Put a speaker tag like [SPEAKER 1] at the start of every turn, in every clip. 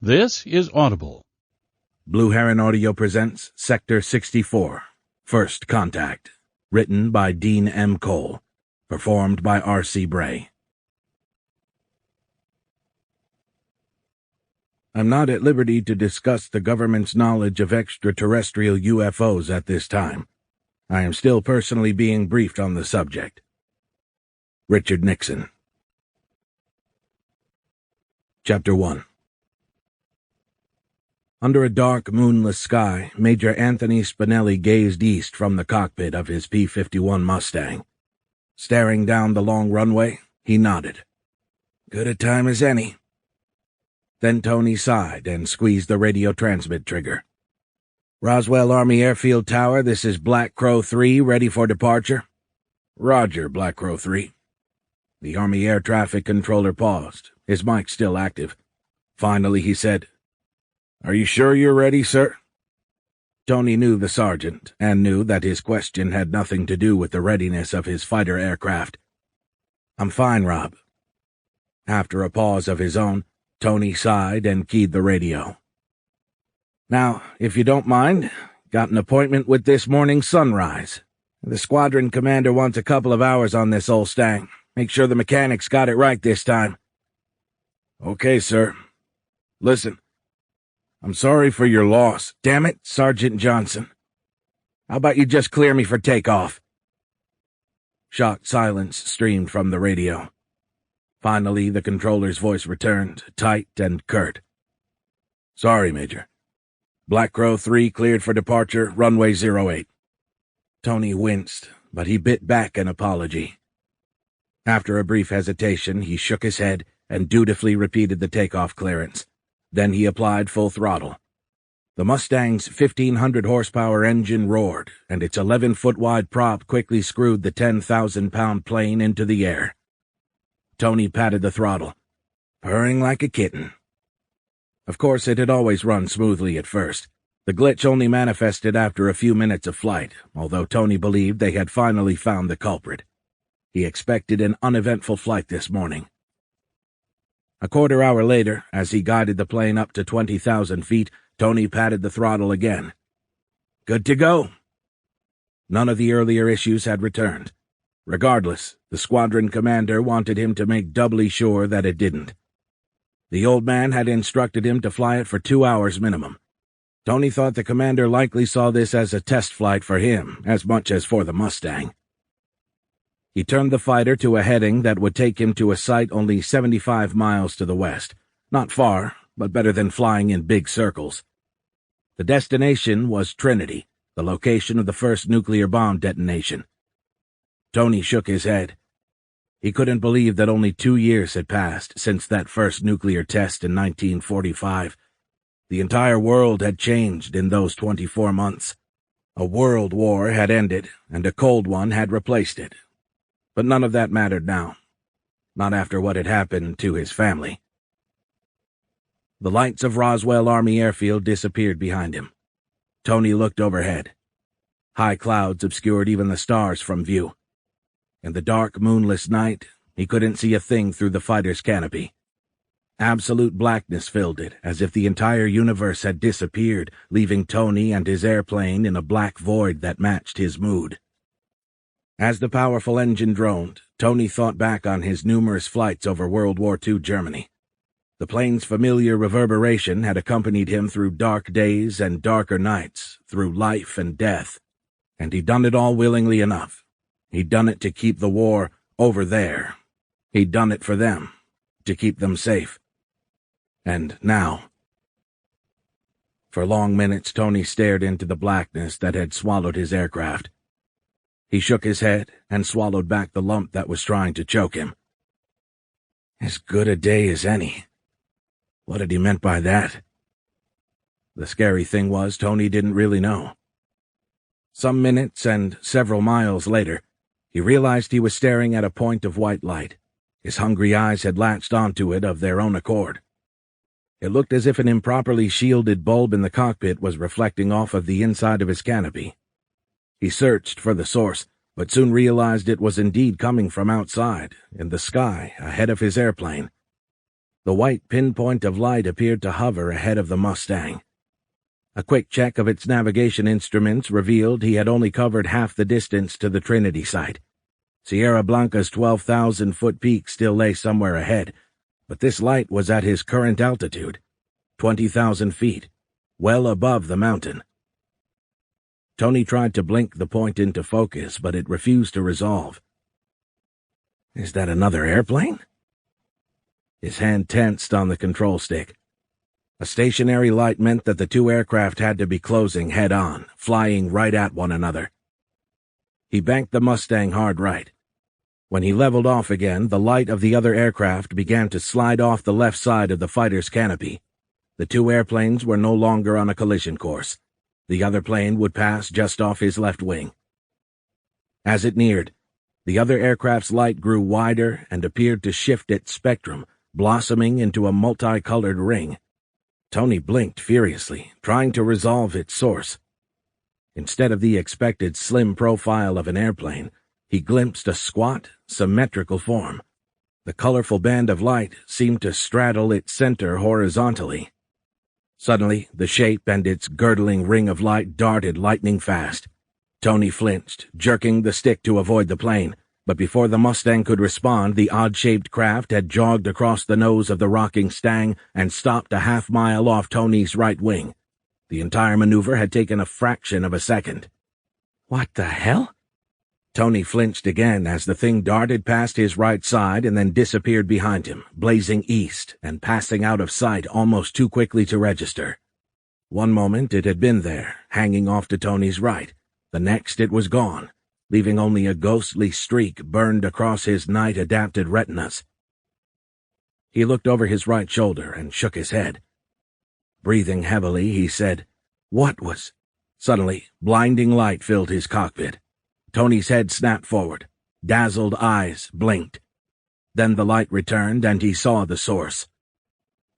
[SPEAKER 1] This is Audible.
[SPEAKER 2] Blue Heron Audio presents Sector 64, First Contact, written by Dean M. Cole, performed by R.C. Bray. I'm not at liberty to discuss the government's knowledge of extraterrestrial UFOs at this time. I am still personally being briefed on the subject. Richard Nixon. Chapter 1. Under a dark, moonless sky, Major Anthony Spinelli gazed east from the cockpit of his P-51 Mustang. Staring down the long runway, he nodded. Good a time as any. Then Tony sighed and squeezed the radio transmit trigger. Roswell Army Airfield Tower, this is Black Crow 3, ready for departure? Roger, Black Crow 3. The Army Air Traffic Controller paused, his mic still active. Finally he said, Are you sure you're ready, sir? Tony knew the sergeant, and knew that his question had nothing to do with the readiness of his fighter aircraft. I'm fine, Rob. After a pause of his own, Tony sighed and keyed the radio. Now, if you don't mind, got an appointment with this morning's sunrise. The squadron commander wants a couple of hours on this old stang. Make sure the mechanics got it right this time. Okay, sir. Listen. I'm sorry for your loss. Damn it, Sergeant Johnson. How about you just clear me for takeoff? Shocked silence streamed from the radio. Finally, the controller's voice returned, tight and curt. Sorry, Major. Black Crow 3 cleared for departure, runway 08. Tony winced, but he bit back an apology. After a brief hesitation, he shook his head and dutifully repeated the takeoff clearance. Then he applied full throttle. The Mustang's 1,500-horsepower engine roared, and its 11-foot-wide prop quickly screwed the 10,000-pound plane into the air. Tony patted the throttle, purring like a kitten. Of course, it had always run smoothly at first. The glitch only manifested after a few minutes of flight, although Tony believed they had finally found the culprit. He expected an uneventful flight this morning. A quarter hour later, as he guided the plane up to 20,000 feet, Tony patted the throttle again. Good to go. None of the earlier issues had returned. Regardless, the squadron commander wanted him to make doubly sure that it didn't. The old man had instructed him to fly it for 2 hours minimum. Tony thought the commander likely saw this as a test flight for him, as much as for the Mustang. He turned the fighter to a heading that would take him to a site only 75 miles to the west. Not far, but better than flying in big circles. The destination was Trinity, the location of the first nuclear bomb detonation. Tony shook his head. He couldn't believe that only 2 years had passed since that first nuclear test in 1945. The entire world had changed in those 24 months. A world war had ended, and a cold one had replaced it. But none of that mattered now. Not after what had happened to his family. The lights of Roswell Army Airfield disappeared behind him. Tony looked overhead. High clouds obscured even the stars from view. In the dark, moonless night, he couldn't see a thing through the fighter's canopy. Absolute blackness filled it, as if the entire universe had disappeared, leaving Tony and his airplane in a black void that matched his mood. As the powerful engine droned, Tony thought back on his numerous flights over World War II Germany. The plane's familiar reverberation had accompanied him through dark days and darker nights, through life and death, and he'd done it all willingly enough. He'd done it to keep the war over there. He'd done it for them, to keep them safe. And now... For long minutes, Tony stared into the blackness that had swallowed his aircraft. He shook his head and swallowed back the lump that was trying to choke him. As good a day as any. What had he meant by that? The scary thing was, Tony didn't really know. Some minutes and several miles later, he realized he was staring at a point of white light. His hungry eyes had latched onto it of their own accord. It looked as if an improperly shielded bulb in the cockpit was reflecting off of the inside of his canopy. He searched for the source, but soon realized it was indeed coming from outside, in the sky, ahead of his airplane. The white pinpoint of light appeared to hover ahead of the Mustang. A quick check of its navigation instruments revealed he had only covered half the distance to the Trinity site. Sierra Blanca's 12,000-foot peak still lay somewhere ahead, but this light was at his current altitude, 20,000 feet, well above the mountain. Tony tried to blink the point into focus, but it refused to resolve. Is that another airplane? His hand tensed on the control stick. A stationary light meant that the two aircraft had to be closing head-on, flying right at one another. He banked the Mustang hard right. When he leveled off again, the light of the other aircraft began to slide off the left side of the fighter's canopy. The two airplanes were no longer on a collision course. The other plane would pass just off his left wing. As it neared, the other aircraft's light grew wider and appeared to shift its spectrum, blossoming into a multicolored ring. Tony blinked furiously, trying to resolve its source. Instead of the expected slim profile of an airplane, he glimpsed a squat, symmetrical form. The colorful band of light seemed to straddle its center horizontally. Suddenly, the shape and its girdling ring of light darted lightning fast. Tony flinched, jerking the stick to avoid the plane, but before the Mustang could respond, the odd-shaped craft had jogged across the nose of the rocking Stang and stopped a half-mile off Tony's right wing. The entire maneuver had taken a fraction of a second. What the hell? Tony flinched again as the thing darted past his right side and then disappeared behind him, blazing east and passing out of sight almost too quickly to register. One moment it had been there, hanging off to Tony's right. The next it was gone, leaving only a ghostly streak burned across his night-adapted retinas. He looked over his right shoulder and shook his head. Breathing heavily, he said, "What was—" Suddenly, blinding light filled his cockpit. Tony's head snapped forward. Dazzled eyes blinked. Then the light returned and he saw the source.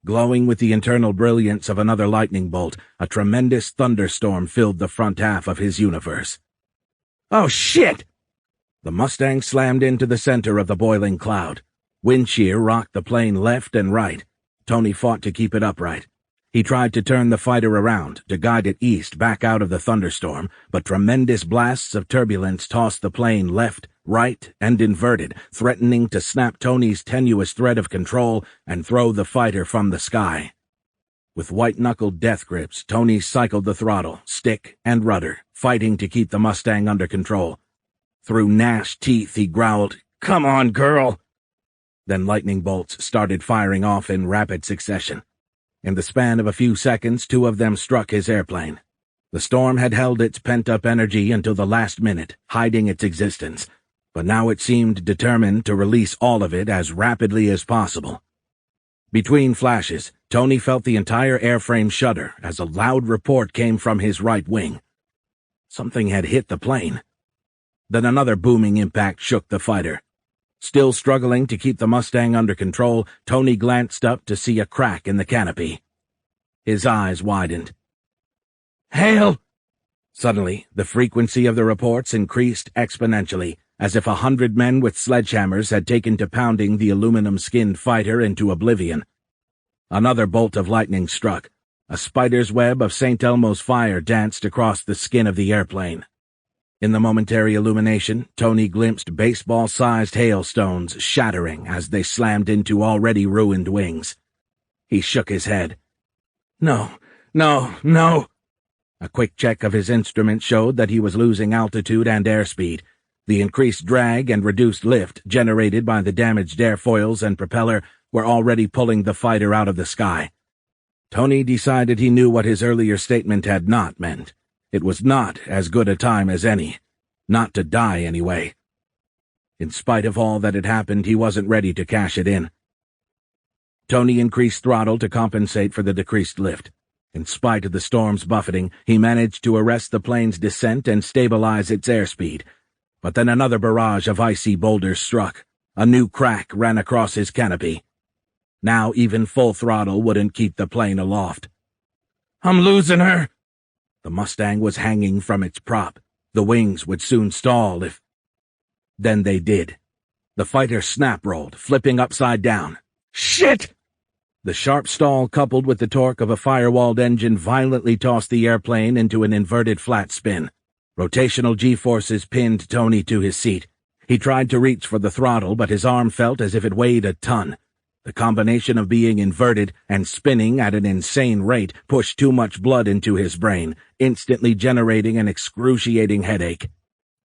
[SPEAKER 2] Glowing with the internal brilliance of another lightning bolt, a tremendous thunderstorm filled the front half of his universe. "Oh, shit!" The Mustang slammed into the center of the boiling cloud. Wind shear rocked the plane left and right. Tony fought to keep it upright. He tried to turn the fighter around, to guide it east back out of the thunderstorm, but tremendous blasts of turbulence tossed the plane left, right, and inverted, threatening to snap Tony's tenuous thread of control and throw the fighter from the sky. With white-knuckled death grips, Tony cycled the throttle, stick, and rudder, fighting to keep the Mustang under control. Through gnashed teeth, he growled, "Come on, girl!" Then lightning bolts started firing off in rapid succession. In the span of a few seconds, two of them struck his airplane. The storm had held its pent-up energy until the last minute, hiding its existence, but now it seemed determined to release all of it as rapidly as possible. Between flashes, Tony felt the entire airframe shudder as a loud report came from his right wing. Something had hit the plane. Then another booming impact shook the fighter. Still struggling to keep the Mustang under control, Tony glanced up to see a crack in the canopy. His eyes widened. "Hail!" Suddenly, the frequency of the reports increased exponentially, as if 100 men with sledgehammers had taken to pounding the aluminum-skinned fighter into oblivion. Another bolt of lightning struck. A spider's web of St. Elmo's fire danced across the skin of the airplane. In the momentary illumination, Tony glimpsed baseball-sized hailstones shattering as they slammed into already ruined wings. He shook his head. No. A quick check of his instruments showed that he was losing altitude and airspeed. The increased drag and reduced lift generated by the damaged airfoils and propeller were already pulling the fighter out of the sky. Tony decided he knew what his earlier statement had not meant. It was not as good a time as any. Not to die, anyway. In spite of all that had happened, he wasn't ready to cash it in. Tony increased throttle to compensate for the decreased lift. In spite of the storm's buffeting, he managed to arrest the plane's descent and stabilize its airspeed. But then another barrage of icy boulders struck. A new crack ran across his canopy. Now even full throttle wouldn't keep the plane aloft. "I'm losing her!" The Mustang was hanging from its prop. The wings would soon stall if— Then they did. The fighter snap-rolled, flipping upside down. "Shit!" The sharp stall coupled with the torque of a firewalled engine violently tossed the airplane into an inverted flat spin. Rotational G-forces pinned Tony to his seat. He tried to reach for the throttle, but his arm felt as if it weighed a ton. The combination of being inverted and spinning at an insane rate pushed too much blood into his brain, instantly generating an excruciating headache.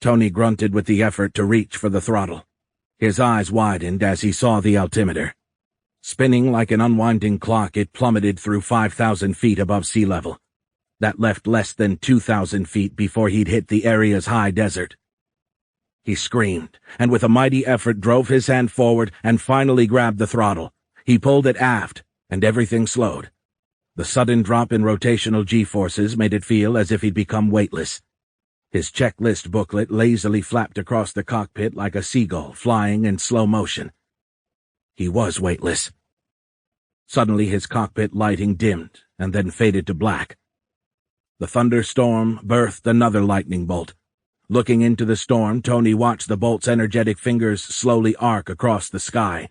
[SPEAKER 2] Tony grunted with the effort to reach for the throttle. His eyes widened as he saw the altimeter. Spinning like an unwinding clock, it plummeted through 5,000 feet above sea level. That left less than 2,000 feet before he'd hit the area's high desert. He screamed, and with a mighty effort drove his hand forward and finally grabbed the throttle. He pulled it aft, and everything slowed. The sudden drop in rotational G-forces made it feel as if he'd become weightless. His checklist booklet lazily flapped across the cockpit like a seagull flying in slow motion. He was weightless. Suddenly his cockpit lighting dimmed and then faded to black. The thunderstorm birthed another lightning bolt. Looking into the storm, Tony watched the bolt's energetic fingers slowly arc across the sky.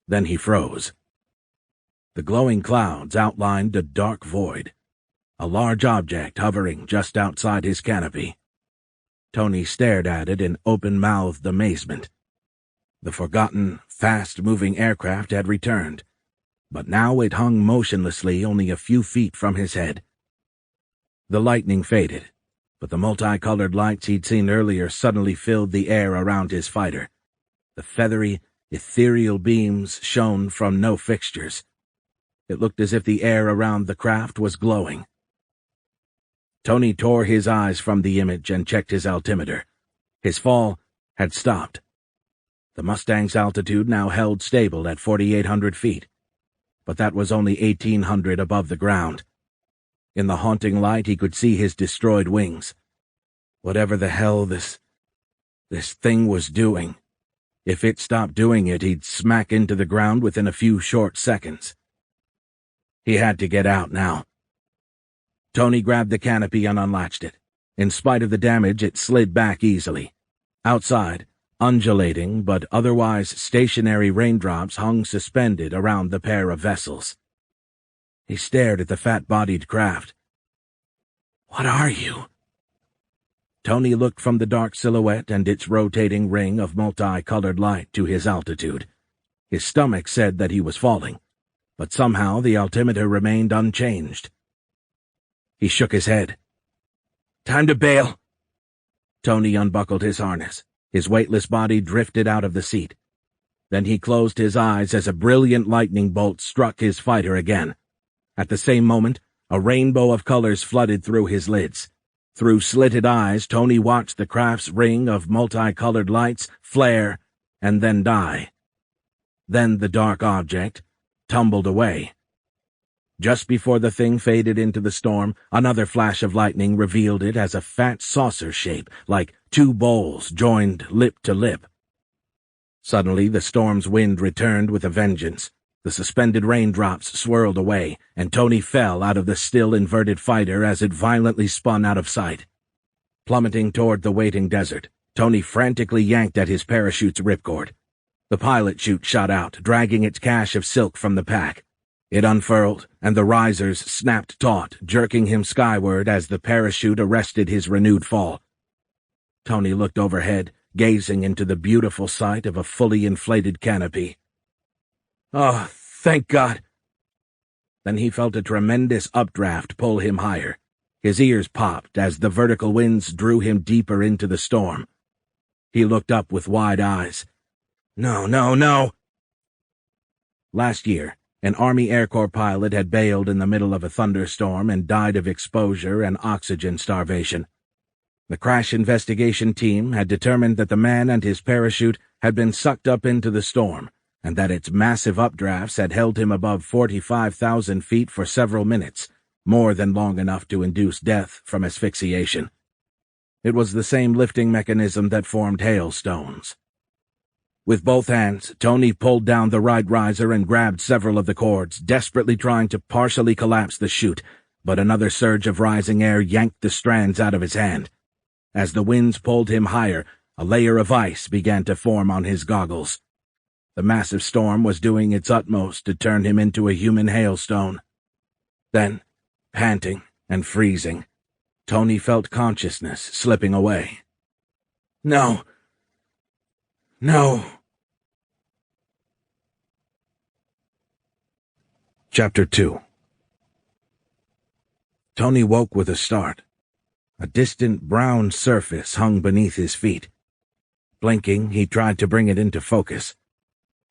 [SPEAKER 2] Then he froze. The glowing clouds outlined a dark void, a large object hovering just outside his canopy. Tony stared at it in open-mouthed amazement. The forgotten, fast-moving aircraft had returned, but now it hung motionlessly only a few feet from his head. The lightning faded, but the multicolored lights he'd seen earlier suddenly filled the air around his fighter. The feathery, ethereal beams shone from no fixtures. It looked as if the air around the craft was glowing. Tony tore his eyes from the image and checked his altimeter. His fall had stopped. The Mustang's altitude now held stable at 4,800 feet, but that was only 1,800 above the ground. In the haunting light, he could see his destroyed wings. Whatever the hell this thing was doing, if it stopped doing it, he'd smack into the ground within a few short seconds. He had to get out now. Tony grabbed the canopy and unlatched it. In spite of the damage, it slid back easily. Outside, undulating but otherwise stationary raindrops hung suspended around the pair of vessels. He stared at the fat-bodied craft. "What are you?" Tony looked from the dark silhouette and its rotating ring of multicolored light to his altitude. His stomach said that he was falling, but somehow the altimeter remained unchanged. He shook his head. "Time to bail." Tony unbuckled his harness. His weightless body drifted out of the seat. Then he closed his eyes as a brilliant lightning bolt struck his fighter again. At the same moment, a rainbow of colors flooded through his lids. Through slitted eyes, Tony watched the craft's ring of multicolored lights flare and then die. Then the dark object tumbled away. Just before the thing faded into the storm, another flash of lightning revealed it as a fat saucer shape, like two bowls joined lip to lip. Suddenly, the storm's wind returned with a vengeance. The suspended raindrops swirled away, and Tony fell out of the still inverted fighter as it violently spun out of sight. Plummeting toward the waiting desert, Tony frantically yanked at his parachute's ripcord. The pilot chute shot out, dragging its cache of silk from the pack. It unfurled, and the risers snapped taut, jerking him skyward as the parachute arrested his renewed fall. Tony looked overhead, gazing into the beautiful sight of a fully inflated canopy. "Oh, thank God!" Then he felt a tremendous updraft pull him higher. His ears popped as the vertical winds drew him deeper into the storm. He looked up with wide eyes. No, no, no! Last year, an Army Air Corps pilot had bailed in the middle of a thunderstorm and died of exposure and oxygen starvation. The crash investigation team had determined that the man and his parachute had been sucked up into the storm, and that its massive updrafts had held him above 45,000 feet for several minutes, more than long enough to induce death from asphyxiation. It was the same lifting mechanism that formed hailstones. With both hands, Tony pulled down the right riser and grabbed several of the cords, desperately trying to partially collapse the chute, but another surge of rising air yanked the strands out of his hand. As the winds pulled him higher, a layer of ice began to form on his goggles. The massive storm was doing its utmost to turn him into a human hailstone. Then, panting and freezing, Tony felt consciousness slipping away. No. No. Chapter 2. Tony woke with a start. A distant brown surface hung beneath his feet. Blinking, he tried to bring it into focus.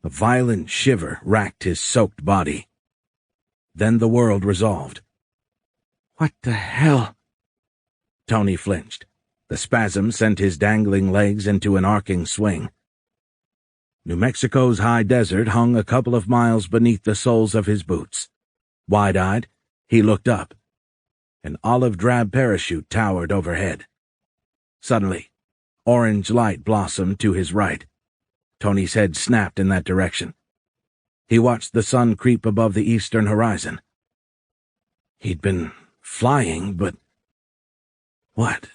[SPEAKER 2] A violent shiver racked his soaked body. Then the world resolved. What the hell? Tony flinched. The spasm sent his dangling legs into an arcing swing. New Mexico's high desert hung a couple of miles beneath the soles of his boots. Wide-eyed, he looked up. An olive-drab parachute towered overhead. Suddenly, orange light blossomed to his right. Tony's head snapped in that direction. He watched the sun creep above the eastern horizon. He'd been flying, but... what?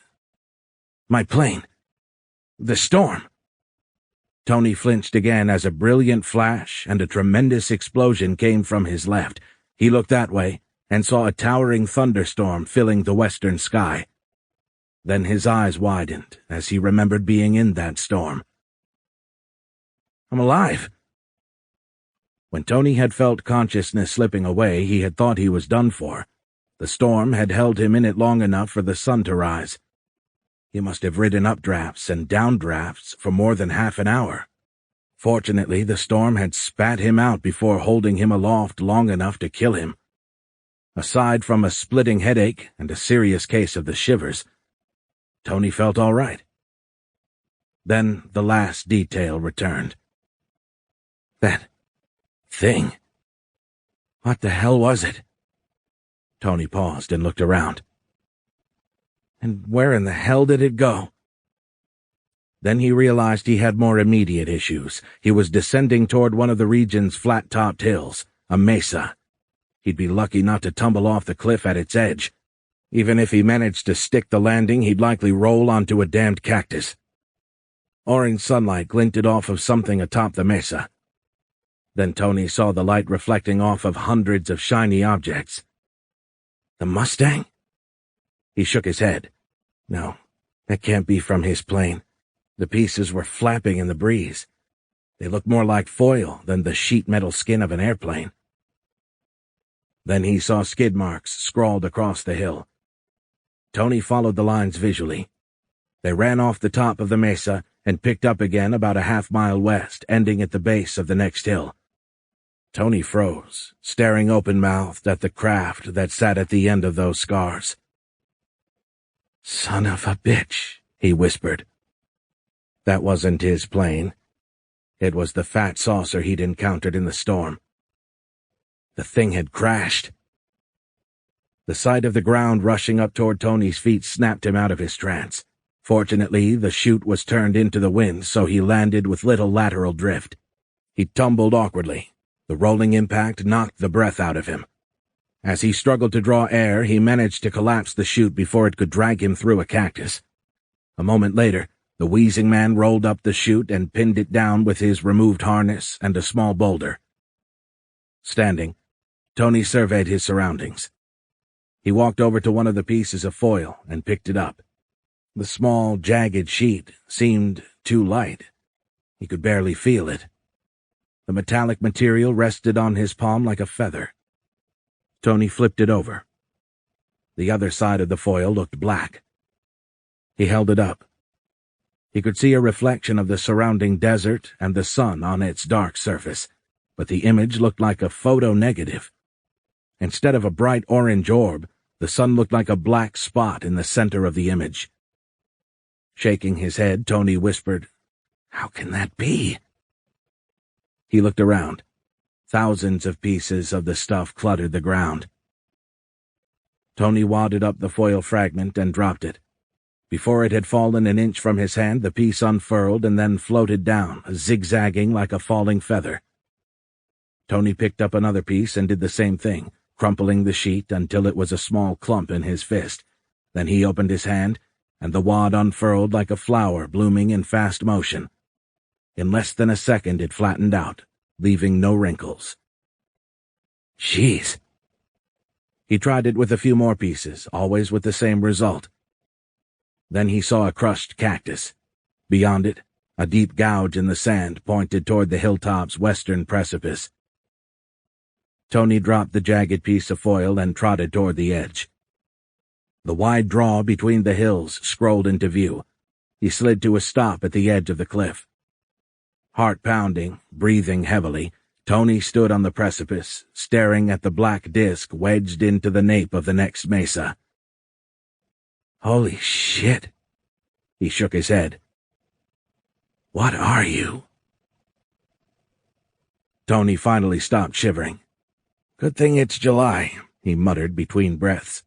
[SPEAKER 2] My plane. The storm. Tony flinched again as a brilliant flash and a tremendous explosion came from his left. He looked that way and saw a towering thunderstorm filling the western sky. Then his eyes widened as he remembered being in that storm. I'm alive. When Tony had felt consciousness slipping away, he had thought he was done for. The storm had held him in it long enough for the sun to rise. He must have ridden updrafts and downdrafts for more than half an hour. Fortunately, the storm had spat him out before holding him aloft long enough to kill him. Aside from a splitting headache and a serious case of the shivers, Tony felt all right. Then the last detail returned. That thing. What the hell was it? Tony paused and looked around. And where in the hell did it go? Then he realized he had more immediate issues. He was descending toward one of the region's flat-topped hills, a mesa. He'd be lucky not to tumble off the cliff at its edge. Even if he managed to stick the landing, he'd likely roll onto a damned cactus. Orange sunlight glinted off of something atop the mesa. Then Tony saw the light reflecting off of hundreds of shiny objects. The Mustang? He shook his head. No, that can't be from his plane. The pieces were flapping in the breeze. They looked more like foil than the sheet metal skin of an airplane. Then he saw skid marks scrawled across the hill. Tony followed the lines visually. They ran off the top of the mesa and picked up again about a half-mile west, ending at the base of the next hill. Tony froze, staring open-mouthed at the craft that sat at the end of those scars. Son of a bitch, he whispered. That wasn't his plane. It was the fat saucer he'd encountered in the storm. The thing had crashed. The sight of the ground rushing up toward Tony's feet snapped him out of his trance. Fortunately, the chute was turned into the wind, so he landed with little lateral drift. He tumbled awkwardly. The rolling impact knocked the breath out of him. As he struggled to draw air, he managed to collapse the chute before it could drag him through a cactus. A moment later, the wheezing man rolled up the chute and pinned it down with his removed harness and a small boulder. Standing, Tony surveyed his surroundings. He walked over to one of the pieces of foil and picked it up. The small, jagged sheet seemed too light. He could barely feel it. The metallic material rested on his palm like a feather. Tony flipped it over. The other side of the foil looked black. He held it up. He could see a reflection of the surrounding desert and the sun on its dark surface, but the image looked like a photo negative. Instead of a bright orange orb, the sun looked like a black spot in the center of the image. Shaking his head, Tony whispered, "How can that be?" He looked around. Thousands of pieces of the stuff cluttered the ground. Tony wadded up the foil fragment and dropped it. Before it had fallen an inch from his hand, the piece unfurled and then floated down, zigzagging like a falling feather. Tony picked up another piece and did the same thing, crumpling the sheet until it was a small clump in his fist. Then he opened his hand, and the wad unfurled like a flower blooming in fast motion. In less than a second it flattened out, leaving no wrinkles. Jeez. He tried it with a few more pieces, always with the same result. Then he saw a crushed cactus. Beyond it, a deep gouge in the sand pointed toward the hilltop's western precipice. Tony dropped the jagged piece of foil and trotted toward the edge. The wide draw between the hills scrolled into view. He slid to a stop at the edge of the cliff. Heart pounding, breathing heavily, Tony stood on the precipice, staring at the black disk wedged into the nape of the next mesa. Holy shit! He shook his head. What are you? Tony finally stopped shivering. Good thing it's July, he muttered between breaths.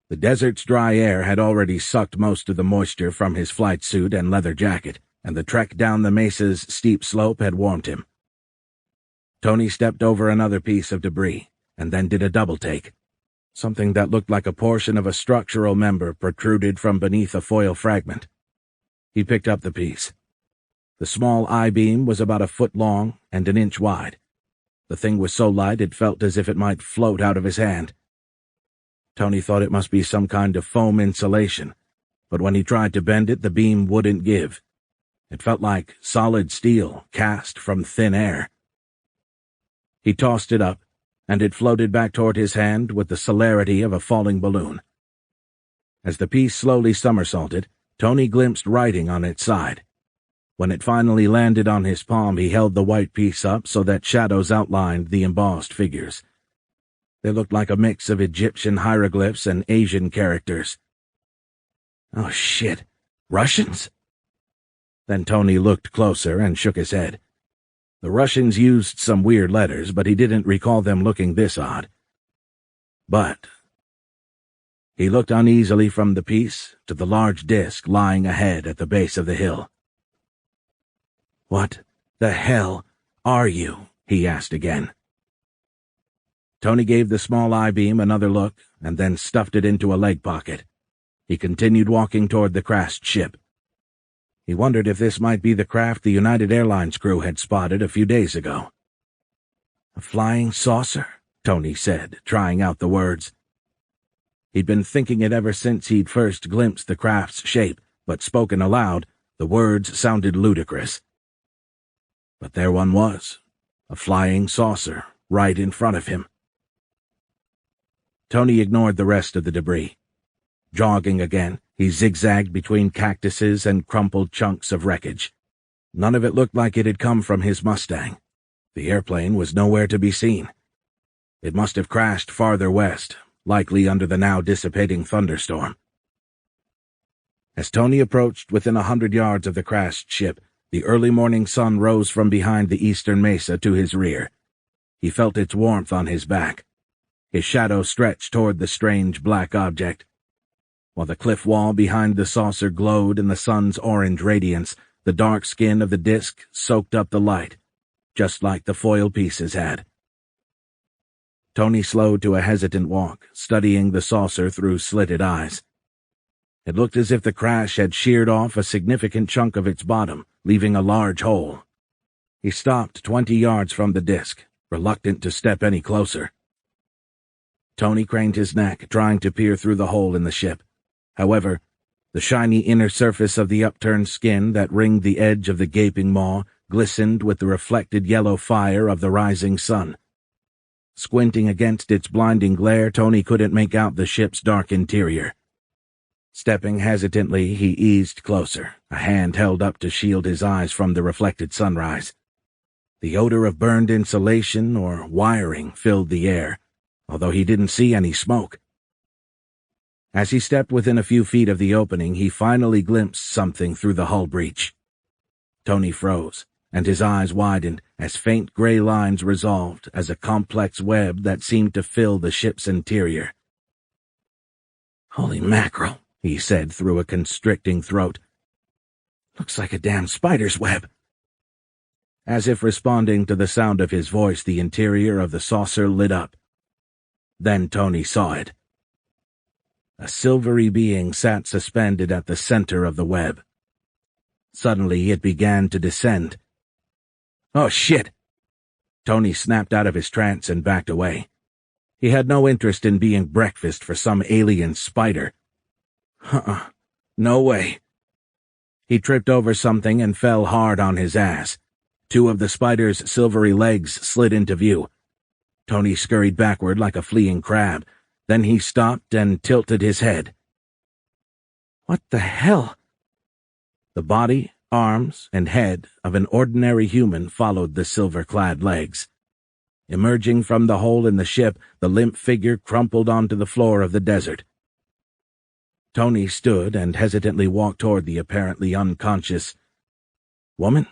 [SPEAKER 2] The desert's dry air had already sucked most of the moisture from his flight suit and leather jacket, and the trek down the mesa's steep slope had warmed him. Tony stepped over another piece of debris, and then did a double-take. Something that looked like a portion of a structural member protruded from beneath a foil fragment. He picked up the piece. The small I-beam was about a foot long and an inch wide. The thing was so light it felt as if it might float out of his hand. Tony thought it must be some kind of foam insulation, but when he tried to bend it, the beam wouldn't give. It felt like solid steel cast from thin air. He tossed it up, and it floated back toward his hand with the celerity of a falling balloon. As the piece slowly somersaulted, Tony glimpsed writing on its side. When it finally landed on his palm, he held the white piece up so that shadows outlined the embossed figures. They looked like a mix of Egyptian hieroglyphs and Asian characters. Oh shit, Russians? Then Tony looked closer and shook his head. The Russians used some weird letters, but he didn't recall them looking this odd. But he looked uneasily from the piece to the large disk lying ahead at the base of the hill. What the hell are you? He asked again. Tony gave the small I-beam another look and then stuffed it into a leg pocket. He continued walking toward the crashed ship. He wondered if this might be the craft the United Airlines crew had spotted a few days ago. A flying saucer, Tony said, trying out the words. He'd been thinking it ever since he'd first glimpsed the craft's shape, but spoken aloud, the words sounded ludicrous. But there one was, a flying saucer, right in front of him. Tony ignored the rest of the debris. Jogging again, he zigzagged between cactuses and crumpled chunks of wreckage. None of it looked like it had come from his Mustang. The airplane was nowhere to be seen. It must have crashed farther west, likely under the now dissipating thunderstorm. As Tony approached within 100 yards of the crashed ship, the early morning sun rose from behind the eastern mesa to his rear. He felt its warmth on his back. His shadow stretched toward the strange black object. While the cliff wall behind the saucer glowed in the sun's orange radiance, the dark skin of the disk soaked up the light, just like the foil pieces had. Tony slowed to a hesitant walk, studying the saucer through slitted eyes. It looked as if the crash had sheared off a significant chunk of its bottom, leaving a large hole. He stopped 20 yards from the disk, reluctant to step any closer. Tony craned his neck, trying to peer through the hole in the ship. However, the shiny inner surface of the upturned skin that ringed the edge of the gaping maw glistened with the reflected yellow fire of the rising sun. Squinting against its blinding glare, Tony couldn't make out the ship's dark interior. Stepping hesitantly, he eased closer, a hand held up to shield his eyes from the reflected sunrise. The odor of burned insulation or wiring filled the air, although he didn't see any smoke. As he stepped within a few feet of the opening, he finally glimpsed something through the hull breach. Tony froze, and his eyes widened as faint gray lines resolved as a complex web that seemed to fill the ship's interior. "Holy mackerel," he said through a constricting throat. "Looks like a damn spider's web." As if responding to the sound of his voice, the interior of the saucer lit up. Then Tony saw it. A silvery being sat suspended at the center of the web. Suddenly it began to descend. "Oh, shit!" Tony snapped out of his trance and backed away. He had no interest in being breakfast for some alien spider. No way. He tripped over something and fell hard on his ass. Two of the spider's silvery legs slid into view. Tony scurried backward like a fleeing crab. Then he stopped and tilted his head. What the hell? The body, arms, and head of an ordinary human followed the silver-clad legs. Emerging from the hole in the ship, the limp figure crumpled onto the floor of the desert. Tony stood and hesitantly walked toward the apparently unconscious woman.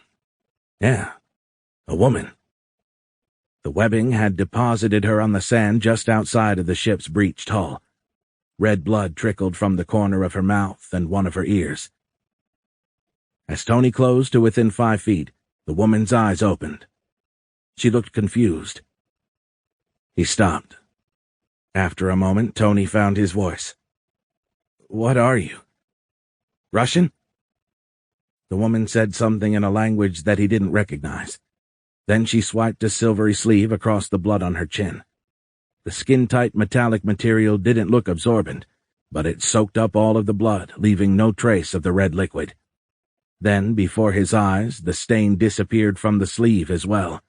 [SPEAKER 2] Yeah, a woman. The webbing had deposited her on the sand just outside of the ship's breached hull. Red blood trickled from the corner of her mouth and one of her ears. As Tony closed to within 5 feet, the woman's eyes opened. She looked confused. He stopped. After a moment, Tony found his voice. "What are you? Russian?" The woman said something in a language that he didn't recognize. Then she swiped a silvery sleeve across the blood on her chin. The skin-tight metallic material didn't look absorbent, but it soaked up all of the blood, leaving no trace of the red liquid. Then, before his eyes, the stain disappeared from the sleeve as well.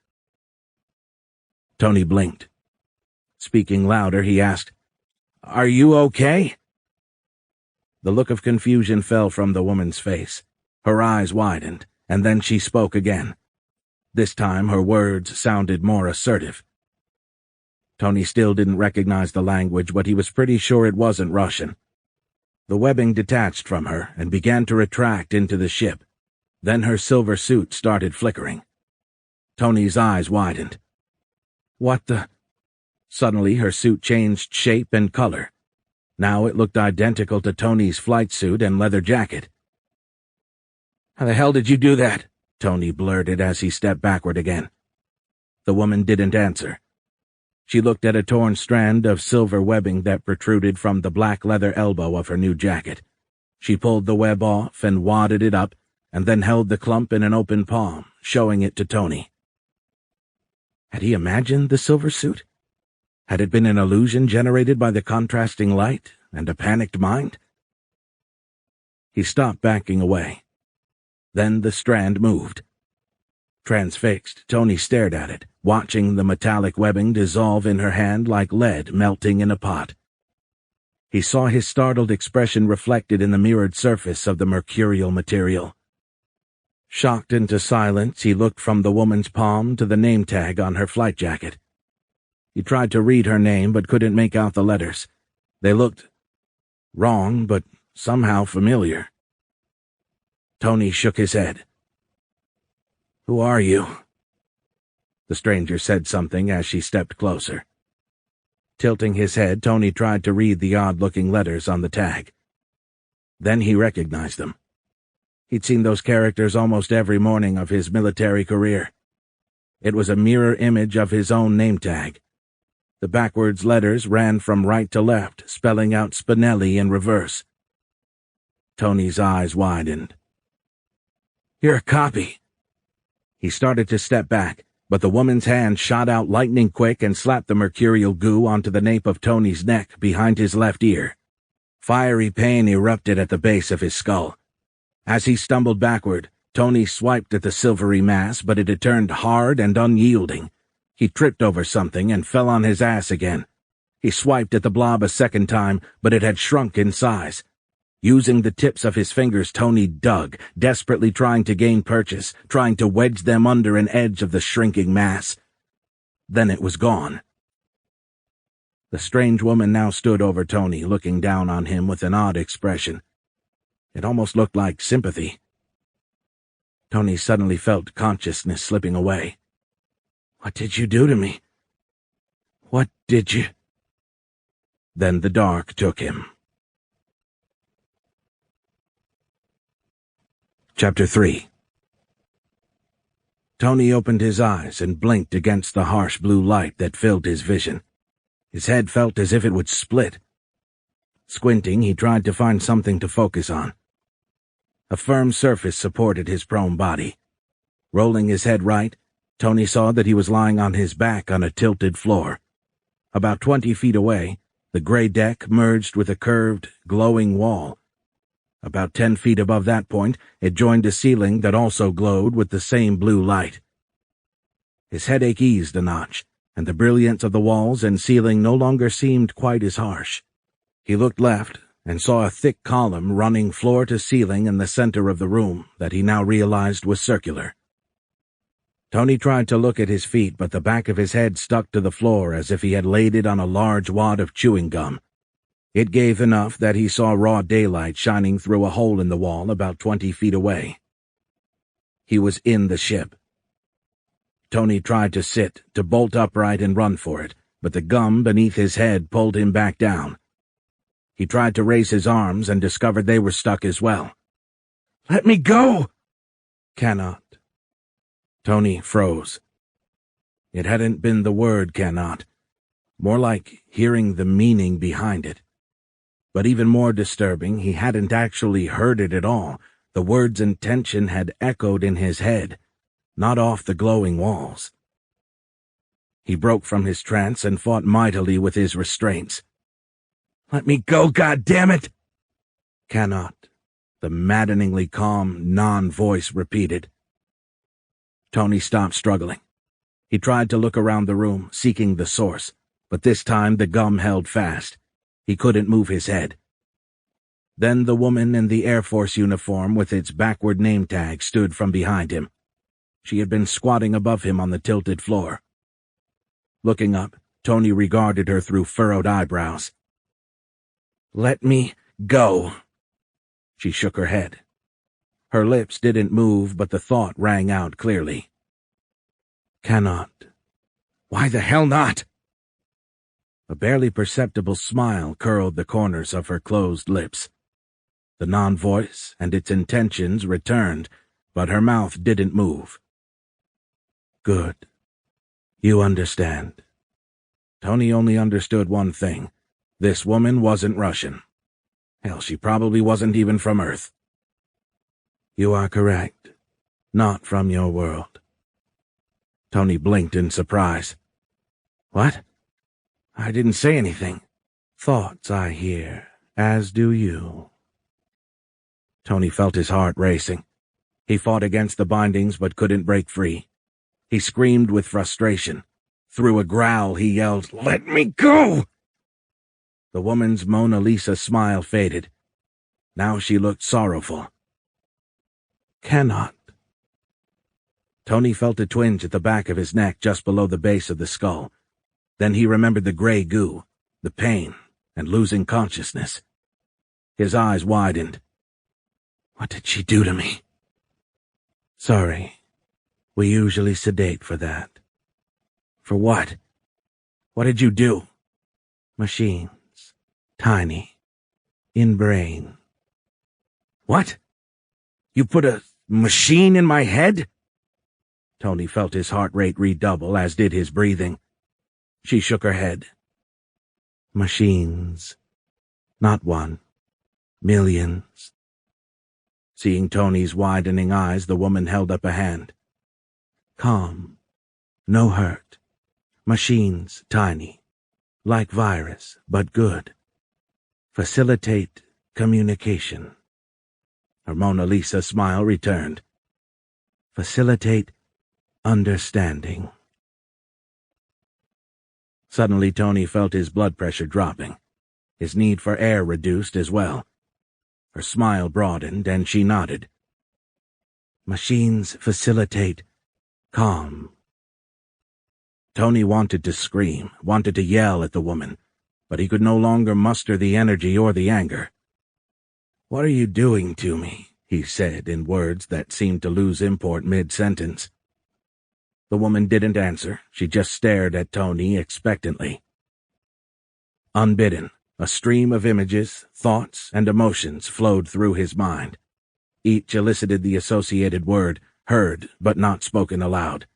[SPEAKER 2] Tony blinked. Speaking louder, he asked, "Are you okay?" The look of confusion fell from the woman's face. Her eyes widened, and then she spoke again. This time her words sounded more assertive. Tony still didn't recognize the language, but he was pretty sure it wasn't Russian. The webbing detached from her and began to retract into the ship. Then her silver suit started flickering. Tony's eyes widened. What the? Suddenly her suit changed shape and color. Now it looked identical to Tony's flight suit and leather jacket. "How the hell did you do that?" Tony blurted as he stepped backward again. The woman didn't answer. She looked at a torn strand of silver webbing that protruded from the black leather elbow of her new jacket. She pulled the web off and wadded it up, and then held the clump in an open palm, showing it to Tony. Had he imagined the silver suit? Had it been an illusion generated by the contrasting light and a panicked mind? He stopped backing away. Then the strand moved. Transfixed, Tony stared at it, watching the metallic webbing dissolve in her hand like lead melting in a pot. He saw his startled expression reflected in the mirrored surface of the mercurial material. Shocked into silence, he looked from the woman's palm to the name tag on her flight jacket. He tried to read her name but couldn't make out the letters. They looked wrong, but somehow familiar. Tony shook his head. "Who are you?" The stranger said something as she stepped closer. Tilting his head, Tony tried to read the odd-looking letters on the tag. Then he recognized them. He'd seen those characters almost every morning of his military career. It was a mirror image of his own name tag. The backwards letters ran from right to left, spelling out Spinelli in reverse. Tony's eyes widened. "You're a copy." He started to step back, but the woman's hand shot out lightning quick and slapped the mercurial goo onto the nape of Tony's neck behind his left ear. Fiery pain erupted at the base of his skull. As he stumbled backward, Tony swiped at the silvery mass, but it had turned hard and unyielding. He tripped over something and fell on his ass again. He swiped at the blob a second time, but it had shrunk in size. Using the tips of his fingers, Tony dug, desperately trying to gain purchase, trying to wedge them under an edge of the shrinking mass. Then it was gone. The strange woman now stood over Tony, looking down on him with an odd expression. It almost looked like sympathy. Tony suddenly felt consciousness slipping away. "What did you do to me? What did you—" Then the dark took him. Chapter 3. Tony opened his eyes and blinked against the harsh blue light that filled his vision. His head felt as if it would split. Squinting, he tried to find something to focus on. A firm surface supported his prone body. Rolling his head right, Tony saw that he was lying on his back on a tilted floor. About 20 feet away, the gray deck merged with a curved, glowing wall. About 10 feet above that point, it joined a ceiling that also glowed with the same blue light. His headache eased a notch, and the brilliance of the walls and ceiling no longer seemed quite as harsh. He looked left and saw a thick column running floor to ceiling in the center of the room that he now realized was circular. Tony tried to look at his feet, but the back of his head stuck to the floor as if he had laid it on a large wad of chewing gum. It gave enough that he saw raw daylight shining through a hole in the wall about 20 feet away. He was in the ship. Tony tried to sit, to bolt upright and run for it, but the gum beneath his head pulled him back down. He tried to raise his arms and discovered they were stuck as well. "Let me go!" "Cannot." Tony froze. It hadn't been the word cannot, more like hearing the meaning behind it. But even more disturbing, he hadn't actually heard it at all. The word's intention had echoed in his head, not off the glowing walls. He broke from his trance and fought mightily with his restraints. "Let me go, goddammit!" "Cannot," the maddeningly calm, non-voice repeated. Tony stopped struggling. He tried to look around the room, seeking the source, but this time the gum held fast. He couldn't move his head. Then the woman in the Air Force uniform with its backward name tag stood from behind him. She had been squatting above him on the tilted floor. Looking up, Tony regarded her through furrowed eyebrows. "Let me go." She shook her head. Her lips didn't move, but the thought rang out clearly. "Cannot." "Why the hell not?" A barely perceptible smile curled the corners of her closed lips. The non-voice and its intentions returned, but her mouth didn't move. "Good. You understand." Tony only understood one thing. This woman wasn't Russian. Hell, she probably wasn't even from Earth. "You are correct. Not from your world." Tony blinked in surprise. "What? I didn't say anything." "Thoughts, I hear, as do you." Tony felt his heart racing. He fought against the bindings but couldn't break free. He screamed with frustration. Through a growl, he yelled, "Let me go!" The woman's Mona Lisa smile faded. Now she looked sorrowful. "Cannot." Tony felt a twinge at the back of his neck just below the base of the skull. Then he remembered the gray goo, the pain, and losing consciousness. His eyes widened. "What did she do to me?" "Sorry. We usually sedate for that." "For what? What did you do?" "Machines. Tiny. In brain." "What? You put a machine in my head?" Tony felt his heart rate redouble, as did his breathing. She shook her head. "Machines. Not one. Millions." Seeing Tony's widening eyes, the woman held up a hand. "Calm. No hurt. Machines tiny. Like virus, but good. Facilitate communication." Her Mona Lisa smile returned. "Facilitate understanding." Suddenly Tony felt his blood pressure dropping. His need for air reduced as well. Her smile broadened, and she nodded. "Machines facilitate calm." Tony wanted to scream, wanted to yell at the woman, but he could no longer muster the energy or the anger. "What are you doing to me?" he said in words that seemed to lose import mid-sentence. The woman didn't answer. She just stared at Tony expectantly. Unbidden, a stream of images, thoughts, and emotions flowed through his mind. Each elicited the associated word, heard but not spoken aloud.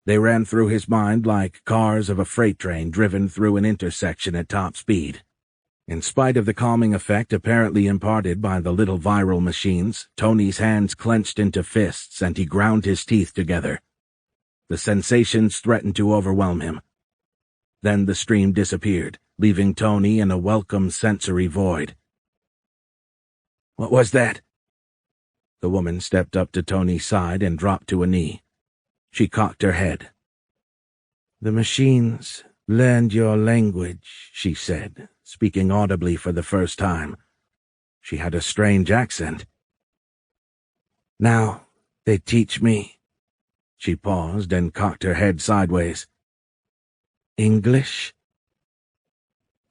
[SPEAKER 2] They ran through his mind like cars of a freight train driven through an intersection at top speed. In spite of the calming effect apparently imparted by the little viral machines, Tony's hands clenched into fists and he ground his teeth together. The sensations threatened to overwhelm him. Then the stream disappeared, leaving Tony in a welcome sensory void. "What was that?" The woman stepped up to Tony's side and dropped to a knee. She cocked her head. "The machines learned your language," she said, speaking audibly for the first time. She had a strange accent. "Now they teach me." She paused and cocked her head sideways. "English?"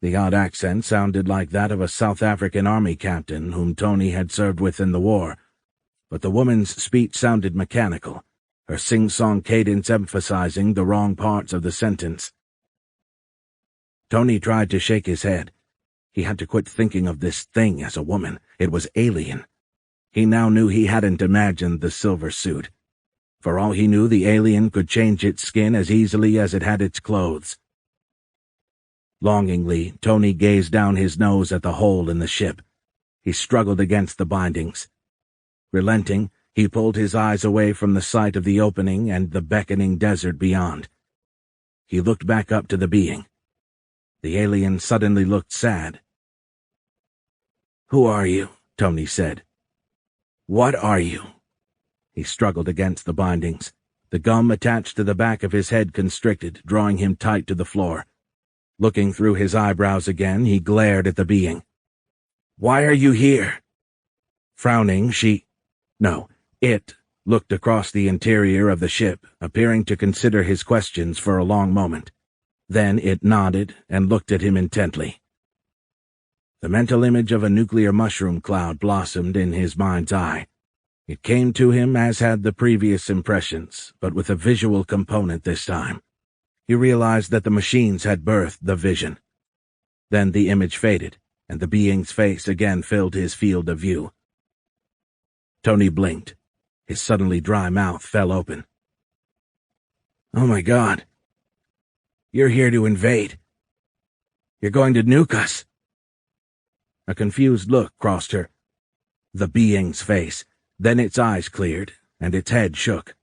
[SPEAKER 2] The odd accent sounded like that of a South African army captain whom Tony had served with in the war, but the woman's speech sounded mechanical, her sing-song cadence emphasizing the wrong parts of the sentence. Tony tried to shake his head. He had to quit thinking of this thing as a woman. It was alien. He now knew he hadn't imagined the silver suit. For all he knew, the alien could change its skin as easily as it had its clothes. Longingly, Tony gazed down his nose at the hole in the ship. He struggled against the bindings. Relenting, he pulled his eyes away from the sight of the opening and the beckoning desert beyond. He looked back up to the being. The alien suddenly looked sad. "Who are you?" Tony said. "What are you?" He struggled against the bindings. The gum attached to the back of his head constricted, drawing him tight to the floor. Looking through his eyebrows again, he glared at the being. "Why are you here?" Frowning, it looked across the interior of the ship, appearing to consider his questions for a long moment. Then it nodded and looked at him intently. The mental image of a nuclear mushroom cloud blossomed in his mind's eye. It came to him as had the previous impressions, but with a visual component this time. He realized that the machines had birthed the vision. Then the image faded, and the being's face again filled his field of view. Tony blinked. His suddenly dry mouth fell open. "Oh my God. You're here to invade. You're going to nuke us." A confused look crossed the being's face. Then its eyes cleared, and its head shook.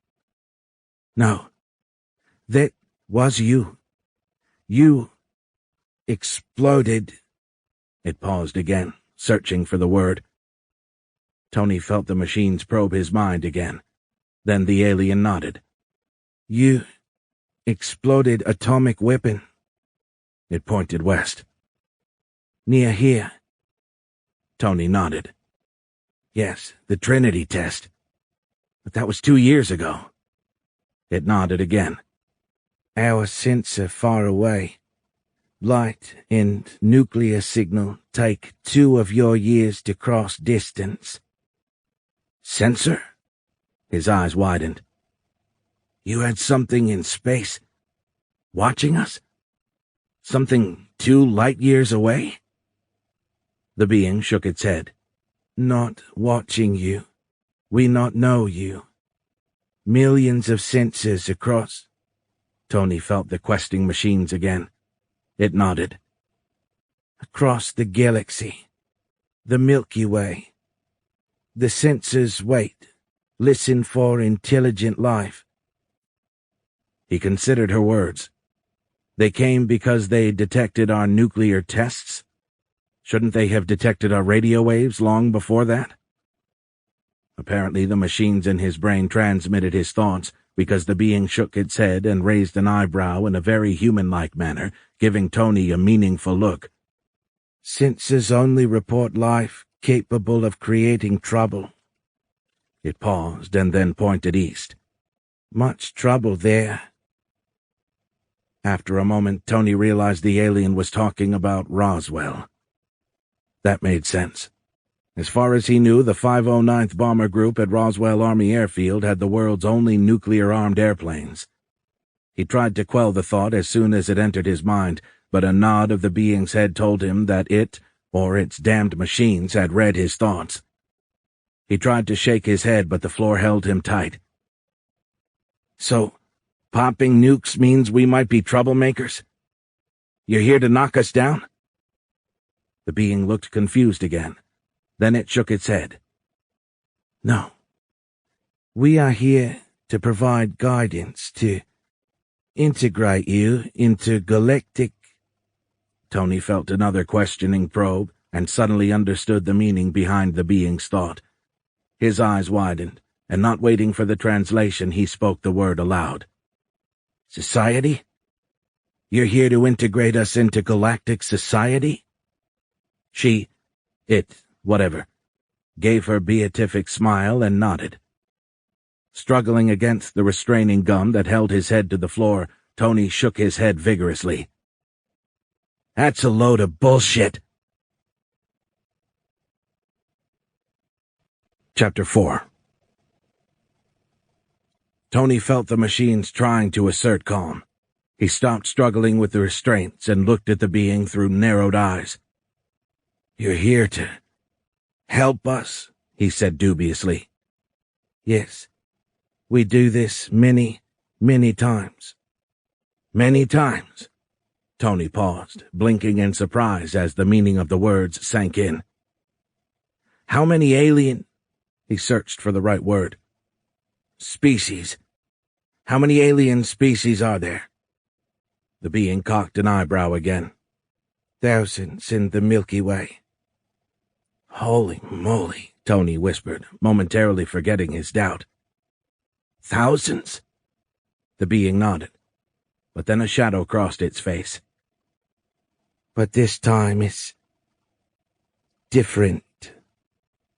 [SPEAKER 2] "No. That was you. You exploded." It paused again, searching for the word. Tony felt the machines probe his mind again. Then the alien nodded. "You exploded atomic weapon." It pointed west. "Near here." Tony nodded. "Yes, the Trinity test. But that was 2 years ago." It nodded again. "Our sensor far away. Light and nuclear signal take 2 of your years to cross distance." "Sensor?" His eyes widened. "You had something in space, watching us? Something 2 light years away?" The being shook its head. "Not watching you. We not know you. Millions of sensors across." Tony felt the questing machines again. It nodded. "Across the galaxy. The Milky Way. The sensors wait. Listen for intelligent life." He considered her words. They came because they detected our nuclear tests? Shouldn't they have detected our radio waves long before that? Apparently the machines in his brain transmitted his thoughts, because the being shook its head and raised an eyebrow in a very human-like manner, giving Tony a meaningful look. "Sensors only report life capable of creating trouble." It paused and then pointed east. "Much trouble there." After a moment, Tony realized the alien was talking about Roswell. That made sense. As far as he knew, the 509th Bomber Group at Roswell Army Airfield had the world's only nuclear-armed airplanes. He tried to quell the thought as soon as it entered his mind, but a nod of the being's head told him that it, or its damned machines, had read his thoughts. He tried to shake his head, but the floor held him tight. "So, popping nukes means we might be troublemakers? You're here to knock us down?" The being looked confused again. Then it shook its head. "No. We are here to provide guidance, to integrate you into galactic." Tony felt another questioning probe and suddenly understood the meaning behind the being's thought. His eyes widened, and not waiting for the translation, he spoke the word aloud. "Society? You're here to integrate us into galactic society?" Whatever, gave her beatific smile and nodded. Struggling against the restraining gum that held his head to the floor, Tony shook his head vigorously. "That's a load of bullshit." Chapter 4. Tony felt the machines trying to assert calm. He stopped struggling with the restraints and looked at the being through narrowed eyes. "You're here to help us," he said dubiously. "Yes, we do this many, many times." "Many times?" Tony paused, blinking in surprise as the meaning of the words sank in. "How many alien—" He searched for the right word. "Species. How many alien species are there?" The being cocked an eyebrow again. "Thousands in the Milky Way." "Holy moly," Tony whispered, momentarily forgetting his doubt. "Thousands?" The being nodded, but then a shadow crossed its face. "But this time it's different."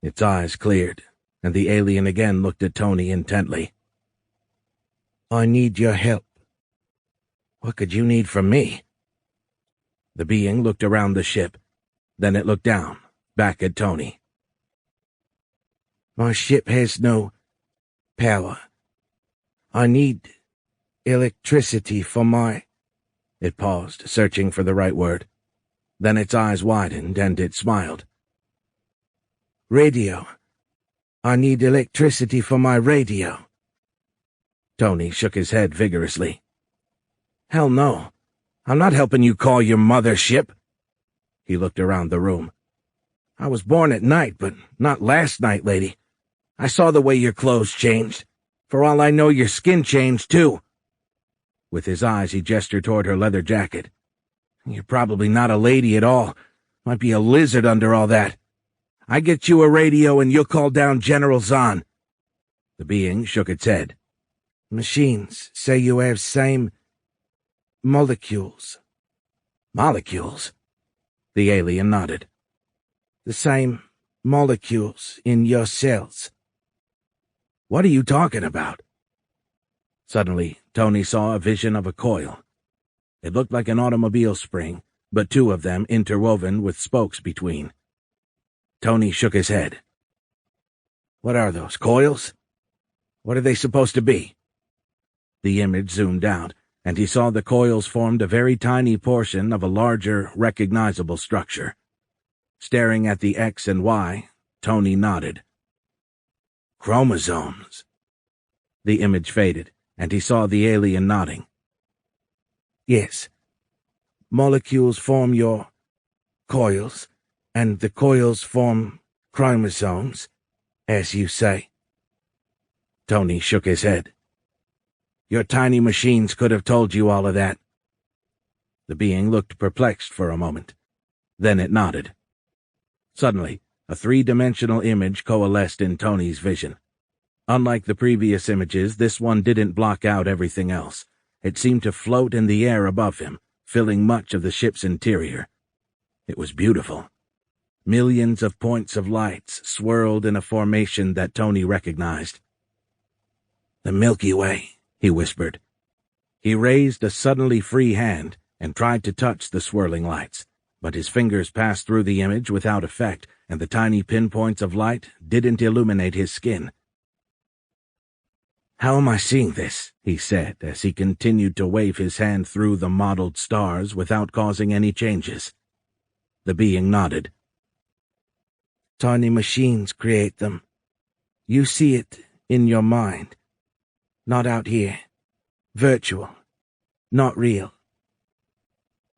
[SPEAKER 2] Its eyes cleared, and the alien again looked at Tony intently. "I need your help." "What could you need from me?" The being looked around the ship, then it looked down, back at Tony. "My ship has no power. I need electricity for my—" It paused, searching for the right word. Then its eyes widened, and it smiled. "Radio. I need electricity for my radio." Tony shook his head vigorously. "Hell no. I'm not helping you call your mother ship." He looked around the room. "I was born at night, but not last night, lady. I saw the way your clothes changed. For all I know, your skin changed, too." With his eyes, he gestured toward her leather jacket. "You're probably not a lady at all. Might be a lizard under all that. I get you a radio and you'll call down General Zahn." The being shook its head. "Machines say you have same molecules." "Molecules?" The alien nodded. "The same molecules in your cells." "What are you talking about?" Suddenly, Tony saw a vision of a coil. It looked like an automobile spring, but two of them interwoven with spokes between. Tony shook his head. "What are those, coils? What are they supposed to be?" The image zoomed out, and he saw the coils formed a very tiny portion of a larger, recognizable structure. Staring at the X and Y, Tony nodded. "Chromosomes." The image faded, and he saw the alien nodding. "Yes. Molecules form your coils, and the coils form chromosomes, as you say." Tony shook his head. "Your tiny machines could have told you all of that." The being looked perplexed for a moment. Then it nodded. Suddenly, a three-dimensional image coalesced in Tony's vision. Unlike the previous images, this one didn't block out everything else. It seemed to float in the air above him, filling much of the ship's interior. It was beautiful. Millions of points of lights swirled in a formation that Tony recognized. "The Milky Way," he whispered. He raised a suddenly free hand and tried to touch the swirling lights, but his fingers passed through the image without effect, and the tiny pinpoints of light didn't illuminate his skin. "How am I seeing this?" he said as he continued to wave his hand through the mottled stars without causing any changes. The being nodded. "Tiny machines create them. You see it in your mind. Not out here. Virtual. Not real."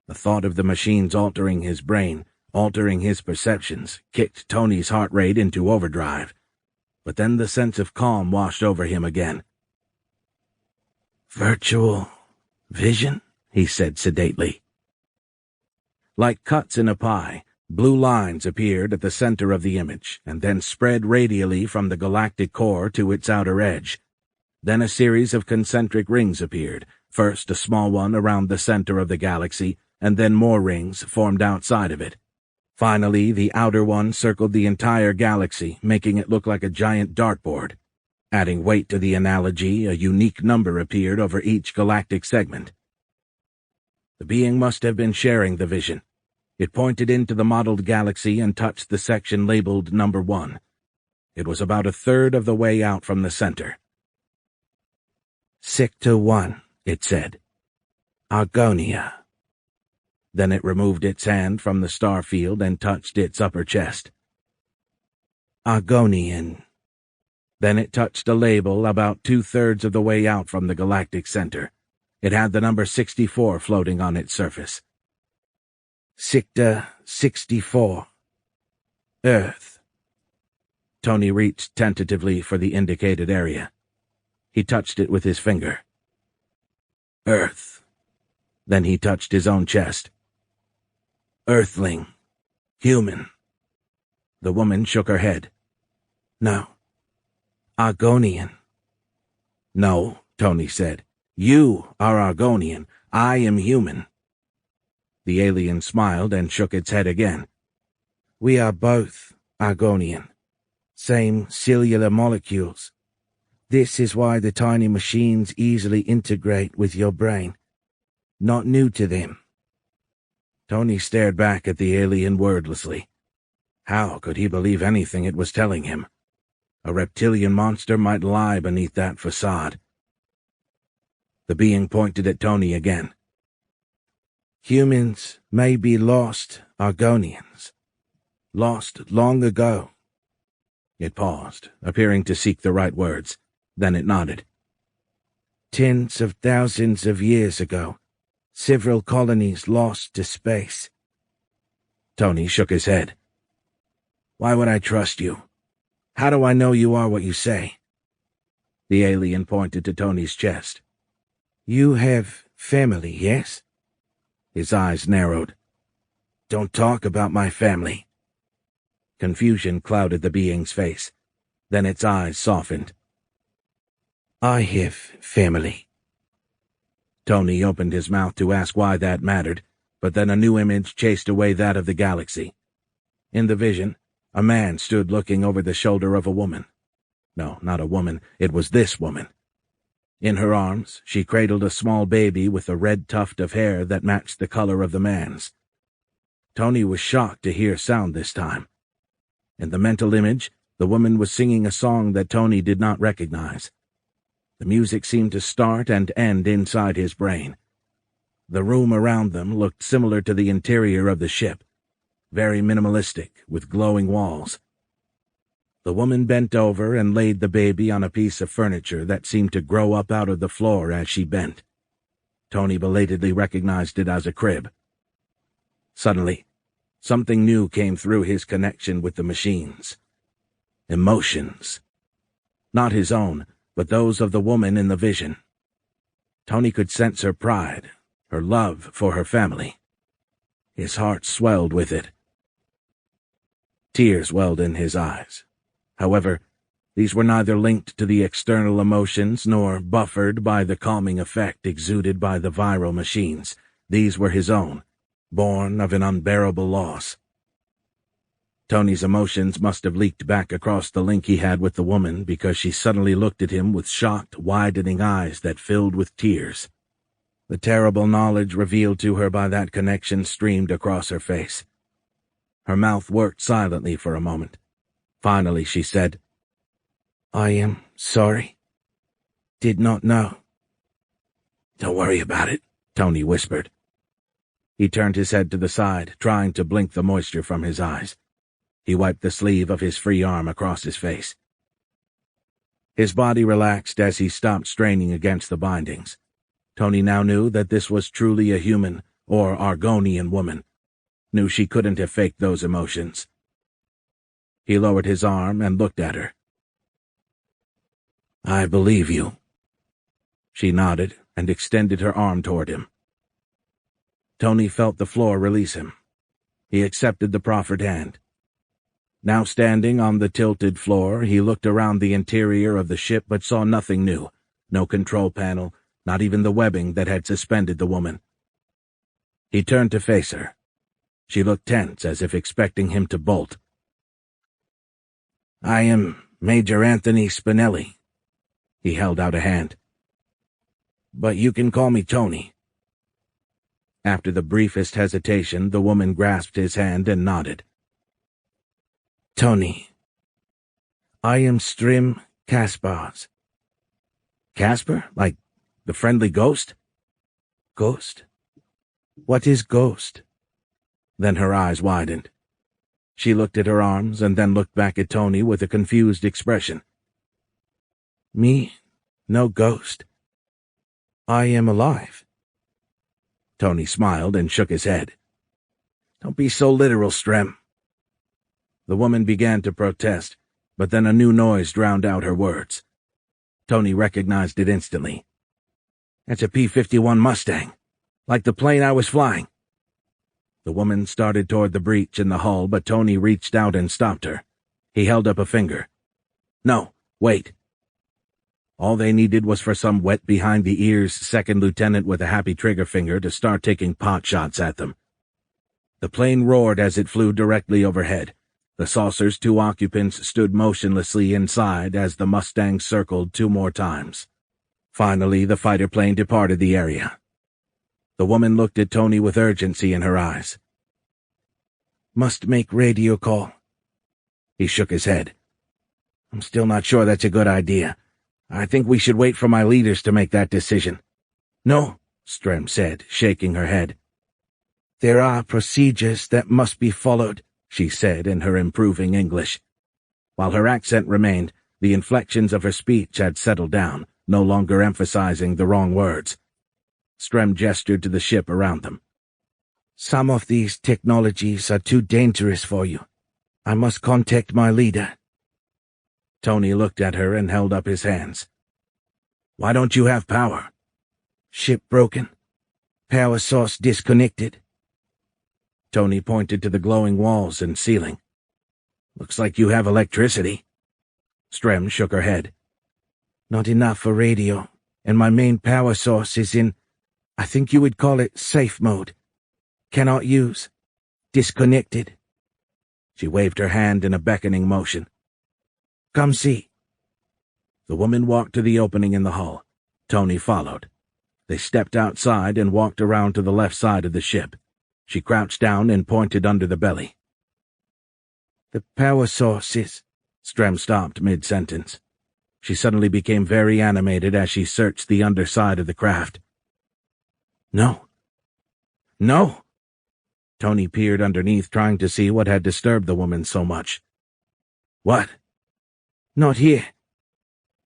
[SPEAKER 2] The thought of the machines altering his brain altering his perceptions, kicked Tony's heart rate into overdrive. But then the sense of calm washed over him again. "Virtual vision?" he said sedately. Like cuts in a pie, blue lines appeared at the center of the image and then spread radially from the galactic core to its outer edge. Then a series of concentric rings appeared, first a small one around the center of the galaxy, and then more rings formed outside of it. Finally, the outer one circled the entire galaxy, making it look like a giant dartboard. Adding weight to the analogy, a unique number appeared over each galactic segment. The being must have been sharing the vision. It pointed into the modeled galaxy and touched the section labeled number 1. It was about a third of the way out from the center. "Sector 1, it said. Argonia." Then it removed its hand from the star field and touched its upper chest. "Argonian." Then it touched a label about 2/3 of the way out from the galactic center. It had the number 64 floating on its surface. "Sector 64. Earth." Tony reached tentatively for the indicated area. He touched it with his finger. "Earth." Then he touched his own chest. "Earthling. Human." The woman shook her head. "No. Argonian." "No," Tony said. "You are Argonian. I am human." The alien smiled and shook its head again. "We are both Argonian. Same cellular molecules. This is why the tiny machines easily integrate with your brain. Not new to them." Tony stared back at the alien wordlessly. How could he believe anything it was telling him? A reptilian monster might lie beneath that facade. The being pointed at Tony again. "Humans may be lost Argonians. Lost long ago." It paused, appearing to seek the right words. Then it nodded. "Tens of thousands of years ago. Several colonies lost to space." Tony shook his head. "Why would I trust you? How do I know you are what you say?" The alien pointed to Tony's chest. "You have family, yes?" His eyes narrowed. "Don't talk about my family." Confusion clouded the being's face. Then its eyes softened. "I have family." Tony opened his mouth to ask why that mattered, but then a new image chased away that of the galaxy. In the vision, a man stood looking over the shoulder of a woman. No, not a woman, it was this woman. In her arms, she cradled a small baby with a red tuft of hair that matched the color of the man's. Tony was shocked to hear sound this time. In the mental image, the woman was singing a song that Tony did not recognize. The music seemed to start and end inside his brain. The room around them looked similar to the interior of the ship, very minimalistic, with glowing walls. The woman bent over and laid the baby on a piece of furniture that seemed to grow up out of the floor as she bent. Tony belatedly recognized it as a crib. Suddenly, something new came through his connection with the machines. Emotions. Not his own, but those of the woman in the vision. Tony could sense her pride, her love for her family. His heart swelled with it. Tears welled in his eyes. However, these were neither linked to the external emotions nor buffered by the calming effect exuded by the viral machines. These were his own, born of an unbearable loss. Tony's emotions must have leaked back across the link he had with the woman because she suddenly looked at him with shocked, widening eyes that filled with tears. The terrible knowledge revealed to her by that connection streamed across her face. Her mouth worked silently for a moment. Finally, she said, "I am sorry. Did not know." "Don't worry about it," Tony whispered. He turned his head to the side, trying to blink the moisture from his eyes. He wiped the sleeve of his free arm across his face. His body relaxed as he stopped straining against the bindings. Tony now knew that this was truly a human, or Argonian woman. knew she couldn't have faked those emotions. He lowered his arm and looked at her. "I believe you." She nodded and extended her arm toward him. Tony felt the floor release him. He accepted the proffered hand. Now standing on the tilted floor, he looked around the interior of the ship but saw nothing new. No control panel, not even the webbing that had suspended the woman. He turned to face her. She looked tense, as if expecting him to bolt. "I am Major Anthony Spinelli." He held out a hand. "But you can call me Tony." After the briefest hesitation, the woman grasped his hand and nodded. "Tony, I am Strim Caspars." "Casper? Like the friendly ghost?" "Ghost? What is ghost?" Then her eyes widened. She looked at her arms and then looked back at Tony with a confused expression. "Me? No ghost. I am alive." Tony smiled and shook his head. "Don't be so literal, Strem." The woman began to protest, but then a new noise drowned out her words. Tony recognized it instantly. "That's a P-51 Mustang, like the plane I was flying." The woman started toward the breach in the hull, but Tony reached out and stopped her. He held up a finger. "No, wait." All they needed was for some wet-behind-the-ears second lieutenant with a happy trigger finger to start taking pot shots at them. The plane roared as it flew directly overhead. The saucer's two occupants stood motionlessly inside as the Mustang circled 2 more times. Finally, the fighter plane departed the area. The woman looked at Tony with urgency in her eyes. "Must make radio call." He shook his head. "I'm still not sure that's a good idea. I think we should wait for my leaders to make that decision." "No," Strem said, shaking her head. "There are procedures that must be followed," she said in her improving English. While her accent remained, the inflections of her speech had settled down, no longer emphasizing the wrong words. Strem gestured to the ship around them. "Some of these technologies are too dangerous for you. I must contact my leader." Tony looked at her and held up his hands. "Why don't you have power?" "Ship broken. Power source disconnected." Tony pointed to the glowing walls and ceiling. "Looks like you have electricity." Strem shook her head. "Not enough for radio, and my main power source is in, I think you would call it safe mode. Cannot use. Disconnected." She waved her hand in a beckoning motion. "Come see." The woman walked to the opening in the hull. Tony followed. They stepped outside and walked around to the left side of the ship. She crouched down and pointed under the belly. "The power source is—" Strem stopped mid-sentence. She suddenly became very animated as she searched the underside of the craft. "No. No!" Tony peered underneath, trying to see what had disturbed the woman so much. "What?" "Not here.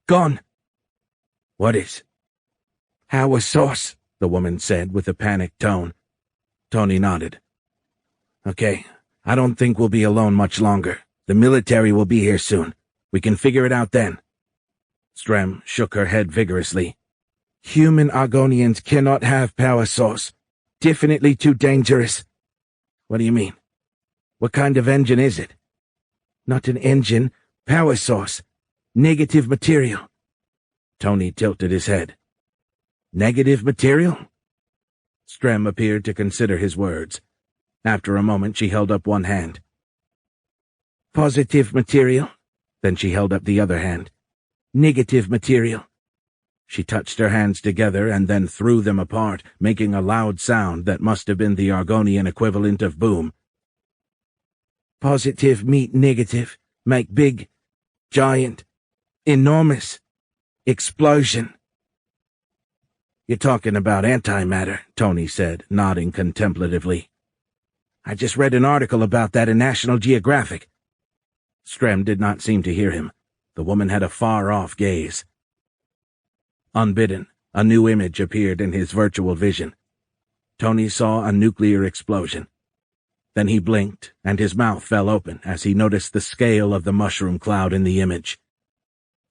[SPEAKER 2] Gone." "What is?" "Power source," the woman said with a panicked tone. Tony nodded. "Okay, I don't think we'll be alone much longer. The military will be here soon. We can figure it out then." Strem shook her head vigorously. "Human Argonians cannot have power source. Definitely too dangerous." "What do you mean? What kind of engine is it?" "Not an engine. Power source. Negative material." Tony tilted his head. "Negative material?" Strem appeared to consider his words. After a moment, she held up one hand. "Positive material." Then she held up the other hand. "Negative material." She touched her hands together and then threw them apart, making a loud sound that must have been the Argonian equivalent of boom. "Positive meet negative. Make big. Giant. Enormous. Explosion." "You're talking about antimatter," Tony said, nodding contemplatively. "I just read an article about that in National Geographic." Strem did not seem to hear him. The woman had a far-off gaze. Unbidden, a new image appeared in his virtual vision. Tony saw a nuclear explosion. Then he blinked, and his mouth fell open as he noticed the scale of the mushroom cloud in the image.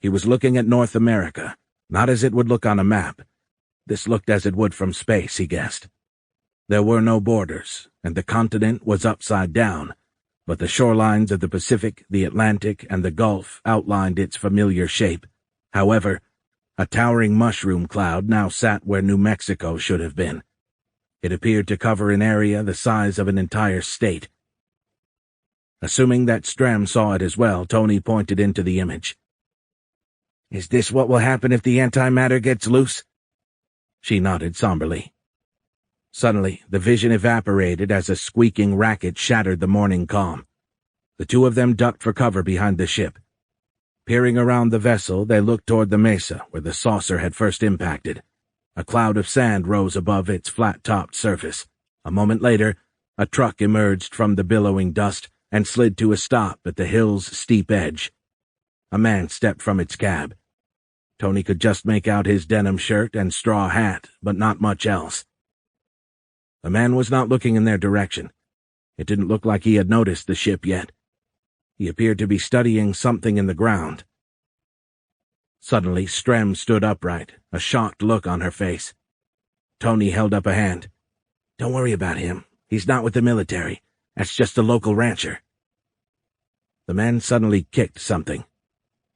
[SPEAKER 2] He was looking at North America, not as it would look on a map. This looked as it would from space, he guessed. There were no borders, and the continent was upside down, but the shorelines of the Pacific, the Atlantic, and the Gulf outlined its familiar shape. However, a towering mushroom cloud now sat where New Mexico should have been. It appeared to cover an area the size of an entire state. Assuming that Strem saw it as well, Tony pointed into the image. "Is this what will happen if the antimatter gets loose?" She nodded somberly. Suddenly, the vision evaporated as a squeaking racket shattered the morning calm. The two of them ducked for cover behind the ship. Peering around the vessel, they looked toward the mesa where the saucer had first impacted. A cloud of sand rose above its flat-topped surface. A moment later, a truck emerged from the billowing dust and slid to a stop at the hill's steep edge. A man stepped from its cab. Tony could just make out his denim shirt and straw hat, but not much else. The man was not looking in their direction. It didn't look like he had noticed the ship yet. He appeared to be studying something in the ground. Suddenly, Strem stood upright, a shocked look on her face. Tony held up a hand. "Don't worry about him. He's not with the military. That's just a local rancher." The man suddenly kicked something.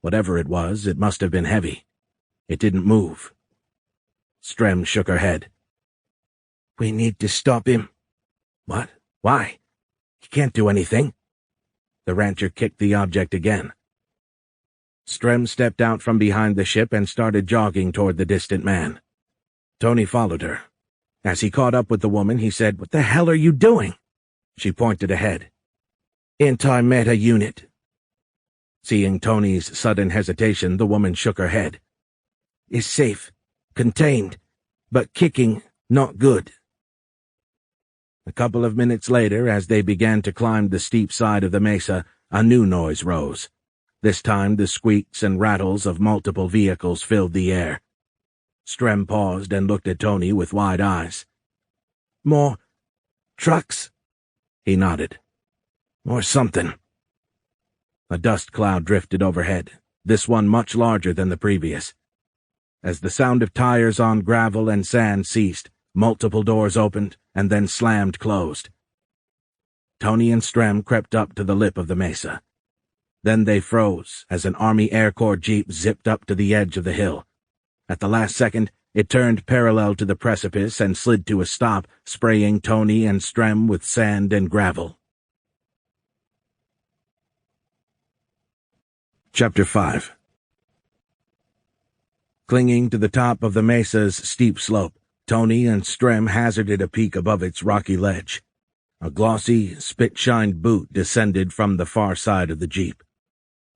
[SPEAKER 2] Whatever it was, it must have been heavy. It didn't move. Strem shook her head. "We need to stop him." "What? Why? He can't do anything." The rancher kicked the object again. Strem stepped out from behind the ship and started jogging toward the distant man. Tony followed her. As he caught up with the woman, he said, "What the hell are you doing?" She pointed ahead. "Anti-meta unit." Seeing Tony's sudden hesitation, the woman shook her head. "Is safe, contained, but kicking not good." A couple of minutes later, as they began to climb the steep side of the mesa, a new noise rose. This time the squeaks and rattles of multiple vehicles filled the air. Strem paused and looked at Tony with wide eyes. "More trucks?" He nodded. "Or something." A dust cloud drifted overhead, this one much larger than the previous. As the sound of tires on gravel and sand ceased, multiple doors opened and then slammed closed. Tony and Strem crept up to the lip of the mesa. Then they froze as an Army Air Corps jeep zipped up to the edge of the hill. At the last second, it turned parallel to the precipice and slid to a stop, spraying Tony and Strem with sand and gravel. Chapter 5. Clinging to the top of the mesa's steep slope, Tony and Strem hazarded a peek above its rocky ledge. A glossy, spit-shined boot descended from the far side of the jeep.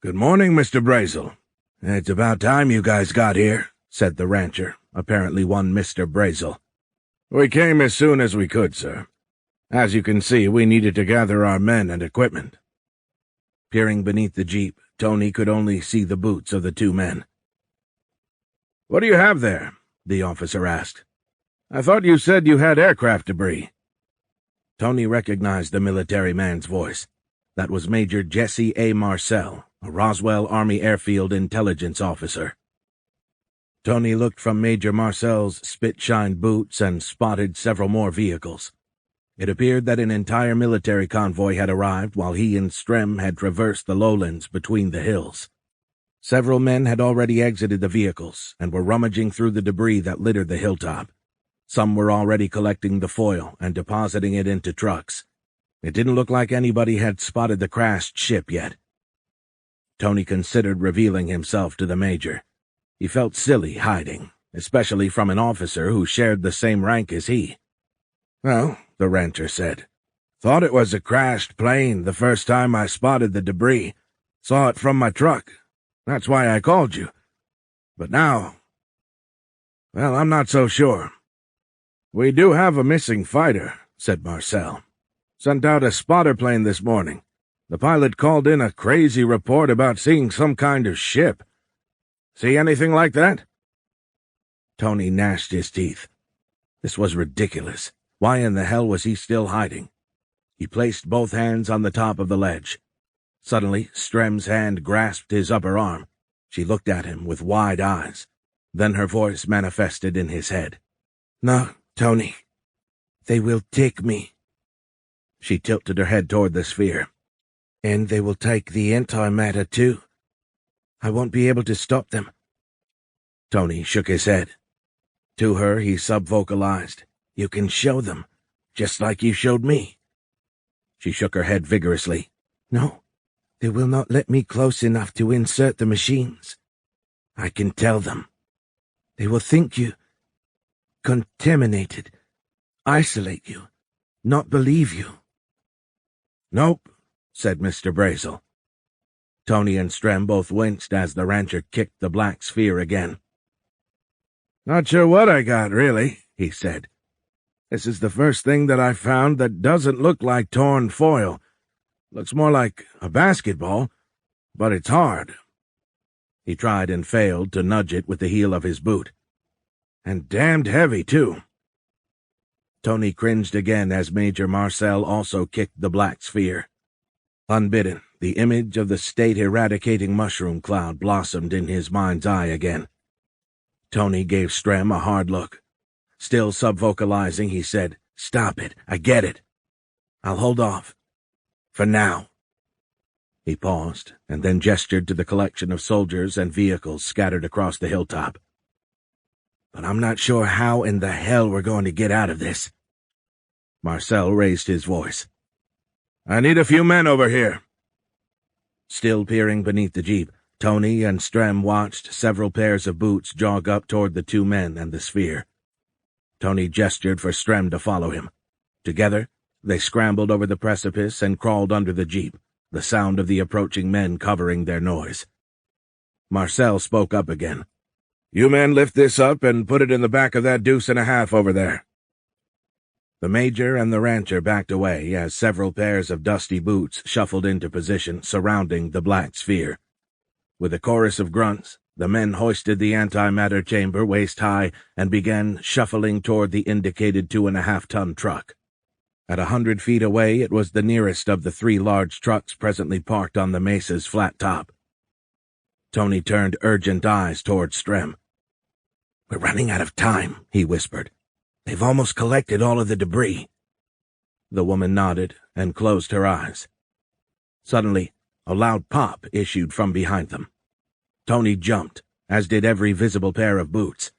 [SPEAKER 2] "Good morning, Mr. Brazel. It's about time you guys got here," said the rancher, apparently one Mr. Brazel. "We came as soon as we could, sir. As you can see, we needed to gather our men and equipment." Peering beneath the jeep, Tony could only see the boots of the two men. "What do you have there?" the officer asked. "I thought you said you had aircraft debris." Tony recognized the military man's voice. That was Major Jesse A. Marcel, a Roswell Army Airfield intelligence officer. Tony looked from Major Marcel's spit-shined boots and spotted several more vehicles. It appeared that an entire military convoy had arrived while he and Strem had traversed the lowlands between the hills. Several men had already exited the vehicles and were rummaging through the debris that littered the hilltop. Some were already collecting the foil and depositing it into trucks. It didn't look like anybody had spotted the crashed ship yet. Tony considered revealing himself to the major. He felt silly hiding, especially from an officer who shared the same rank as he. "Well," the rancher said, "thought it was a crashed plane the first time I spotted the debris. Saw it from my truck. That's why I called you. But now, well, I'm not so sure." "We do have a missing fighter," said Marcel. "Sent out a spotter plane this morning. The pilot called in a crazy report about seeing some kind of ship. See anything like that?" Tony gnashed his teeth. This was ridiculous. Why in the hell was he still hiding? He placed both hands on the top of the ledge. Suddenly, Strem's hand grasped his upper arm. She looked at him with wide eyes. Then her voice manifested in his head. "No, Tony. They will take me." She tilted her head toward the sphere. "And they will take the antimatter, too. I won't be able to stop them." Tony shook his head. To her, he subvocalized, "You can show them, just like you showed me." She shook her head vigorously. "No, they will not let me close enough to insert the machines. I can tell them. They will think you contaminated, isolate you, not believe you." "Nope," said Mr. Brazel. Tony and Strem both winced as the rancher kicked the black sphere again. "Not sure what I got, really," he said. "This is the first thing that I've found that doesn't look like torn foil. Looks more like a basketball, but it's hard." He tried and failed to nudge it with the heel of his boot. "And damned heavy, too." Tony cringed again as Major Marcel also kicked the black sphere. Unbidden, the image of the state-eradicating mushroom cloud blossomed in his mind's eye again. Tony gave Strem a hard look. Still subvocalizing, he said, "Stop it, I get it. I'll hold off. For now." He paused, and then gestured to the collection of soldiers and vehicles scattered across the hilltop. "But I'm not sure how in the hell we're going to get out of this." Marcel raised his voice. "I need a few men over here." Still peering beneath the jeep, Tony and Strem watched several pairs of boots jog up toward the two men and the sphere. Tony gestured for Strem to follow him. Together, they scrambled over the precipice and crawled under the jeep, the sound of the approaching men covering their noise. Marcel spoke up again. "You men lift this up and put it in the back of that 2.5 over there." The Major and the rancher backed away as several pairs of dusty boots shuffled into position surrounding the black sphere. With a chorus of grunts, the men hoisted the antimatter chamber waist-high and began shuffling toward the indicated 2.5-ton truck. At 100 feet away, it was the nearest of the 3 large trucks presently parked on the mesa's flat top. Tony turned urgent eyes toward Strem. "We're running out of time," he whispered. "They've almost collected all of the debris." The woman nodded and closed her eyes. Suddenly, a loud pop issued from behind them. Tony jumped, as did every visible pair of boots.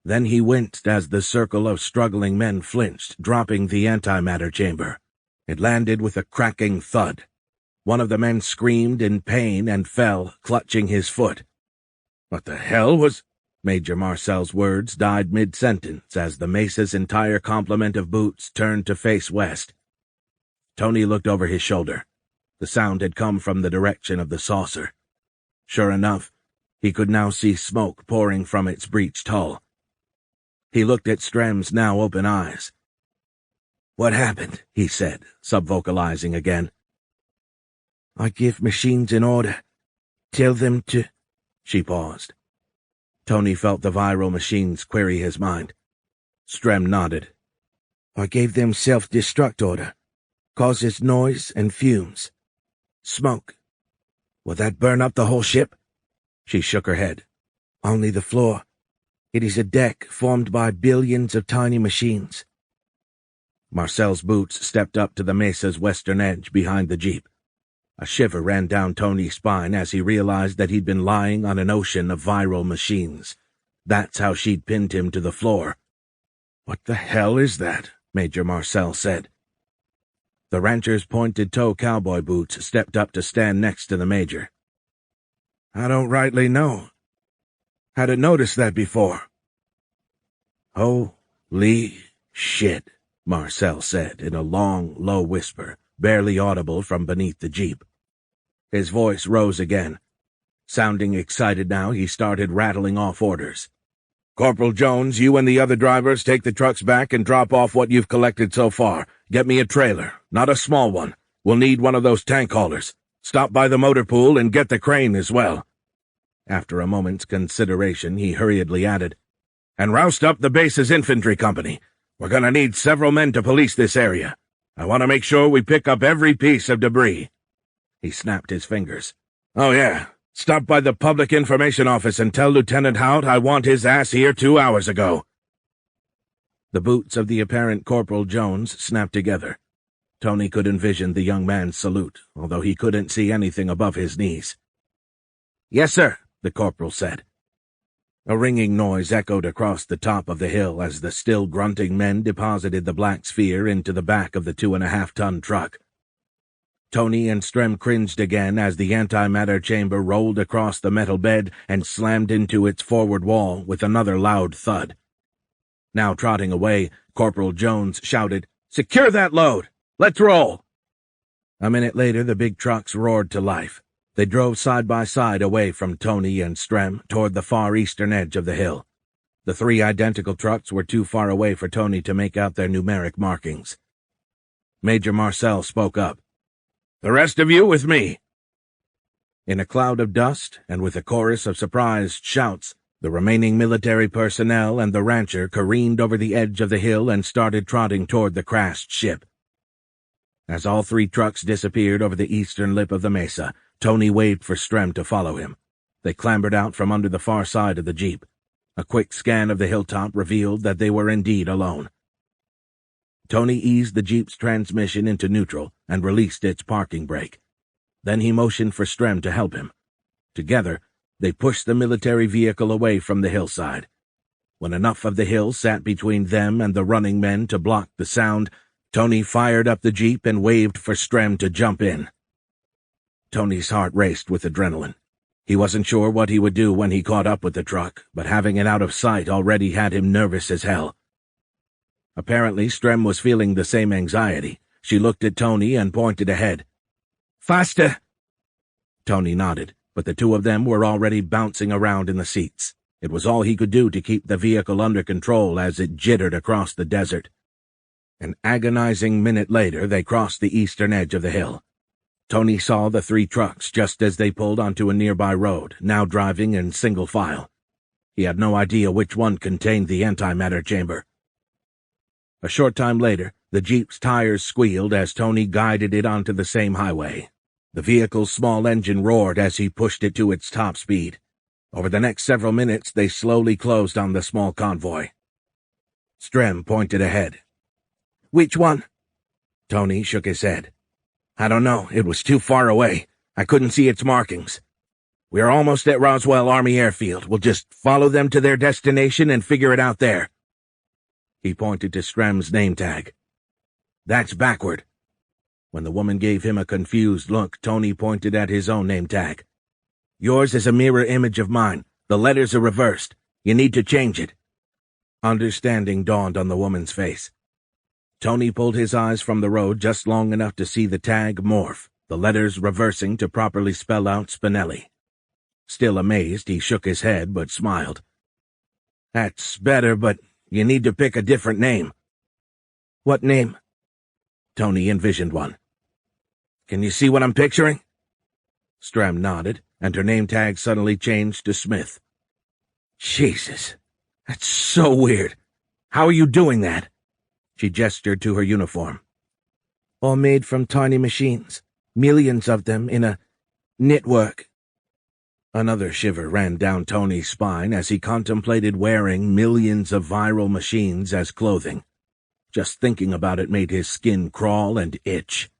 [SPEAKER 2] Then he winced as the circle of struggling men flinched, dropping the antimatter chamber. It landed with a cracking thud. One of the men screamed in pain and fell, clutching his foot. "What the hell was—" Major Marcel's words died mid-sentence as the mesa's entire complement of boots turned to face west. Tony looked over his shoulder. The sound had come from the direction of the saucer. Sure enough, he could now see smoke pouring from its breached hull. He looked at Strem's now open eyes. "What happened?" he said, subvocalizing again. "I give machines an order. Tell them to—" She paused. Tony felt the viral machines query his mind. Strem nodded. "I gave them self-destruct order. Causes noise and fumes. Smoke. Will that burn up the whole ship?" She shook her head. "Only the floor. It is a deck formed by billions of tiny machines." Marcel's boots stepped up to the mesa's western edge behind the jeep. A shiver ran down Tony's spine as he realized that he'd been lying on an ocean of viral machines. That's how she'd pinned him to the floor. "What the hell is that?" Major Marcel said. The rancher's pointed-toe cowboy boots stepped up to stand next to the Major. "I don't rightly know. Hadn't noticed that before." "Holy shit," Marcel said in a long, low whisper, barely audible from beneath the jeep. His voice rose again. Sounding excited now, he started rattling off orders. "Corporal Jones, you and the other drivers take the trucks back and drop off what you've collected so far. Get me a trailer, not a small one. We'll need one of those tank haulers. Stop by the motor pool and get the crane as well." After a moment's consideration, he hurriedly added, "And roust up the base's infantry company. We're going to need several men to police this area. I want to make sure we pick up every piece of debris." He snapped his fingers. "Oh yeah, stop by the Public Information Office and tell Lieutenant Hout I want his ass here 2 hours ago." The boots of the apparent Corporal Jones snapped together. Tony could envision the young man's salute, although he couldn't see anything above his knees. "Yes, sir," the corporal said. A ringing noise echoed across the top of the hill as the still grunting men deposited the black sphere into the back of the 2.5-ton truck. Tony and Strem cringed again as the antimatter chamber rolled across the metal bed and slammed into its forward wall with another loud thud. Now trotting away, Corporal Jones shouted, "Secure that load! Let's roll!" A minute later, the big trucks roared to life. They drove side by side away from Tony and Strem toward the far eastern edge of the hill. The 3 identical trucks were too far away for Tony to make out their numeric markings. Major Marcel spoke up. "The rest of you with me." In a cloud of dust, and with a chorus of surprised shouts, the remaining military personnel and the rancher careened over the edge of the hill and started trotting toward the crashed ship. As all 3 trucks disappeared over the eastern lip of the mesa, Tony waved for Strem to follow him. They clambered out from under the far side of the jeep. A quick scan of the hilltop revealed that they were indeed alone. Tony eased the jeep's transmission into neutral and released its parking brake. Then he motioned for Strem to help him. Together, they pushed the military vehicle away from the hillside. When enough of the hill sat between them and the running men to block the sound, Tony fired up the jeep and waved for Strem to jump in. Tony's heart raced with adrenaline. He wasn't sure what he would do when he caught up with the truck, but having it out of sight already had him nervous as hell. Apparently, Strem was feeling the same anxiety. She looked at Tony and pointed ahead. "Faster!" Tony nodded, but the 2 of them were already bouncing around in the seats. It was all he could do to keep the vehicle under control as it jittered across the desert. An agonizing minute later, they crossed the eastern edge of the hill. Tony saw the 3 trucks just as they pulled onto a nearby road, now driving in single file. He had no idea which one contained the antimatter chamber. A short time later, the jeep's tires squealed as Tony guided it onto the same highway. The vehicle's small engine roared as he pushed it to its top speed. Over the next several minutes, they slowly closed on the small convoy. Strem pointed ahead. "Which one?" Tony shook his head. "I don't know. It was too far away. I couldn't see its markings. We're almost at Roswell Army Airfield. We'll just follow them to their destination and figure it out there." He pointed to Strem's name tag. "That's backward." When the woman gave him a confused look, Tony pointed at his own name tag. "Yours is a mirror image of mine. The letters are reversed. You need to change it." Understanding dawned on the woman's face. Tony pulled his eyes from the road just long enough to see the tag morph, the letters reversing to properly spell out Spinelli. Still amazed, he shook his head but smiled. "That's better, but you need to pick a different name." "What name?" Tony envisioned one. "Can you see what I'm picturing?" Strem nodded, and her name tag suddenly changed to Smith. "Jesus, that's so weird. How are you doing that?" She gestured to her uniform. "All made from tiny machines, millions of them in a network." Another shiver ran down Tony's spine as he contemplated wearing millions of viral machines as clothing. Just thinking about it made his skin crawl and itch.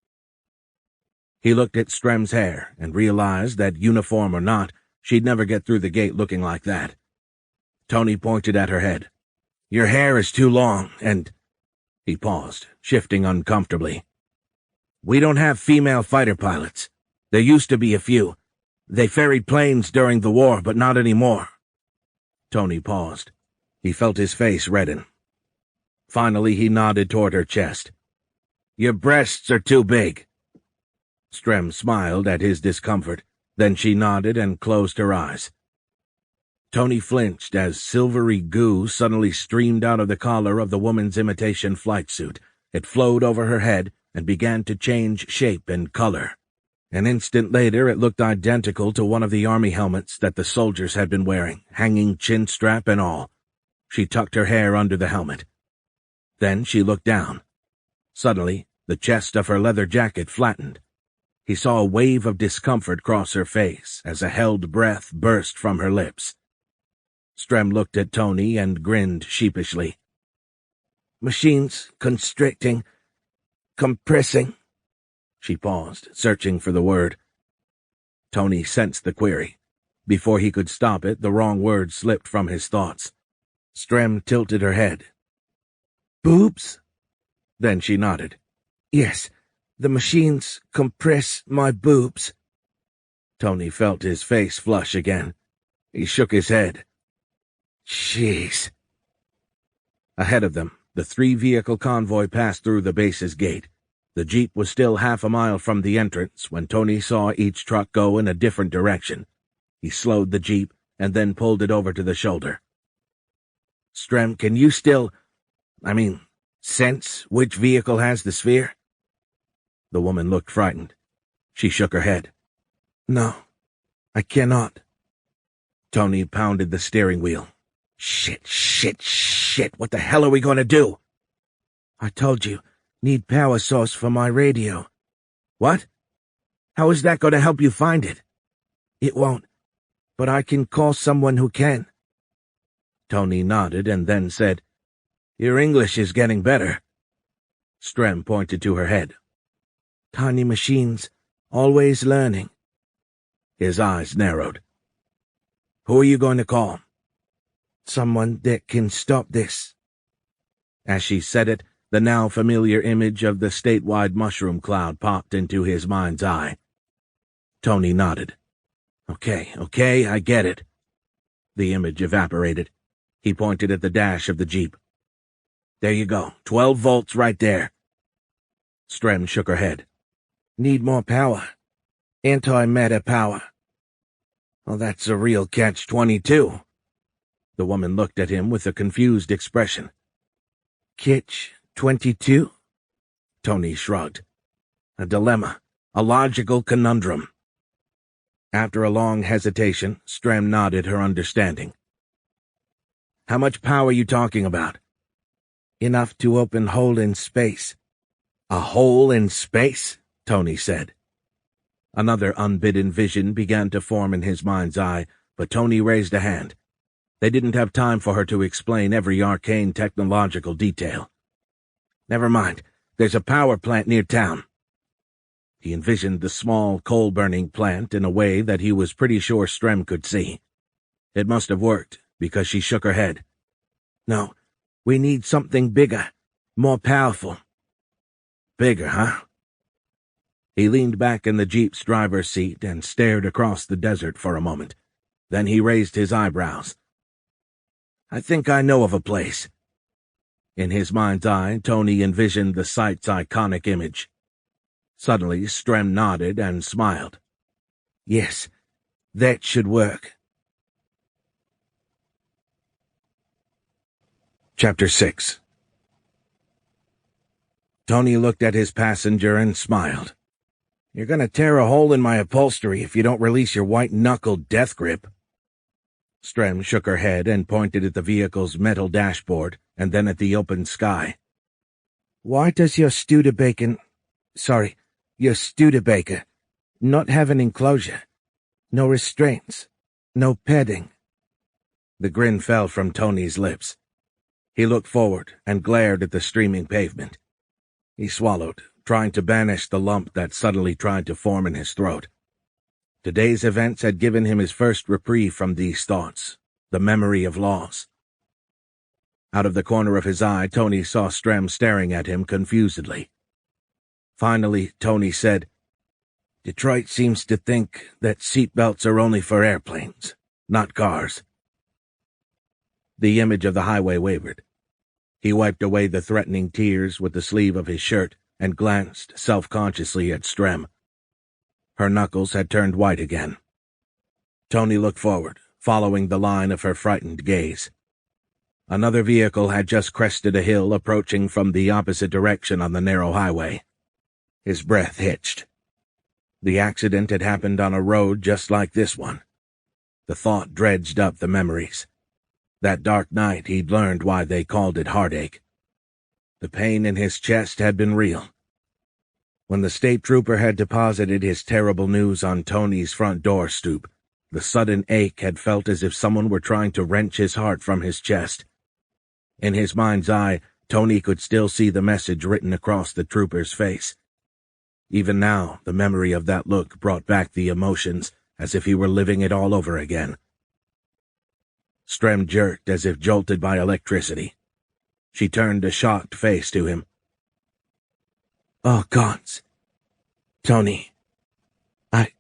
[SPEAKER 2] He looked at Strem's hair and realized that, uniform or not, she'd never get through the gate looking like that. Tony pointed at her head. "Your hair is too long, and—" He paused, shifting uncomfortably. "We don't have female fighter pilots. There used to be a few. They ferried planes during the war, but not anymore." Tony paused. He felt his face redden. Finally, he nodded toward her chest. "Your breasts are too big." Strem smiled at his discomfort. Then she nodded and closed her eyes. Tony flinched as silvery goo suddenly streamed out of the collar of the woman's imitation flight suit. It flowed over her head and began to change shape and color. An instant later, it looked identical to one of the army helmets that the soldiers had been wearing, hanging chin strap and all. She tucked her hair under the helmet. Then she looked down. Suddenly, The chest of her leather jacket flattened. He saw a wave of discomfort cross her face as a held breath burst from her lips. Strem looked at Tony and grinned sheepishly. "Machines constricting, compressing." She paused, searching for the word. Tony sensed the query. Before he could stop it, the wrong word slipped from his thoughts. Strem tilted her head. "Boobs?" Then she nodded. "Yes, the machines compress my boobs." Tony felt his face flush again. He shook his head. "Jeez." Ahead of them, the 3-vehicle convoy passed through the base's gate. The jeep was still half a mile from the entrance when Tony saw each truck go in a different direction. He slowed the jeep and then pulled it over to the shoulder. "Strem, can you still, sense which vehicle has the sphere?" The woman looked frightened. She shook her head. "No, I cannot." Tony pounded the steering wheel. Shit, what the hell are we going to do?" "I told you, need power source for my radio." "What? How is that going to help you find it?" "It won't, but I can call someone who can." Tony nodded and then said, "Your English is getting better." Strem pointed to her head. "Tiny machines, always learning." His eyes narrowed. "Who are you going to call?" "Someone that can stop this." As she said it, the now familiar image of the statewide mushroom cloud popped into his mind's eye. Tony nodded. Okay, I get it." The image evaporated. He pointed at the dash of the Jeep. "There you go, 12 volts right there." Strem shook her head. "Need more power. Antimatter power." "Well, that's a real catch-22. The woman looked at him with a confused expression. "Catch-22? Tony shrugged. "A dilemma, a logical conundrum." After a long hesitation, Strem nodded her understanding. "How much power are you talking about?" "Enough to open hole in space." "A hole in space?" Tony said. Another unbidden vision began to form in his mind's eye, but Tony raised a hand. They didn't have time for her to explain every arcane technological detail. "Never mind, there's a power plant near town." He envisioned the small coal-burning plant in a way that he was pretty sure Strem could see. It must have worked, because she shook her head. "No, we need something bigger, more powerful." "Bigger, huh?" He leaned back in the Jeep's driver's seat and stared across the desert for a moment. Then he raised his eyebrows. "I think I know of a place." In his mind's eye, Tony envisioned the site's iconic image. Suddenly, Strem nodded and smiled. "Yes, that should work." Chapter 6. Tony looked at his passenger and smiled. "You're going to tear a hole in my upholstery if you don't release your white-knuckled death grip." Strem shook her head and pointed at the vehicle's metal dashboard and then at the open sky. "Why does your Studebaker not have an enclosure? No restraints, no padding." The grin fell from Tony's lips. He looked forward and glared at the streaming pavement. He swallowed, trying to banish the lump that suddenly tried to form in his throat. Today's events had given him his first reprieve from these thoughts, the memory of loss. Out of the corner of his eye, Tony saw Strem staring at him confusedly. Finally, Tony said, "Detroit seems to think that seatbelts are only for airplanes, not cars." The image of the highway wavered. He wiped away the threatening tears with the sleeve of his shirt and glanced self-consciously at Strem. Her knuckles had turned white again. Tony looked forward, following the line of her frightened gaze. Another vehicle had just crested a hill, approaching from the opposite direction on the narrow highway. His breath hitched. The accident had happened on a road just like this one. The thought dredged up the memories. That dark night he'd learned why they called it heartache. The pain in his chest had been real. When the state trooper had deposited his terrible news on Tony's front door stoop, the sudden ache had felt as if someone were trying to wrench his heart from his chest. In his mind's eye, Tony could still see the message written across the trooper's face. Even now, the memory of that look brought back the emotions, as if he were living it all over again. Strem jerked as if jolted by electricity. She turned a shocked face to him. "Oh, gods. Tony. I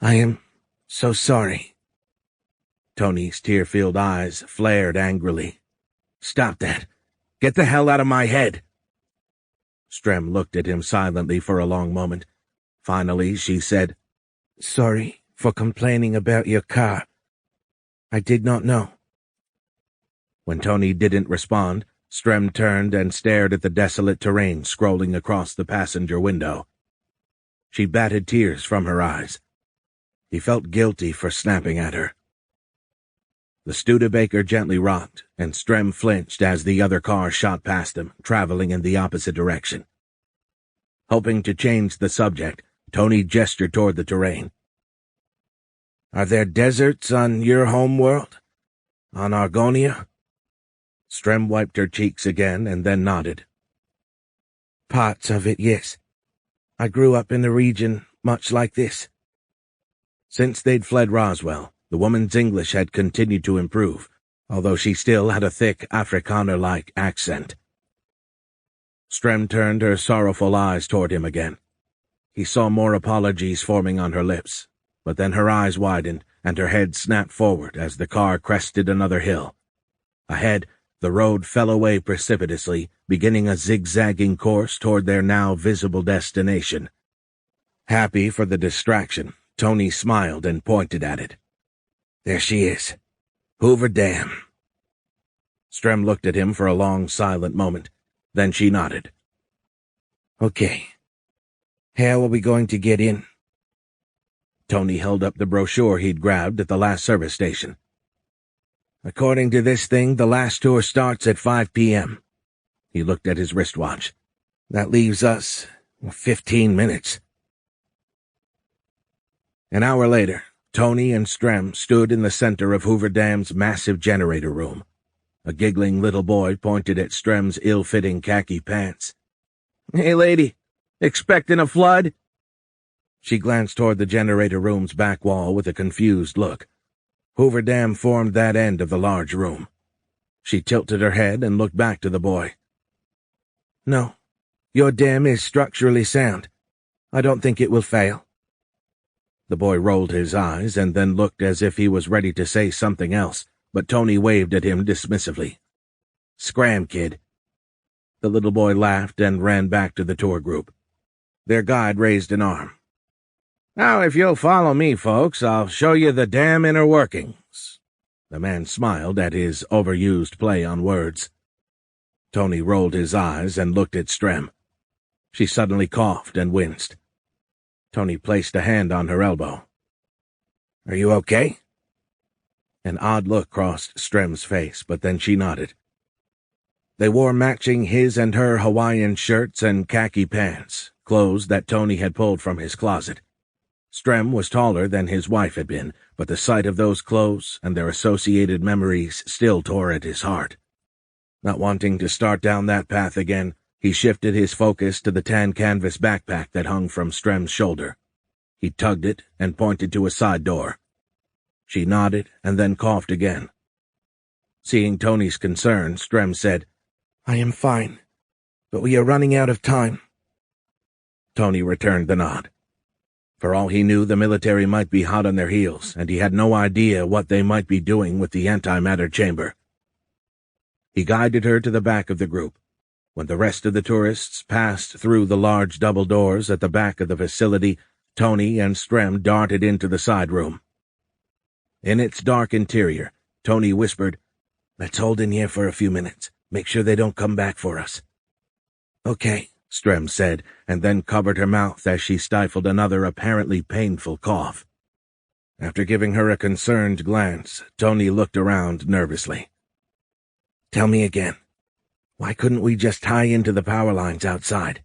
[SPEAKER 2] am so sorry." Tony's tear-filled eyes flared angrily. "Stop that. Get the hell out of my head." Strem looked at him silently for a long moment. Finally, she said, "Sorry for complaining about your car. I did not know." When Tony didn't respond, Strem turned and stared at the desolate terrain scrolling across the passenger window. She batted tears from her eyes. He felt guilty for snapping at her. The Studebaker gently rocked, and Strem flinched as the other car shot past him, traveling in the opposite direction. Hoping to change the subject, Tony gestured toward the terrain. "Are there deserts on your home world? On Argonia?" Strem wiped her cheeks again and then nodded. "Parts of it, yes. I grew up in a region much like this." Since they'd fled Roswell, the woman's English had continued to improve, although she still had a thick Afrikaner-like accent. Strem turned her sorrowful eyes toward him again. He saw more apologies forming on her lips, but then her eyes widened and her head snapped forward as the car crested another hill. Ahead, the road fell away precipitously, beginning a zigzagging course toward their now visible destination. Happy for the distraction, Tony smiled and pointed at it. "There she is. Hoover Dam." Strem looked at him for a long, silent moment. Then she nodded. "Okay. How are we going to get in?" Tony held up the brochure he'd grabbed at the last service station. "According to this thing, the last tour starts at 5 p.m. He looked at his wristwatch. "That leaves us 15 minutes. An hour later, Tony and Strem stood in the center of Hoover Dam's massive generator room. A giggling little boy pointed at Strem's ill-fitting khaki pants. "Hey, lady, expecting a flood?" She glanced toward the generator room's back wall with a confused look. Hoover Dam formed that end of the large room. She tilted her head and looked back to the boy. "No, your dam is structurally sound. I don't think it will fail." The boy rolled his eyes and then looked as if he was ready to say something else, but Tony waved at him dismissively. "Scram, kid." The little boy laughed and ran back to the tour group. Their guide raised an arm. "Now, if you'll follow me, folks, I'll show you the dam inner workings." The man smiled at his overused play on words. Tony rolled his eyes and looked at Strem. She suddenly coughed and winced. Tony placed a hand on her elbow. "Are you okay?" An odd look crossed Strem's face, but then she nodded. They wore matching his and her Hawaiian shirts and khaki pants, clothes that Tony had pulled from his closet. Strem was taller than his wife had been, but the sight of those clothes and their associated memories still tore at his heart. Not wanting to start down that path again, he shifted his focus to the tan canvas backpack that hung from Strem's shoulder. He tugged it and pointed to a side door. She nodded and then coughed again. Seeing Tony's concern, Strem said, "I am fine, but we are running out of time." Tony returned the nod. For all he knew, the military might be hot on their heels, and he had no idea what they might be doing with the antimatter chamber. He guided her to the back of the group. When the rest of the tourists passed through the large double doors at the back of the facility, Tony and Strem darted into the side room. In its dark interior, Tony whispered, "Let's hold in here for a few minutes. Make sure they don't come back for us." "Okay," Strem said, and then covered her mouth as she stifled another apparently painful cough. After giving her a concerned glance, Tony looked around nervously. "Tell me again. Why couldn't we just tie into the power lines outside?"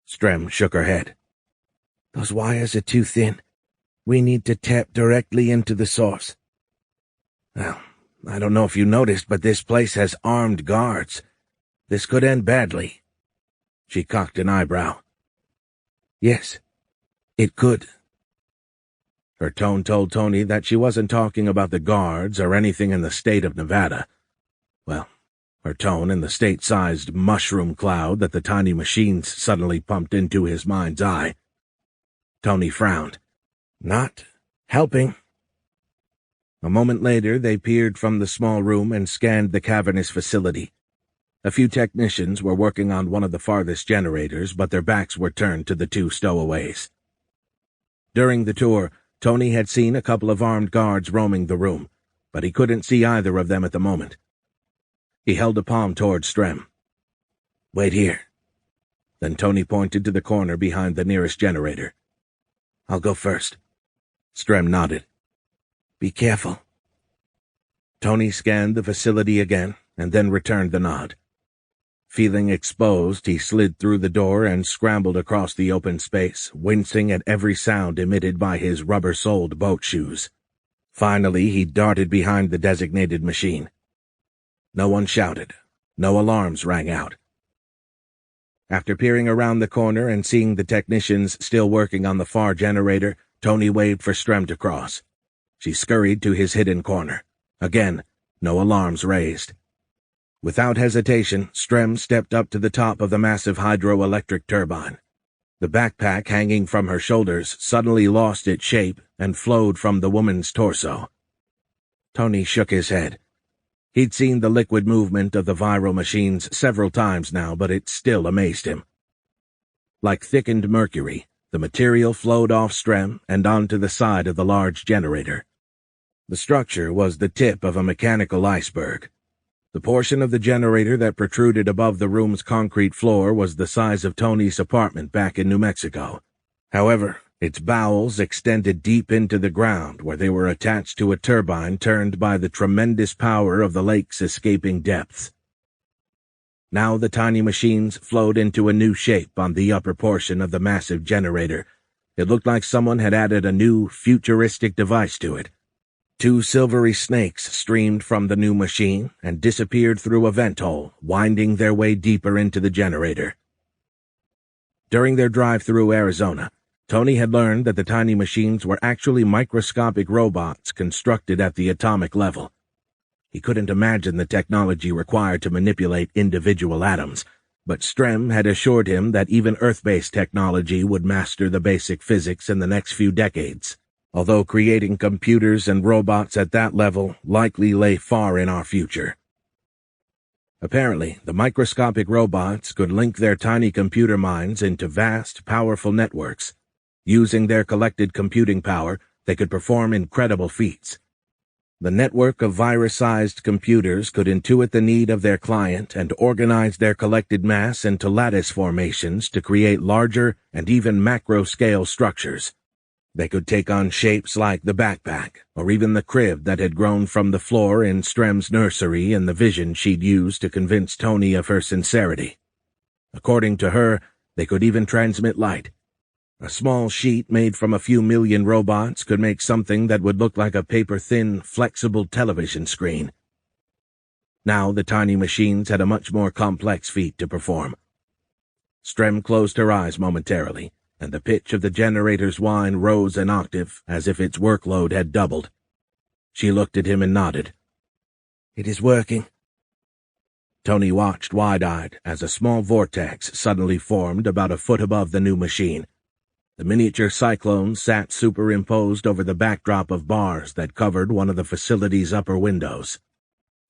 [SPEAKER 2] Strem shook her head. Those wires are too thin. We need to tap directly into the source. Well, I don't know if you noticed, but this place has armed guards. This could end badly. She cocked an eyebrow. Yes, it could. Her tone told Tony that she wasn't talking about the guards or anything in the state of Nevada. Well, her tone and the state-sized mushroom cloud that the tiny machines suddenly pumped into his mind's eye. Tony frowned. Not helping. A moment later, they peered from the small room and scanned the cavernous facility. A few technicians were working on one of the farthest generators, but their backs were turned to the two stowaways. During the tour, Tony had seen a couple of armed guards roaming the room, but he couldn't see either of them at the moment. He held a palm toward Strem. Wait here. Then Tony pointed to the corner behind the nearest generator. I'll go first. Strem nodded. Be careful. Tony scanned the facility again and then returned the nod. Feeling exposed, he slid through the door and scrambled across the open space, wincing at every sound emitted by his rubber-soled boat shoes. Finally, he darted behind the designated machine. No one shouted. No alarms rang out. After peering around the corner and seeing the technicians still working on the far generator, Tony waved for Strem to cross. She scurried to his hidden corner. Again, no alarms raised. Without hesitation, Strem stepped up to the top of the massive hydroelectric turbine. The backpack hanging from her shoulders suddenly lost its shape and flowed from the woman's torso. Tony shook his head. He'd seen the liquid movement of the viral machines several times now, but it still amazed him. Like thickened mercury, the material flowed off Strem and onto the side of the large generator. The structure was the tip of a mechanical iceberg. The portion of the generator that protruded above the room's concrete floor was the size of Tony's apartment back in New Mexico. However, its bowels extended deep into the ground where they were attached to a turbine turned by the tremendous power of the lake's escaping depths. Now the tiny machines flowed into a new shape on the upper portion of the massive generator. It looked like someone had added a new, futuristic device to it. Two silvery snakes streamed from the new machine and disappeared through a vent hole, winding their way deeper into the generator. During their drive through Arizona, Tony had learned that the tiny machines were actually microscopic robots constructed at the atomic level. He couldn't imagine the technology required to manipulate individual atoms, but Strem had assured him that even Earth-based technology would master the basic physics in the next few decades, although creating computers and robots at that level likely lay far in our future. Apparently, the microscopic robots could link their tiny computer minds into vast, powerful networks. Using their collected computing power, they could perform incredible feats. The network of virus-sized computers could intuit the need of their client and organize their collected mass into lattice formations to create larger and even macro-scale structures. They could take on shapes like the backpack, or even the crib that had grown from the floor in Strem's nursery and the vision she'd used to convince Tony of her sincerity. According to her, they could even transmit light. A small sheet made from a few million robots could make something that would look like a paper-thin, flexible television screen. Now the tiny machines had a much more complex feat to perform. Strem closed her eyes momentarily, and the pitch of the generator's whine rose an octave as if its workload had doubled. She looked at him and nodded. "It is working." Tony watched wide-eyed as a small vortex suddenly formed about a foot above the new machine. The miniature cyclone sat superimposed over the backdrop of bars that covered one of the facility's upper windows.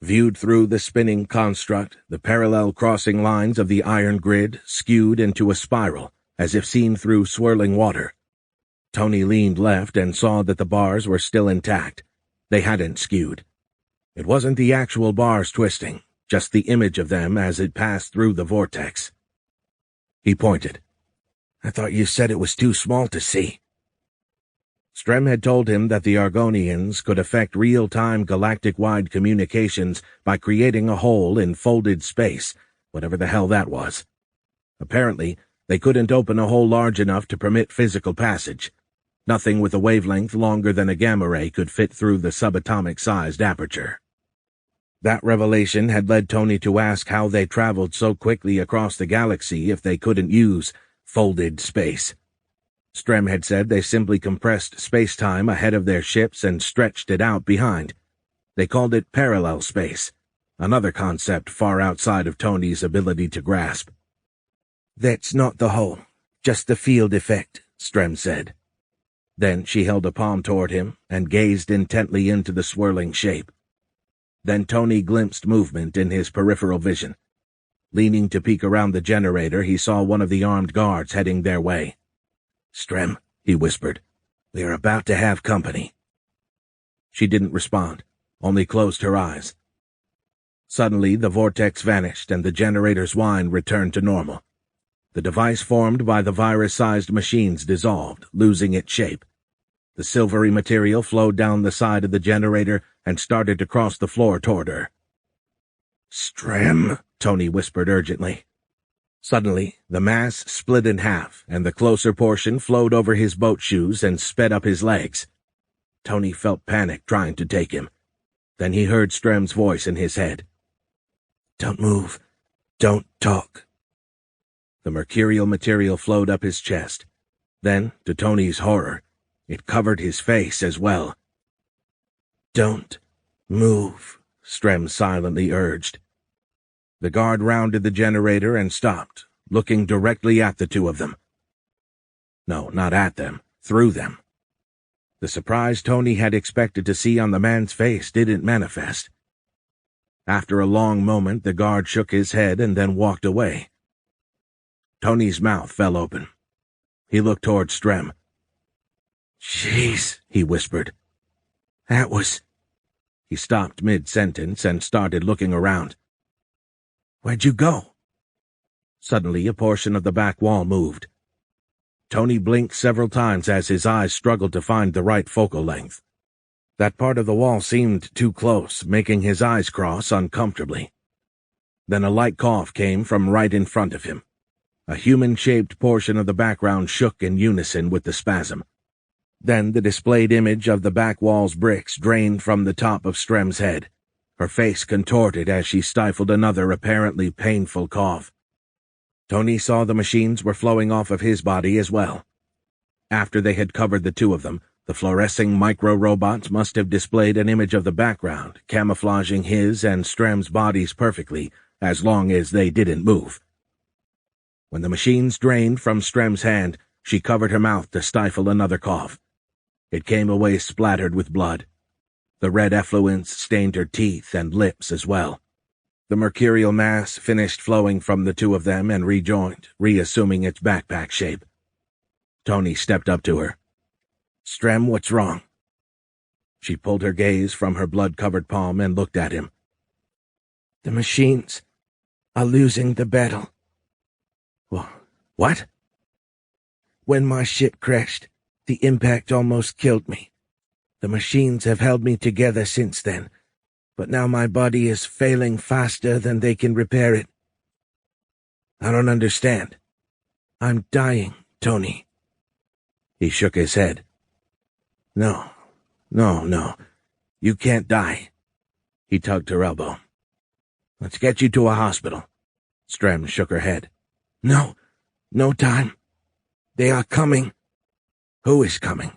[SPEAKER 2] Viewed through the spinning construct, the parallel crossing lines of the iron grid skewed into a spiral, as if seen through swirling water. Tony leaned left and saw that the bars were still intact. They hadn't skewed. It wasn't the actual bars twisting, just the image of them as it passed through the vortex. He pointed. "I thought you said it was too small to see." Strem had told him that the Argonians could affect real-time galactic-wide communications by creating a hole in folded space, whatever the hell that was. Apparently, They couldn't open a hole large enough to permit physical passage. Nothing with a wavelength longer than a gamma ray could fit through the subatomic-sized aperture. That revelation had led Tony to ask how they traveled so quickly across the galaxy if they couldn't use folded space. Strem had said they simply compressed space-time ahead of their ships and stretched it out behind. They called it parallel space, another concept far outside of Tony's ability to grasp. "That's not the hole, just the field effect," Strem said. Then she held a palm toward him and gazed intently into the swirling shape. Then Tony glimpsed movement in his peripheral vision. Leaning to peek around the generator, he saw one of the armed guards heading their way. "Strem," he whispered, "we are about to have company." She didn't respond, only closed her eyes. Suddenly, the vortex vanished and the generator's whine returned to normal. The device formed by the virus-sized machines dissolved, losing its shape. The silvery material flowed down the side of the generator and started to cross the floor toward her. "Strem," Tony whispered urgently. Suddenly, the mass split in half, and the closer portion flowed over his boat shoes and sped up his legs. Tony felt panic trying to take him. Then he heard Strem's voice in his head. "Don't move. Don't talk." The mercurial material flowed up his chest. Then, to Tony's horror, it covered his face as well. "Don't move," Strem silently urged. The guard rounded the generator and stopped, looking directly at the two of them. No, not at them, through them. The surprise Tony had expected to see on the man's face didn't manifest. After a long moment, the guard shook his head and then walked away. Tony's mouth fell open. He looked toward Strem. "Jeez," he whispered. "That was—" He stopped mid-sentence and started looking around. "Where'd you go?" Suddenly, a portion of the back wall moved. Tony blinked several times as his eyes struggled to find the right focal length. That part of the wall seemed too close, making his eyes cross uncomfortably. Then a light cough came from right in front of him. A human-shaped portion of the background shook in unison with the spasm. Then the displayed image of the back wall's bricks drained from the top of Strem's head. Her face contorted as she stifled another apparently painful cough. Tony saw the machines were flowing off of his body as well. After they had covered the two of them, the fluorescing micro-robots must have displayed an image of the background, camouflaging his and Strem's bodies perfectly, as long as they didn't move. When the machines drained from Strem's hand, she covered her mouth to stifle another cough. It came away splattered with blood. The red effluence stained her teeth and lips as well. The mercurial mass finished flowing from the two of them and rejoined, reassuming its backpack shape. Tony stepped up to her. "Strem, what's wrong?" She pulled her gaze from her blood-covered palm and looked at him. "The machines are losing the battle." "What?" "When my ship crashed, the impact almost killed me. The machines have held me together since then, but now my body is failing faster than they can repair it." "I don't understand." "I'm dying, Tony." He shook his head. No, you can't die." He tugged her elbow. "Let's get you to a hospital." Strem shook her head. No time. They are coming." "Who is coming?"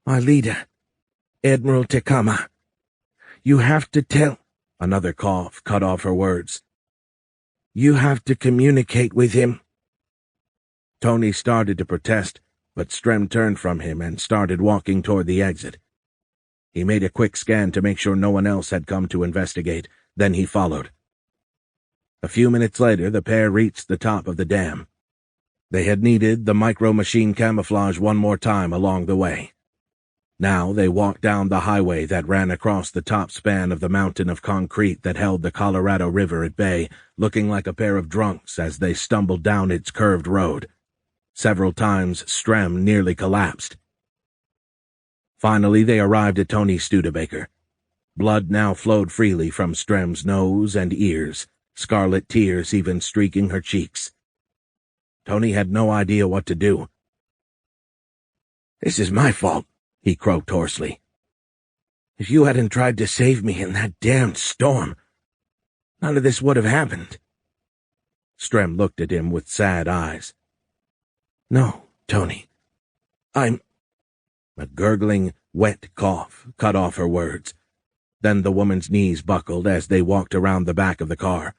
[SPEAKER 2] "My leader, Admiral Takama. You have to tell—" Another cough cut off her words. "You have to communicate with him." Tony started to protest, but Strem turned from him and started walking toward the exit. He made a quick scan to make sure no one else had come to investigate, then he followed. A few minutes later, the pair reached the top of the dam. They had needed the micro-machine camouflage one more time along the way. Now they walked down the highway that ran across the top span of the mountain of concrete that held the Colorado River at bay, looking like a pair of drunks as they stumbled down its curved road. Several times, Strem nearly collapsed. Finally, they arrived at Tony Studebaker. Blood now flowed freely from Strem's nose and ears, scarlet tears even streaking her cheeks. Tony had no idea what to do. "This is my fault," he croaked hoarsely. "If you hadn't tried to save me in that damned storm, none of this would have happened." Strem looked at him with sad eyes. "No, Tony. I'm—" A gurgling, wet cough cut off her words. Then the woman's knees buckled as they walked around the back of the car.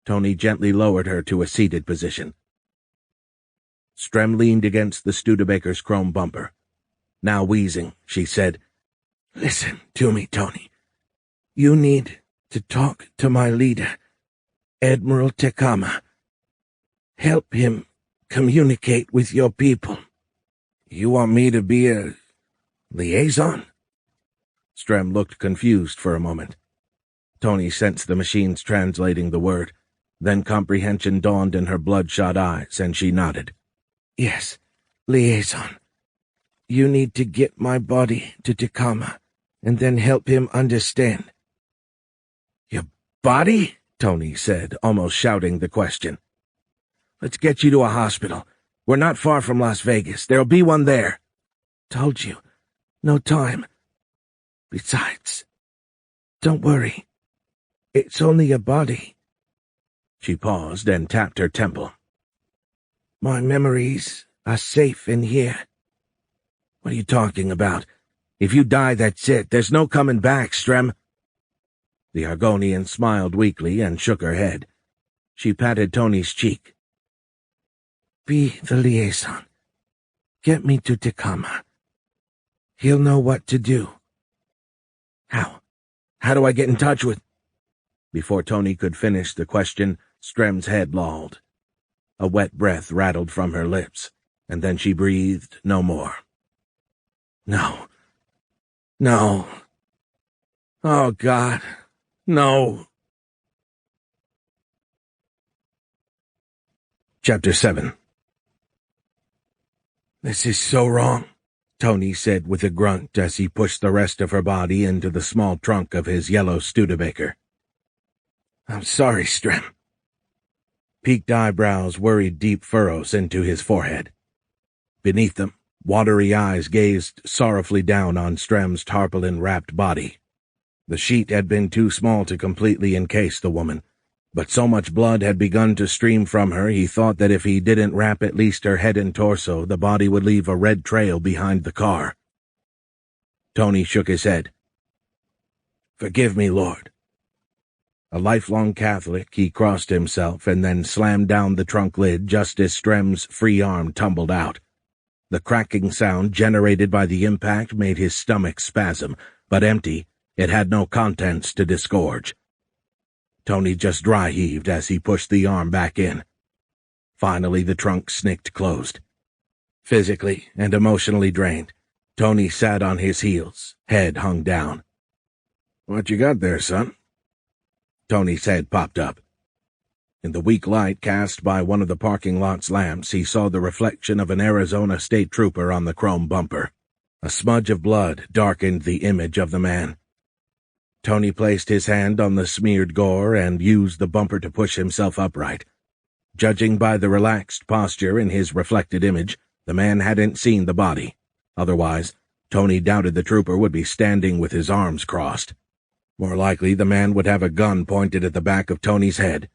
[SPEAKER 2] Tony gently lowered her to a seated position. Strem leaned against the Studebaker's chrome bumper. Now wheezing, she said, "Listen to me, Tony. You need to talk to my leader, Admiral Tekama. Help him communicate with your people." "You want me to be a liaison?" Strem looked confused for a moment. Tony sensed the machines translating the word. Then comprehension dawned in her bloodshot eyes, and she nodded. "Yes, liaison. You need to get my body to Tekama, and then help him understand." "Your body?" Tony said, almost shouting the question. "Let's get you to a hospital. We're not far from Las Vegas. There'll be one there." "Told you. No time. Besides, don't worry. It's only a body." She paused and tapped her temple. "My memories are safe in here." "What are you talking about? If you die, that's it. There's no coming back, Strem." The Argonian smiled weakly and shook her head. She patted Tony's cheek. "Be the liaison. Get me to Tekama. He'll know what to do." "How? How do I get in touch with—" Before Tony could finish the question, Strem's head lolled. A wet breath rattled from her lips, and then she breathed no more. "No. No. Oh, God. No." Chapter 7. "This is so wrong," Tony said with a grunt as he pushed the rest of her body into the small trunk of his yellow Studebaker. "I'm sorry, Strem." Peaked eyebrows worried deep furrows into his forehead. Beneath them, watery eyes gazed sorrowfully down on Strem's tarpaulin-wrapped body. The sheet had been too small to completely encase the woman, but so much blood had begun to stream from her he thought that if he didn't wrap at least her head and torso, the body would leave a red trail behind the car. Tony shook his head. "Forgive me, Lord." A lifelong Catholic, he crossed himself and then slammed down the trunk lid just as Strem's free arm tumbled out. The cracking sound generated by the impact made his stomach spasm, but empty, it had no contents to disgorge. Tony just dry-heaved as he pushed the arm back in. Finally, the trunk snicked closed. Physically and emotionally drained, Tony sat on his heels, head hung down. "What you got there, son?" Tony's head popped up. In the weak light cast by one of the parking lot's lamps, he saw the reflection of an Arizona state trooper on the chrome bumper. A smudge of blood darkened the image of the man. Tony placed his hand on the smeared gore and used the bumper to push himself upright. Judging by the relaxed posture in his reflected image, the man hadn't seen the body. Otherwise, Tony doubted the trooper would be standing with his arms crossed. More likely, the man would have a gun pointed at the back of Tony's head.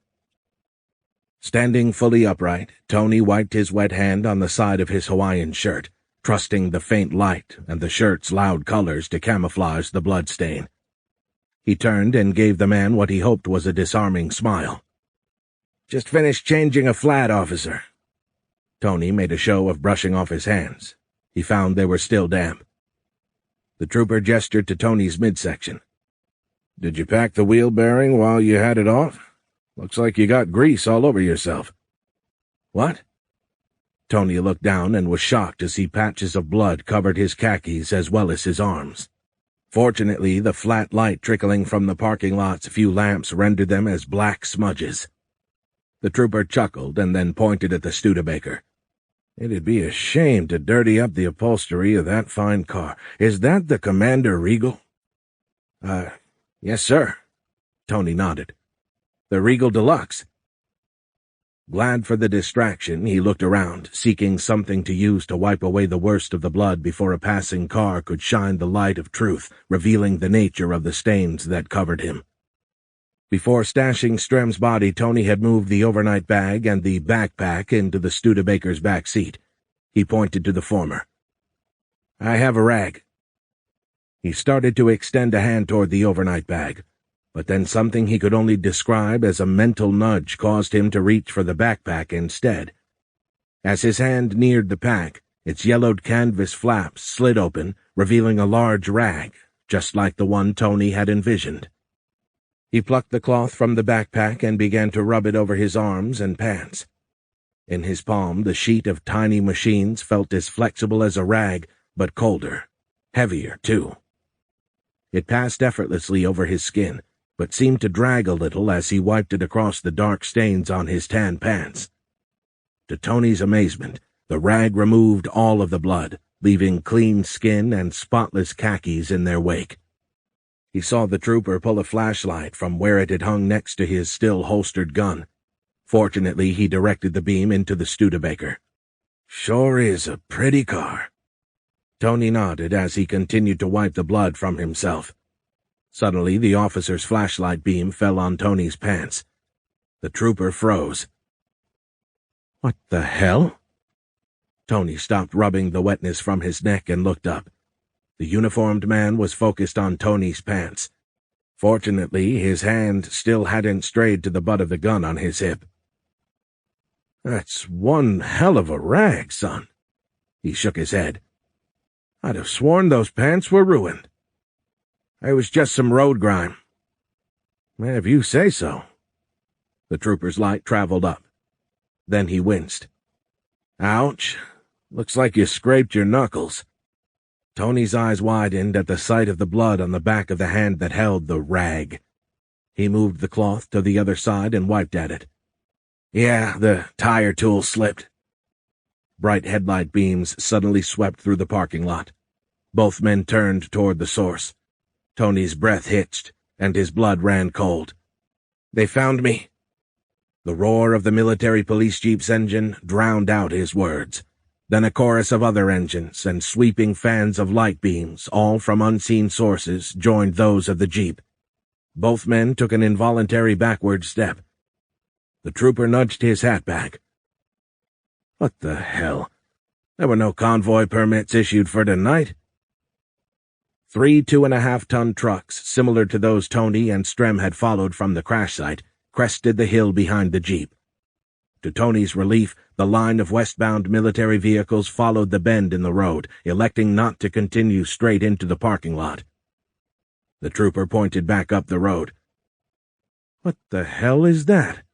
[SPEAKER 2] Standing fully upright, Tony wiped his wet hand on the side of his Hawaiian shirt, trusting the faint light and the shirt's loud colors to camouflage the blood stain. He turned and gave the man what he hoped was a disarming smile. "Just finished changing a flat, officer." Tony made a show of brushing off his hands. He found they were still damp. The trooper gestured to Tony's midsection. "Did you pack the wheel bearing while you had it off? Looks like you got grease all over yourself." "What?" Tony looked down and was shocked to see patches of blood covered his khakis as well as his arms. Fortunately, the flat light trickling from the parking lot's few lamps rendered them as black smudges. The trooper chuckled and then pointed at the Studebaker. "It'd be a shame to dirty up the upholstery of that fine car. Is that the Commander Regal?" Yes, sir." Tony nodded. "The Regal Deluxe." Glad for the distraction, he looked around, seeking something to use to wipe away the worst of the blood before a passing car could shine the light of truth, revealing the nature of the stains that covered him. Before stashing Strem's body, Tony had moved the overnight bag and the backpack into the Studebaker's back seat. He pointed to the former. "I have a rag." He started to extend a hand toward the overnight bag, but then something he could only describe as a mental nudge caused him to reach for the backpack instead. As his hand neared the pack, its yellowed canvas flaps slid open, revealing a large rag, just like the one Tony had envisioned. He plucked the cloth from the backpack and began to rub it over his arms and pants. In his palm, the sheet of tiny machines felt as flexible as a rag, but colder, heavier, too. It passed effortlessly over his skin, but seemed to drag a little as he wiped it across the dark stains on his tan pants. To Tony's amazement, the rag removed all of the blood, leaving clean skin and spotless khakis in their wake. He saw the trooper pull a flashlight from where it had hung next to his still holstered gun. Fortunately, he directed the beam into the Studebaker. "Sure is a pretty car." Tony nodded as he continued to wipe the blood from himself. Suddenly, the officer's flashlight beam fell on Tony's pants. The trooper froze. "What the hell?" Tony stopped rubbing the wetness from his neck and looked up. The uniformed man was focused on Tony's pants. Fortunately, his hand still hadn't strayed to the butt of the gun on his hip. "That's one hell of a rag, son." He shook his head. "I'd have sworn those pants were ruined." "It was just some road grime." "If you say so." The trooper's light traveled up. Then he winced. "Ouch. Looks like you scraped your knuckles." Tony's eyes widened at the sight of the blood on the back of the hand that held the rag. He moved the cloth to the other side and wiped at it. "Yeah, the tire tool slipped." Bright headlight beams suddenly swept through the parking lot. Both men turned toward the source. Tony's breath hitched, and his blood ran cold. "They found me." The roar of the military police jeep's engine drowned out his words. Then a chorus of other engines and sweeping fans of light beams, all from unseen sources, joined those of the jeep. Both men took an involuntary backward step. The trooper nudged his hat back. "What the hell? There were no convoy permits issued for tonight." 3 2.5-ton trucks, similar to those Tony and Strem had followed from the crash site, crested the hill behind the jeep. To Tony's relief, the line of westbound military vehicles followed the bend in the road, electing not to continue straight into the parking lot. The trooper pointed back up the road. "What the hell is that?"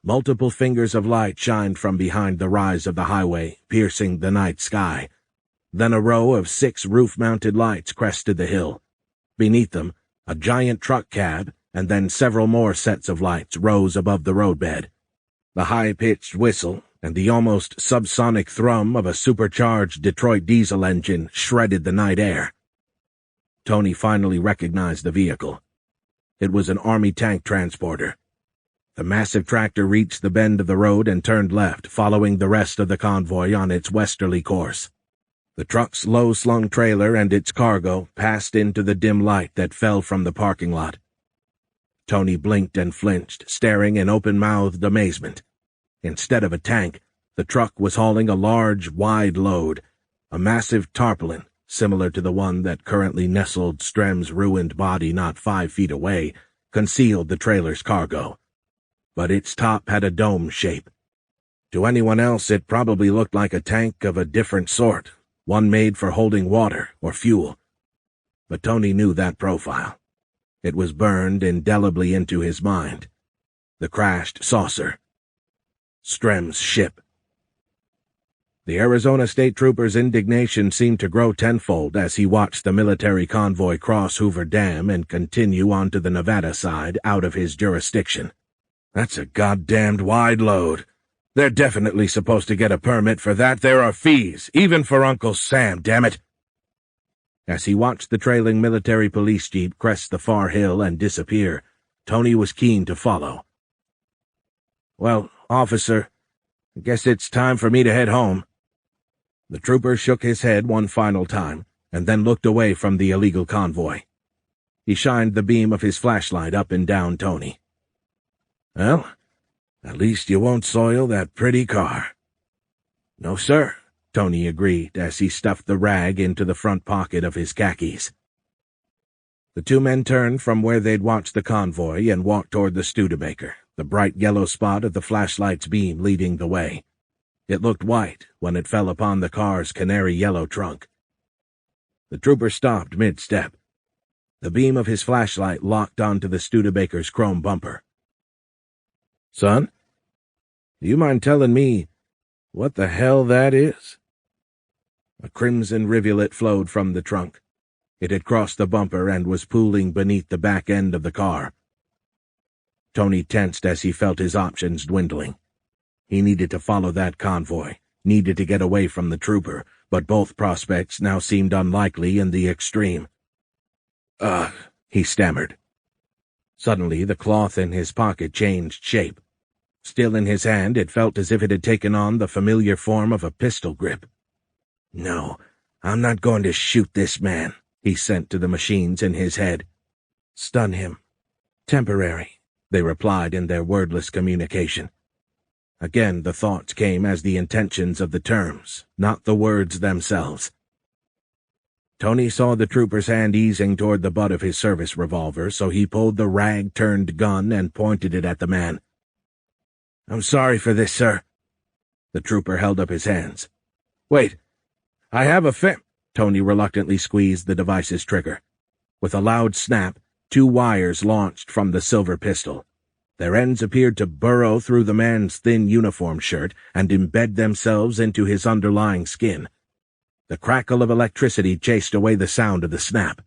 [SPEAKER 2] Multiple fingers of light shined from behind the rise of the highway, piercing the night sky. Then a row of 6 roof-mounted lights crested the hill. Beneath them, a giant truck cab, and then several more sets of lights rose above the roadbed. The high-pitched whistle and the almost subsonic thrum of a supercharged Detroit diesel engine shredded the night air. Tony finally recognized the vehicle. It was an Army tank transporter. The massive tractor reached the bend of the road and turned left, following the rest of the convoy on its westerly course. The truck's low-slung trailer and its cargo passed into the dim light that fell from the parking lot. Tony blinked and flinched, staring in open-mouthed amazement. Instead of a tank, the truck was hauling a large, wide load, a massive tarpaulin, similar to the one that currently nestled Strem's ruined body not 5 feet away, concealed the trailer's cargo. But its top had a dome shape. To anyone else, it probably looked like a tank of a different sort, one made for holding water or fuel. But Tony knew that profile. It was burned indelibly into his mind. The crashed saucer. Strem's ship. The Arizona State Trooper's indignation seemed to grow tenfold as he watched the military convoy cross Hoover Dam and continue onto the Nevada side out of his jurisdiction. "That's a goddamned wide load. They're definitely supposed to get a permit for that. There are fees, even for Uncle Sam, damn it." As he watched the trailing military police jeep crest the far hill and disappear, Tony was keen to follow. "Well, officer, I guess it's time for me to head home." The trooper shook his head one final time, and then looked away from the illegal convoy. He shined the beam of his flashlight up and down Tony. "Well, at least you won't soil that pretty car." "No, sir," Tony agreed as he stuffed the rag into the front pocket of his khakis. The two men turned from where they'd watched the convoy and walked toward the Studebaker, the bright yellow spot of the flashlight's beam leading the way. It looked white when it fell upon the car's canary-yellow trunk. The trooper stopped mid-step. The beam of his flashlight locked onto the Studebaker's chrome bumper. "Son, do you mind telling me what the hell that is?" A crimson rivulet flowed from the trunk. It had crossed the bumper and was pooling beneath the back end of the car. Tony tensed as he felt his options dwindling. He needed to follow that convoy, needed to get away from the trooper, but both prospects now seemed unlikely in the extreme. He stammered. Suddenly, the cloth in his pocket changed shape. Still in his hand, it felt as if it had taken on the familiar form of a pistol grip. "No, I'm not going to shoot this man," he sent to the machines in his head. "Stun him. Temporary," they replied in their wordless communication. Again the thoughts came as the intentions of the terms, not the words themselves. Tony saw the trooper's hand easing toward the butt of his service revolver, so he pulled the rag-turned gun and pointed it at the man. "I'm sorry for this, sir." The trooper held up his hands. "Wait, I have a Tony reluctantly squeezed the device's trigger. With a loud snap, two wires launched from the silver pistol. Their ends appeared to burrow through the man's thin uniform shirt and embed themselves into his underlying skin. The crackle of electricity chased away the sound of the snap.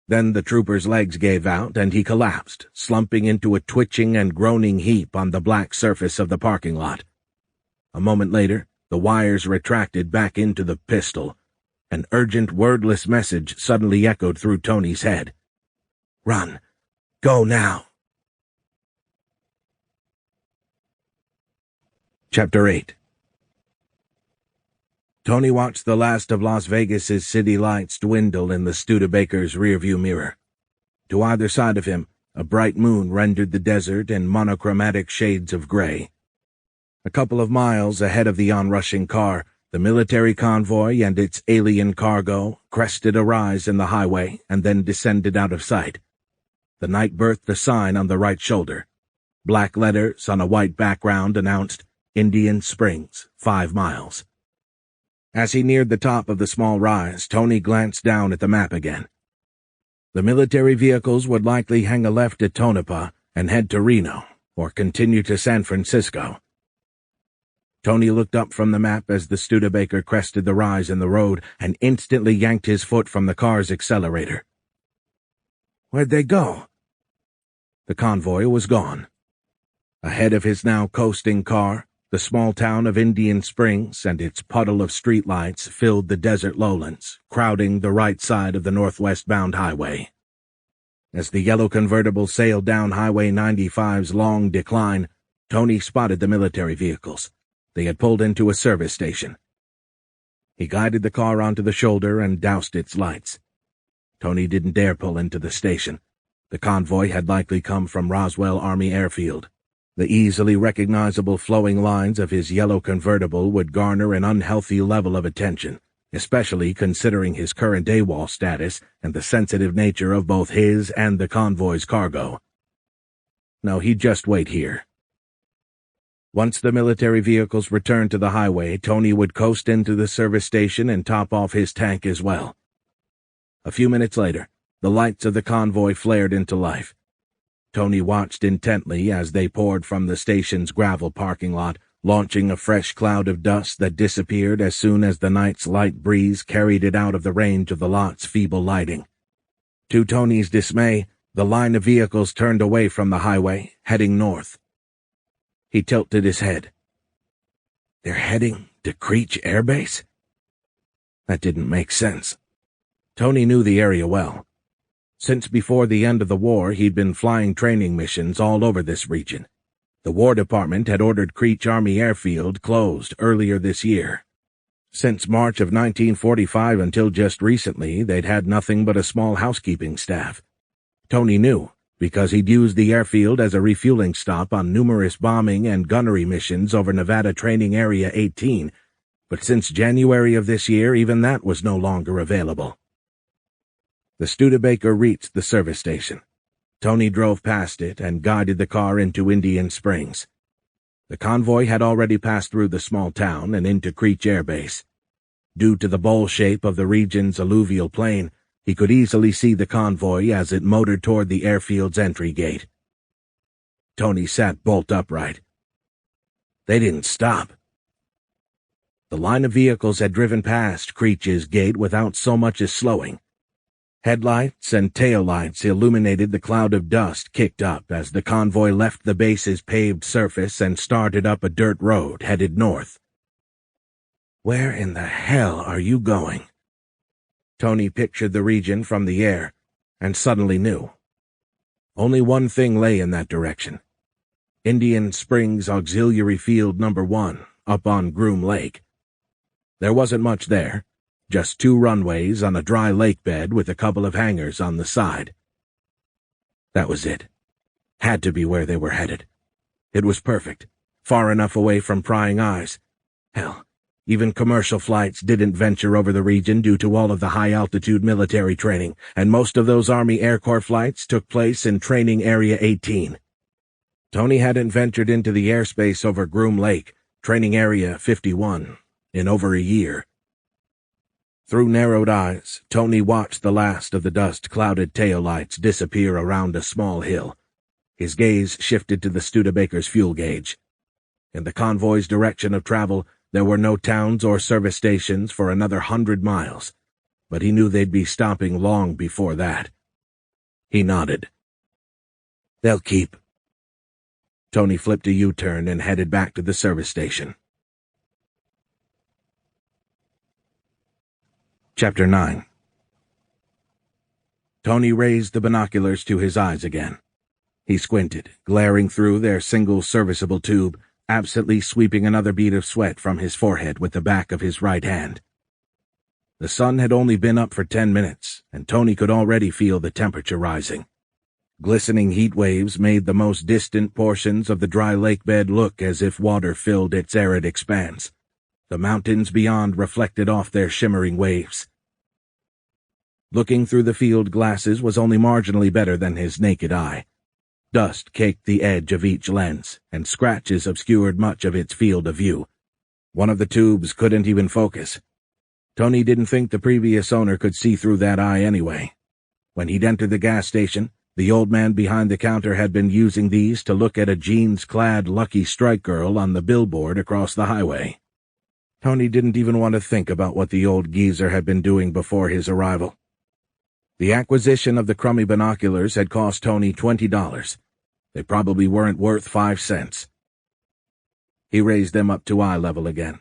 [SPEAKER 2] Then the trooper's legs gave out and he collapsed, slumping into a twitching and groaning heap on the black surface of the parking lot. A moment later, the wires retracted back into the pistol. An urgent, wordless message suddenly echoed through Tony's head. "Run. Go now." Chapter 8. Tony watched the last of Las Vegas's city lights dwindle in the Studebaker's rearview mirror. To either side of him, a bright moon rendered the desert in monochromatic shades of gray. A couple of miles ahead of the onrushing car, the military convoy and its alien cargo crested a rise in the highway and then descended out of sight. The night birthed a sign on the right shoulder. Black letters on a white background announced, "Indian Springs, 5 miles." As he neared the top of the small rise, Tony glanced down at the map again. The military vehicles would likely hang a left at Tonopah and head to Reno, or continue to San Francisco. Tony looked up from the map as the Studebaker crested the rise in the road and instantly yanked his foot from the car's accelerator. Where'd they go? The convoy was gone. Ahead of his now coasting car, the small town of Indian Springs and its puddle of streetlights filled the desert lowlands, crowding the right side of the northwest-bound highway. As the yellow convertible sailed down Highway 95's long decline, Tony spotted the military vehicles. They had pulled into a service station. He guided the car onto the shoulder and doused its lights. Tony didn't dare pull into the station. The convoy had likely come from Roswell Army Airfield. The easily recognizable flowing lines of his yellow convertible would garner an unhealthy level of attention, especially considering his current AWOL status and the sensitive nature of both his and the convoy's cargo. No, he'd just wait here. Once the military vehicles returned to the highway, Tony would coast into the service station and top off his tank as well. A few minutes later, the lights of the convoy flared into life. Tony watched intently as they poured from the station's gravel parking lot, launching a fresh cloud of dust that disappeared as soon as the night's light breeze carried it out of the range of the lot's feeble lighting. To Tony's dismay, the line of vehicles turned away from the highway, heading north. He tilted his head. They're heading to Creech Air Base? That didn't make sense. Tony knew the area well. Since before the end of the war, he'd been flying training missions all over this region. The War Department had ordered Creech Army Airfield closed earlier this year. Since March of 1945 until just recently, they'd had nothing but a small housekeeping staff. Tony knew, because he'd used the airfield as a refueling stop on numerous bombing and gunnery missions over Nevada Training Area 18, but since January of this year, even that was no longer available. The Studebaker reached the service station. Tony drove past it and guided the car into Indian Springs. The convoy had already passed through the small town and into Creech Air Base. Due to the bowl shape of the region's alluvial plain, he could easily see the convoy as it motored toward the airfield's entry gate. Tony sat bolt upright. They didn't stop. The line of vehicles had driven past Creech's gate without so much as slowing. Headlights and taillights illuminated the cloud of dust kicked up as the convoy left the base's paved surface and started up a dirt road headed north. Where in the hell are you going? Tony pictured the region from the air, and suddenly knew. Only one thing lay in that direction. Indian Springs Auxiliary Field No. 1, up on Groom Lake. There wasn't much there, just 2 runways on a dry lake bed with a couple of hangars on the side. That was it. Had to be where they were headed. It was perfect, far enough away from prying eyes. Hell, even commercial flights didn't venture over the region due to all of the high-altitude military training, and most of those Army Air Corps flights took place in Training Area 18. Tony hadn't ventured into the airspace over Groom Lake, Training Area 51, in over a year. Through narrowed eyes, Tony watched the last of the dust-clouded taillights disappear around a small hill. His gaze shifted to the Studebaker's fuel gauge. In the convoy's direction of travel, there were no towns or service stations for another 100 miles, but he knew they'd be stopping long before that. He nodded. They'll keep. Tony flipped a U-turn and headed back to the service station. Chapter 9. Tony raised the binoculars to his eyes again. He squinted, glaring through their single serviceable tube, absently sweeping another bead of sweat from his forehead with the back of his right hand. The sun had only been up for 10 minutes, and Tony could already feel the temperature rising. Glistening heat waves made the most distant portions of the dry lake bed look as if water filled its arid expanse. The mountains beyond reflected off their shimmering waves. Looking through the field glasses was only marginally better than his naked eye. Dust caked the edge of each lens, and scratches obscured much of its field of view. One of the tubes couldn't even focus. Tony didn't think the previous owner could see through that eye anyway. When he'd entered the gas station, the old man behind the counter had been using these to look at a jeans-clad Lucky Strike girl on the billboard across the highway. Tony didn't even want to think about what the old geezer had been doing before his arrival. The acquisition of the crummy binoculars had cost Tony $20. They probably weren't worth 5 cents. He raised them up to eye level again.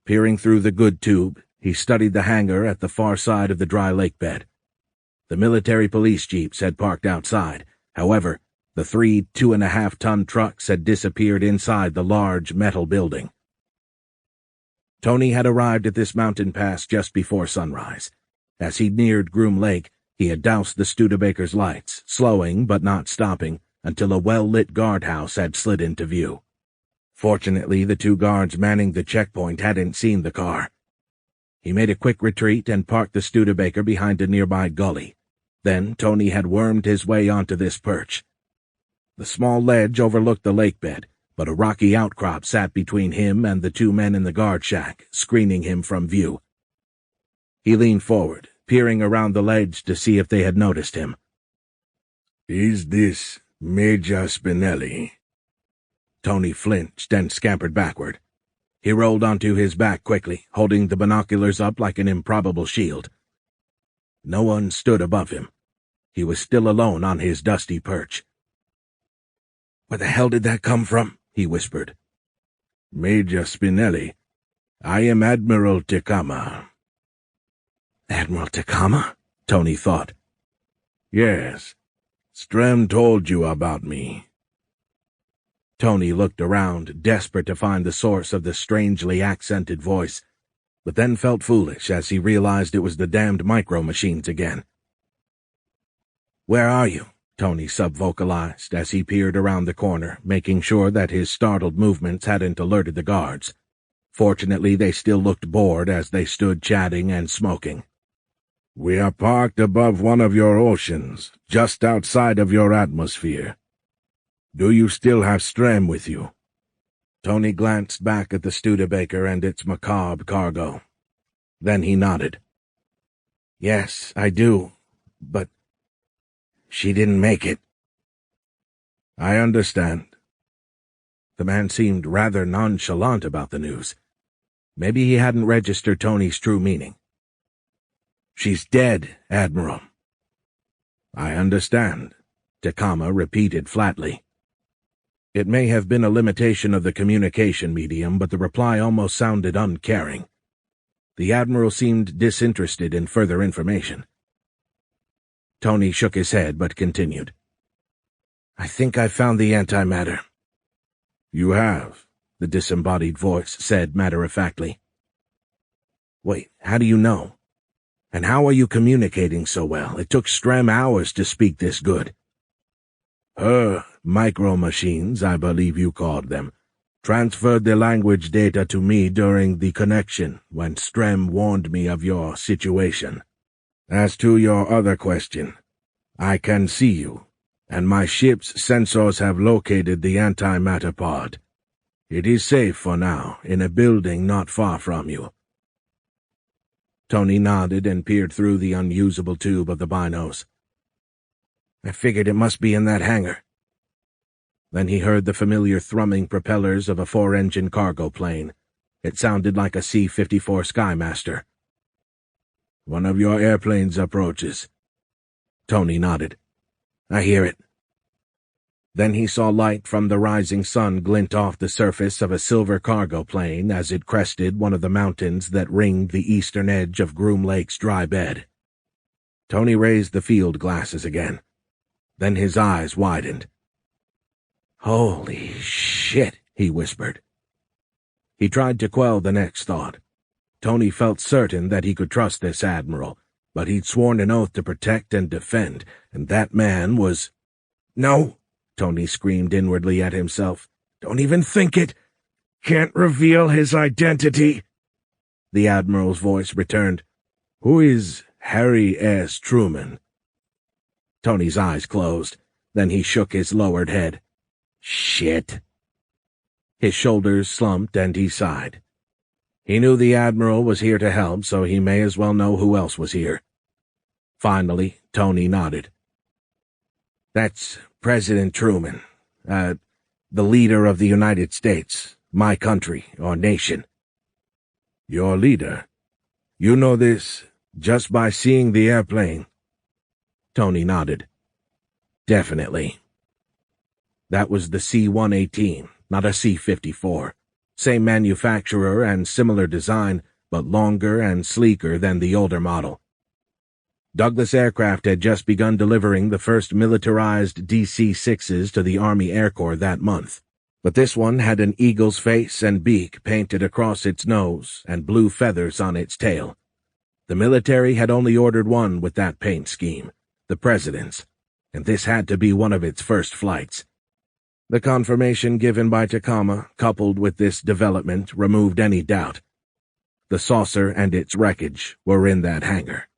[SPEAKER 2] Peering through the good tube, he studied the hangar at the far side of the dry lake bed. The military police jeeps had parked outside. However, the 3 2.5-ton trucks had disappeared inside the large metal building. Tony had arrived at this mountain pass just before sunrise. As he neared Groom Lake, he had doused the Studebaker's lights, slowing but not stopping, until a well-lit guardhouse had slid into view. Fortunately, the 2 guards manning the checkpoint hadn't seen the car. He made a quick retreat and parked the Studebaker behind a nearby gully. Then Tony had wormed his way onto this perch. The small ledge overlooked the lake bed, but a rocky outcrop sat between him and the 2 men in the guard shack, screening him from view. He leaned forward, peering around the ledge to see if they had noticed him.
[SPEAKER 1] Is this Major Spinelli?
[SPEAKER 2] Tony flinched and scampered backward. He rolled onto his back quickly, holding the binoculars up like an improbable shield. No one stood above him. He was still alone on his dusty perch. "Where the hell did that come from?" he whispered.
[SPEAKER 1] "Major Spinelli, I am Admiral Tekama."
[SPEAKER 2] Admiral Tekama? Tony thought.
[SPEAKER 1] "Yes. Strem told you about me."
[SPEAKER 2] Tony looked around, desperate to find the source of the strangely accented voice, but then felt foolish as he realized it was the damned micro-machines again. "Where are you?" Tony subvocalized as he peered around the corner, making sure that his startled movements hadn't alerted the guards. Fortunately, they still looked bored as they stood chatting and smoking.
[SPEAKER 1] "We are parked above one of your oceans, just outside of your atmosphere. Do you still have Strem with you?"
[SPEAKER 2] Tony glanced back at the Studebaker and its macabre cargo. Then he nodded. "Yes, I do, but she didn't make it."
[SPEAKER 1] "I understand."
[SPEAKER 2] The man seemed rather nonchalant about the news. Maybe he hadn't registered Tony's true meaning. "She's dead, Admiral."
[SPEAKER 1] "I understand,"
[SPEAKER 2] Takama repeated flatly. It may have been a limitation of the communication medium, but the reply almost sounded uncaring. The Admiral seemed disinterested in further information. Tony shook his head but continued. "I think I found the antimatter."
[SPEAKER 1] "You have,"
[SPEAKER 2] the disembodied voice said matter-of-factly. "Wait, how do you know? And how are you communicating so well? It took Strem hours to speak this good."
[SPEAKER 1] "Her micro-machines, I believe you called them, transferred the language data to me during the connection when Strem warned me of your situation. As to your other question, I can see you, and my ship's sensors have located the antimatter pod. It is safe for now, in a building not far from you."
[SPEAKER 2] Tony nodded and peered through the unusable tube of the binos. "I figured it must be in that hangar." Then he heard the familiar thrumming propellers of a 4-engine cargo plane. It sounded like a C-54 Skymaster.
[SPEAKER 1] "One of your airplanes approaches."
[SPEAKER 2] Tony nodded. "I hear it." Then he saw light from the rising sun glint off the surface of a silver cargo plane as it crested one of the mountains that ringed the eastern edge of Groom Lake's dry bed. Tony raised the field glasses again. Then his eyes widened. "Holy shit," he whispered. He tried to quell the next thought. Tony felt certain that he could trust this admiral, but he'd sworn an oath to protect and defend, and that man was— "No!" Tony screamed inwardly at himself. "Don't even think it! Can't reveal his identity!" The admiral's voice returned.
[SPEAKER 1] "Who is Harry S. Truman?"
[SPEAKER 2] Tony's eyes closed. Then he shook his lowered head. "Shit." His shoulders slumped and he sighed. He knew the Admiral was here to help, so he may as well know who else was here. Finally, Tony nodded. "That's President Truman, the leader of the United States, my country, or nation."
[SPEAKER 1] "Your leader? You know this just by seeing the airplane?"
[SPEAKER 2] Tony nodded. "Definitely." That was the C-118, not a C-54. Same manufacturer and similar design, but longer and sleeker than the older model. Douglas Aircraft had just begun delivering the first militarized DC-6s to the Army Air Corps that month, but this one had an eagle's face and beak painted across its nose and blue feathers on its tail. The military had only ordered one with that paint scheme, the President's, and this had to be one of its first flights. The confirmation given by Takama, coupled with this development, removed any doubt. The saucer and its wreckage were in that hangar.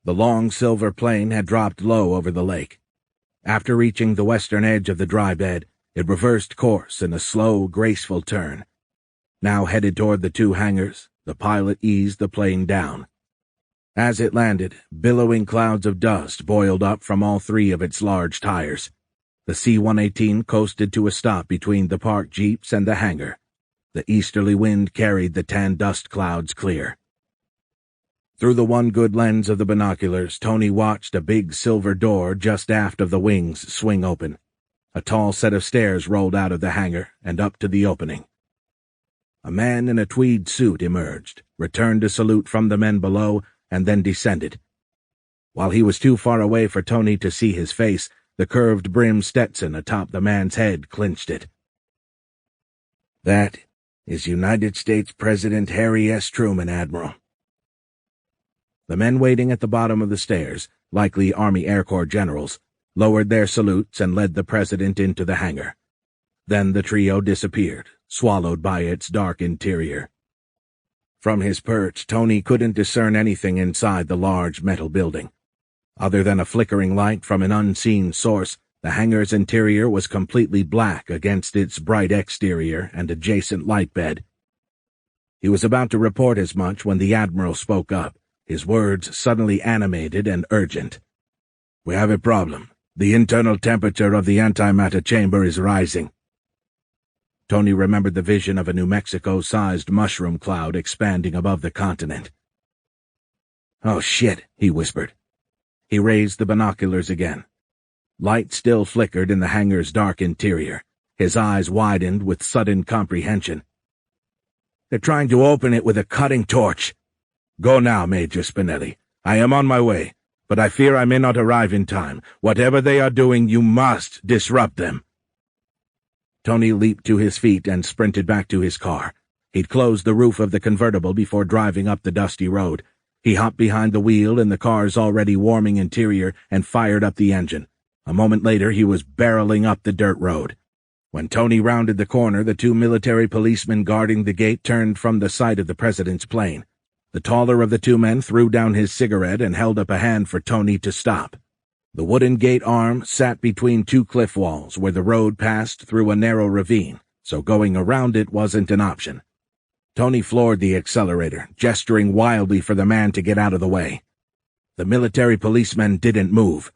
[SPEAKER 2] The long silver plane had dropped low over the lake. After reaching the western edge of the dry bed, it reversed course in a slow, graceful turn. Now headed toward the two hangars, the pilot eased the plane down. As it landed, billowing clouds of dust boiled up from all three of its large tires. The C-118 coasted to a stop between the parked jeeps and the hangar. The easterly wind carried the tan dust clouds clear. Through the one good lens of the binoculars, Tony watched a big silver door just aft of the wings swing open. A tall set of stairs rolled out of the hangar and up to the opening. A man in a tweed suit emerged, returned a salute from the men below, and then descended. While he was too far away for Tony to see his face, The curved brim Stetson atop the man's head clinched it. "That is United States President Harry S. Truman, Admiral." The men waiting at the bottom of the stairs, likely Army Air Corps generals, lowered their salutes and led the president into the hangar. Then the trio disappeared, swallowed by its dark interior. From his perch, Tony couldn't discern anything inside the large metal building. Other than a flickering light from an unseen source, the hangar's interior was completely black against its bright exterior and adjacent light bed. He was about to report as much when the Admiral spoke up, his words suddenly animated and urgent. "We have a problem. The internal temperature of the antimatter chamber is rising." Tony remembered the vision of a New Mexico-sized mushroom cloud expanding above the continent. "Oh, shit," he whispered. He raised the binoculars again. Light still flickered in the hangar's dark interior. His eyes widened with sudden comprehension. "They're trying to open it with a cutting torch." "Go now, Major Spinelli. I am on my way, but I fear I may not arrive in time. Whatever they are doing, you must disrupt them." Tony leaped to his feet and sprinted back to his car. He'd closed the roof of the convertible before driving up the dusty road. He hopped behind the wheel in the car's already warming interior and fired up the engine. A moment later, he was barreling up the dirt road. When Tony rounded the corner, the two military policemen guarding the gate turned from the sight of the president's plane. The taller of the two men threw down his cigarette and held up a hand for Tony to stop. The wooden gate arm sat between two cliff walls where the road passed through a narrow ravine, so going around it wasn't an option. Tony floored the accelerator, gesturing wildly for the man to get out of the way. The military policemen didn't move.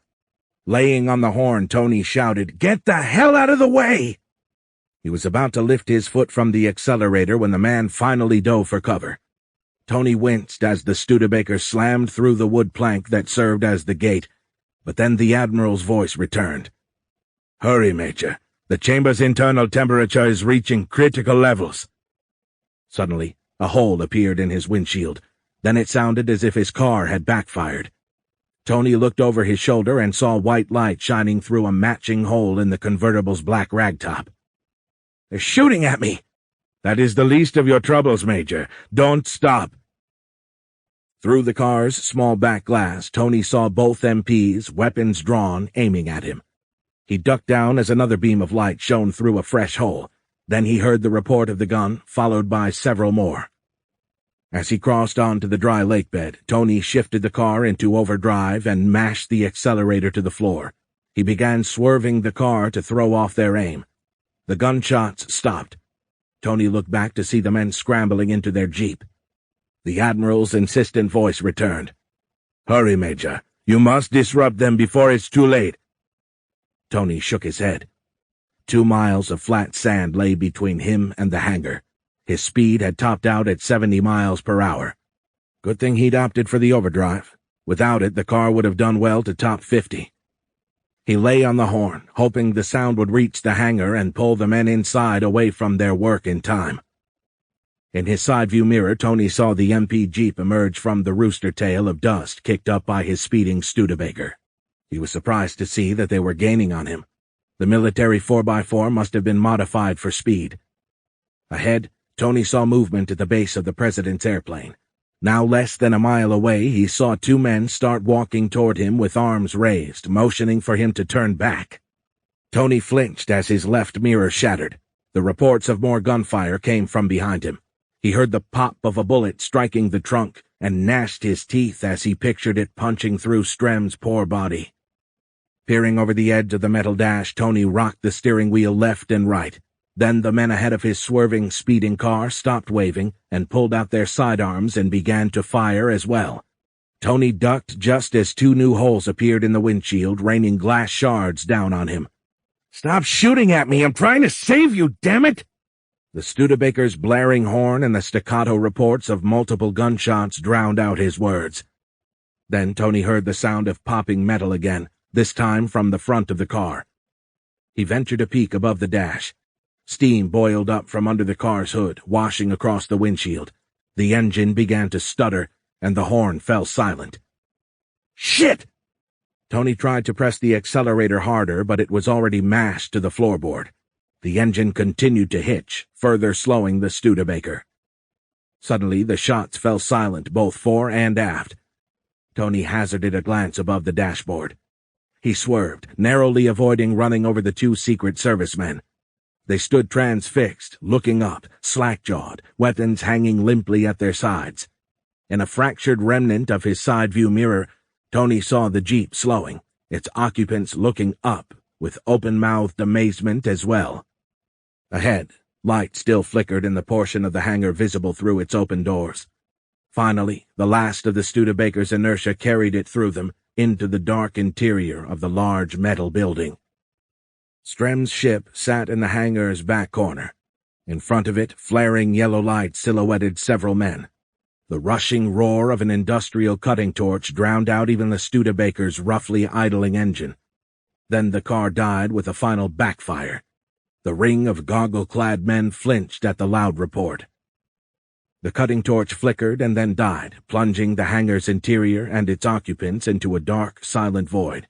[SPEAKER 2] Laying on the horn, Tony shouted, "Get the hell out of the way!" He was about to lift his foot from the accelerator when the man finally dove for cover. Tony winced as the Studebaker slammed through the wood plank that served as the gate, but then the Admiral's voice returned. "Hurry, Major. The chamber's internal temperature is reaching critical levels." Suddenly, a hole appeared in his windshield. Then it sounded as if his car had backfired. Tony looked over his shoulder and saw white light shining through a matching hole in the convertible's black ragtop. "They're shooting at me!" "That is the least of your troubles, Major. Don't stop." Through the car's small back glass, Tony saw both MPs, weapons drawn, aiming at him. He ducked down as another beam of light shone through a fresh hole. Then he heard the report of the gun, followed by several more. As he crossed onto the dry lake bed, Tony shifted the car into overdrive and mashed the accelerator to the floor. He began swerving the car to throw off their aim. The gunshots stopped. Tony looked back to see the men scrambling into their jeep. The Admiral's insistent voice returned. "Hurry, Major. You must disrupt them before it's too late." Tony shook his head. 2 miles of flat sand lay between him and the hangar. His speed had topped out at 70 miles per hour. Good thing he'd opted for the overdrive. Without it, the car would have done well to top 50. He lay on the horn, hoping the sound would reach the hangar and pull the men inside away from their work in time. In his side view mirror, Tony saw the MP Jeep emerge from the rooster tail of dust kicked up by his speeding Studebaker. He was surprised to see that they were gaining on him. The military 4x4 must have been modified for speed. Ahead, Tony saw movement at the base of the president's airplane. Now less than a mile away, he saw 2 men start walking toward him with arms raised, motioning for him to turn back. Tony flinched as his left mirror shattered. The reports of more gunfire came from behind him. He heard the pop of a bullet striking the trunk and gnashed his teeth as he pictured it punching through Strem's poor body. Peering over the edge of the metal dash, Tony rocked the steering wheel left and right. Then the men ahead of his swerving, speeding car stopped waving and pulled out their sidearms and began to fire as well. Tony ducked just as 2 new holes appeared in the windshield, raining glass shards down on him. "Stop shooting at me! I'm trying to save you, damn it!" The Studebaker's blaring horn and the staccato reports of multiple gunshots drowned out his words. Then Tony heard the sound of popping metal again, this time from the front of the car. He ventured a peek above the dash. Steam boiled up from under the car's hood, washing across the windshield. The engine began to stutter, and the horn fell silent. "Shit!" Tony tried to press the accelerator harder, but it was already mashed to the floorboard. The engine continued to hitch, further slowing the Studebaker. Suddenly, the shots fell silent both fore and aft. Tony hazarded a glance above the dashboard. He swerved, narrowly avoiding running over the two Secret Servicemen. They stood transfixed, looking up, slack-jawed, weapons hanging limply at their sides. In a fractured remnant of his side-view mirror, Tony saw the Jeep slowing, its occupants looking up, with open-mouthed amazement as well. Ahead, light still flickered in the portion of the hangar visible through its open doors. Finally, the last of the Studebaker's inertia carried it through them, into the dark interior of the large metal building. Strem's ship sat in the hangar's back corner. In front of it, flaring yellow light silhouetted several men. The rushing roar of an industrial cutting torch drowned out even the Studebaker's roughly idling engine. Then the car died with a final backfire. The ring of goggle-clad men flinched at the loud report. The cutting torch flickered and then died, plunging the hangar's interior and its occupants into a dark, silent void.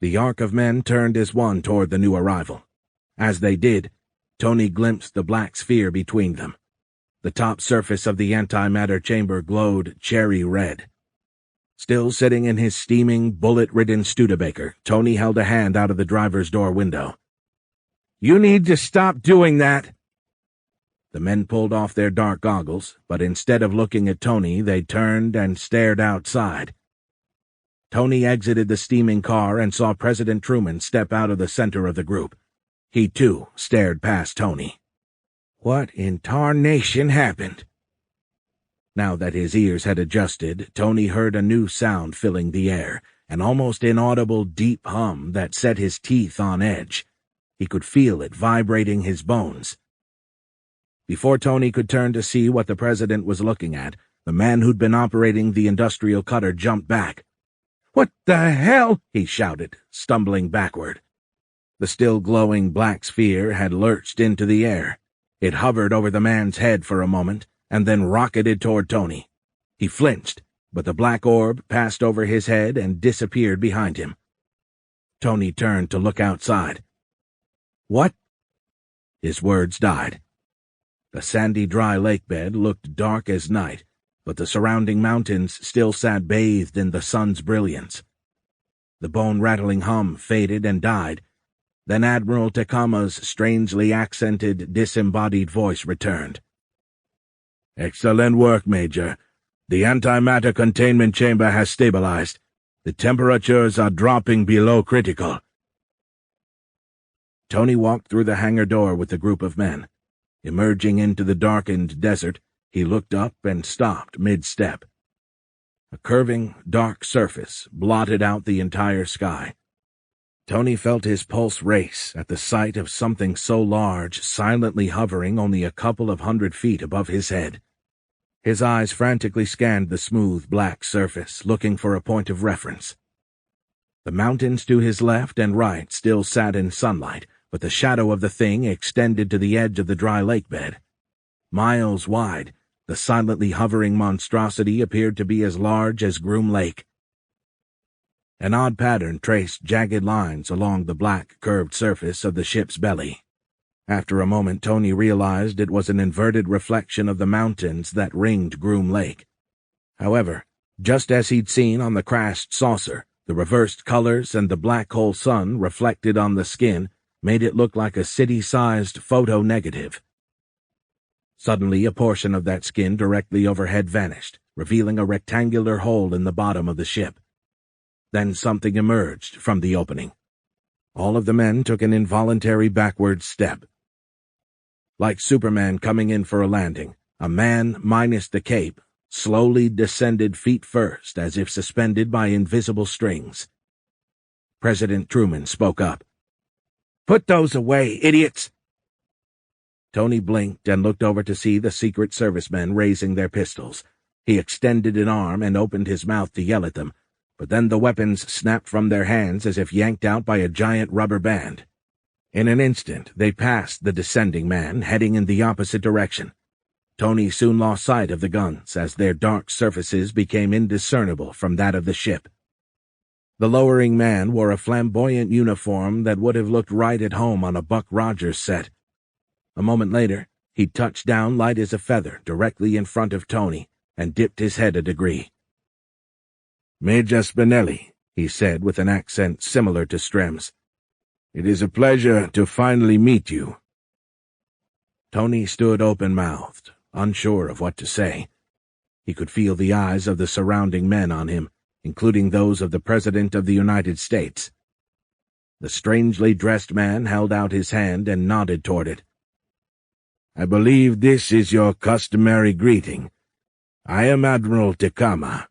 [SPEAKER 2] The arc of men turned as one toward the new arrival. As they did, Tony glimpsed the black sphere between them. The top surface of the antimatter chamber glowed cherry red. Still sitting in his steaming, bullet-ridden Studebaker, Tony held a hand out of the driver's door window. "You need to stop doing that." The men pulled off their dark goggles, but instead of looking at Tony, they turned and stared outside. Tony exited the steaming car and saw President Truman step out of the center of the group. He, too, stared past Tony. What in tarnation happened? Now that his ears had adjusted, Tony heard a new sound filling the air, an almost inaudible deep hum that set his teeth on edge. He could feel it vibrating his bones. Before Tony could turn to see what the president was looking at, the man who'd been operating the industrial cutter jumped back. "What the hell?" he shouted, stumbling backward. The still glowing black sphere had lurched into the air. It hovered over the man's head for a moment, and then rocketed toward Tony. He flinched, but the black orb passed over his head and disappeared behind him. Tony turned to look outside. "What?" His words died. The sandy, dry lake bed looked dark as night, but the surrounding mountains still sat bathed in the sun's brilliance. The bone-rattling hum faded and died. Then Admiral Tekama's strangely accented, disembodied voice returned. "Excellent work, Major. The antimatter containment chamber has stabilized. The temperatures are dropping below critical." Tony walked through the hangar door with the group of men. Emerging into the darkened desert, he looked up and stopped mid-step. A curving, dark surface blotted out the entire sky. Tony felt his pulse race at the sight of something so large silently hovering only a couple of 100 feet above his head. His eyes frantically scanned the smooth, black surface, looking for a point of reference. The mountains to his left and right still sat in sunlight, but the shadow of the thing extended to the edge of the dry lake bed. Miles wide, the silently hovering monstrosity appeared to be as large as Groom Lake. An odd pattern traced jagged lines along the black, curved surface of the ship's belly. After a moment, Tony realized it was an inverted reflection of the mountains that ringed Groom Lake. However, just as he'd seen on the crashed saucer, the reversed colors and the black hole sun reflected on the skin made it look like a city-sized photo negative. Suddenly, a portion of that skin directly overhead vanished, revealing a rectangular hole in the bottom of the ship. Then something emerged from the opening. All of the men took an involuntary backward step. Like Superman coming in for a landing, a man minus the cape slowly descended feet first as if suspended by invisible strings. President Truman spoke up. "Put those away, idiots!" Tony blinked and looked over to see the Secret Servicemen raising their pistols. He extended an arm and opened his mouth to yell at them, but then the weapons snapped from their hands as if yanked out by a giant rubber band. In an instant, they passed the descending man, heading in the opposite direction. Tony soon lost sight of the guns as their dark surfaces became indiscernible from that of the ship. The lowering man wore a flamboyant uniform that would have looked right at home on a Buck Rogers set. A moment later, he touched down light as a feather directly in front of Tony and dipped his head a degree.
[SPEAKER 1] "Major Spinelli," he said with an accent similar to Strem's. "It is a pleasure to finally meet you."
[SPEAKER 2] Tony stood open-mouthed, unsure of what to say. He could feel the eyes of the surrounding men on him, including those of the President of the United States. The strangely dressed man held out his hand and nodded toward it.
[SPEAKER 1] "I believe this is your customary greeting. I am Admiral Tekama."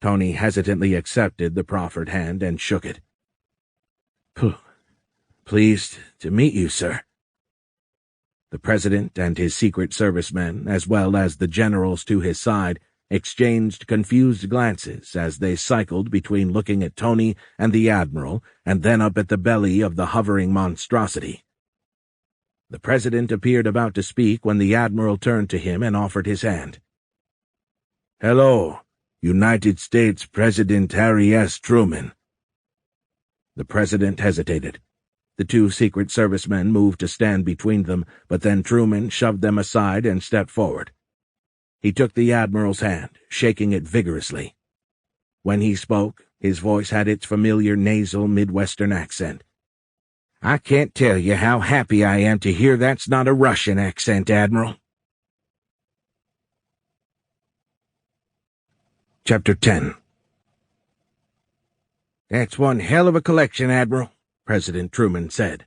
[SPEAKER 2] Tony hesitantly accepted the proffered hand and shook it. "Pleased to meet you, sir." The President and his Secret Service men, as well as the generals to his side, exchanged confused glances as they cycled between looking at Tony and the Admiral and then up at the belly of the hovering monstrosity. The President appeared about to speak when the Admiral turned to him and offered his hand.
[SPEAKER 1] "Hello, United States President Harry S. Truman."
[SPEAKER 2] The President hesitated. The two Secret Service men moved to stand between them, but then Truman shoved them aside and stepped forward. He took the Admiral's hand, shaking it vigorously. When he spoke, his voice had its familiar nasal Midwestern accent. "I can't tell you how happy I am to hear that's not a Russian accent, Admiral." Chapter 10. "That's one hell of a collection, Admiral," President Truman said.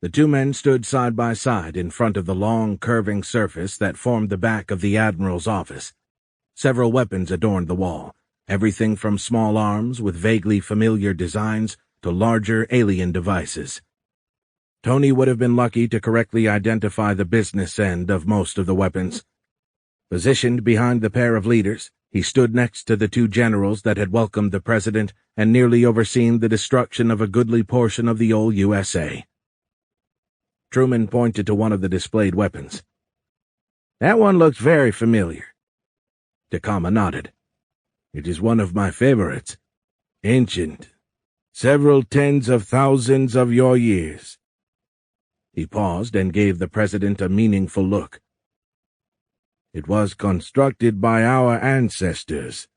[SPEAKER 2] The two men stood side by side in front of the long, curving surface that formed the back of the Admiral's office. Several weapons adorned the wall, everything from small arms with vaguely familiar designs to larger alien devices. Tony would have been lucky to correctly identify the business end of most of the weapons. Positioned behind the pair of leaders, he stood next to the two generals that had welcomed the President and nearly overseen the destruction of a goodly portion of the old USA. Truman pointed to one of the displayed weapons. "That one looks very familiar." Tekama nodded.
[SPEAKER 1] "It is one of my favorites. Ancient. Several tens of thousands of your years."
[SPEAKER 2] He paused and gave the President a meaningful look.
[SPEAKER 1] "It was constructed by our ancestors."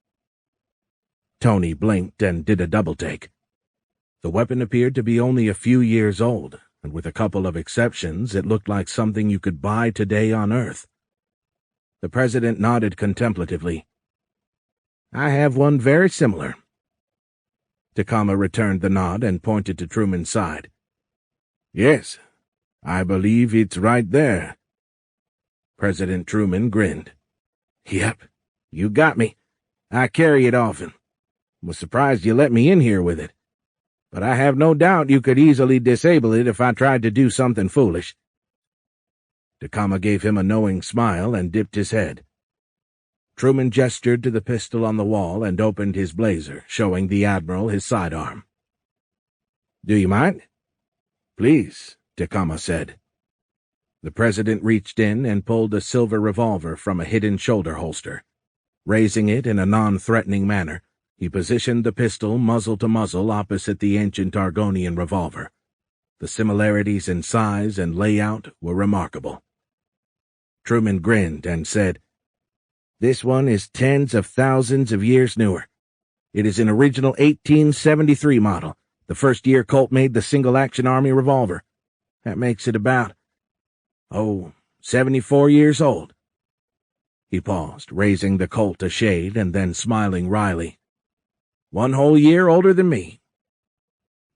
[SPEAKER 2] Tony blinked and did a double-take. The weapon appeared to be only a few years old, and with a couple of exceptions, it looked like something you could buy today on Earth. The President nodded contemplatively. "I have one very similar." Tekama returned the nod and pointed to Truman's side.
[SPEAKER 1] "Yes, I believe it's right there."
[SPEAKER 2] President Truman grinned. "Yep, you got me. I carry it often. Was surprised you let me in here with it. But I have no doubt you could easily disable it if I tried to do something foolish." Tekama gave him a knowing smile and dipped his head. Truman gestured to the pistol on the wall and opened his blazer, showing the Admiral his sidearm. "Do you mind?"
[SPEAKER 1] "Please,"
[SPEAKER 2] Tekama said. The President reached in and pulled a silver revolver from a hidden shoulder holster. Raising it in a non-threatening manner, he positioned the pistol muzzle to muzzle opposite the ancient Argonian revolver. The similarities in size and layout were remarkable. Truman grinned and said, "This one is tens of thousands of years newer. It is an original 1873 model, the first year Colt made the single-action Army revolver. That makes it about, 74 years old." He paused, raising the Colt a shade and then smiling wryly. "1 whole year older than me."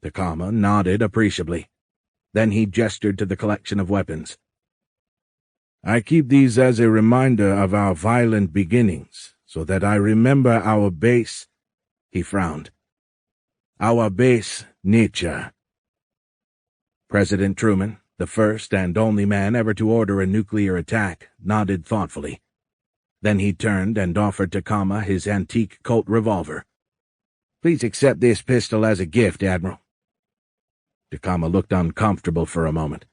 [SPEAKER 2] Tekama nodded appreciably. Then he gestured to the collection of weapons.
[SPEAKER 1] "I keep these as a reminder of our violent beginnings, so that I remember our base," he frowned, "our base nature."
[SPEAKER 2] President Truman, the first and only man ever to order a nuclear attack, nodded thoughtfully. Then he turned and offered Tekama his antique Colt revolver. "Please accept this pistol as a gift, Admiral." Tekama looked uncomfortable for a moment,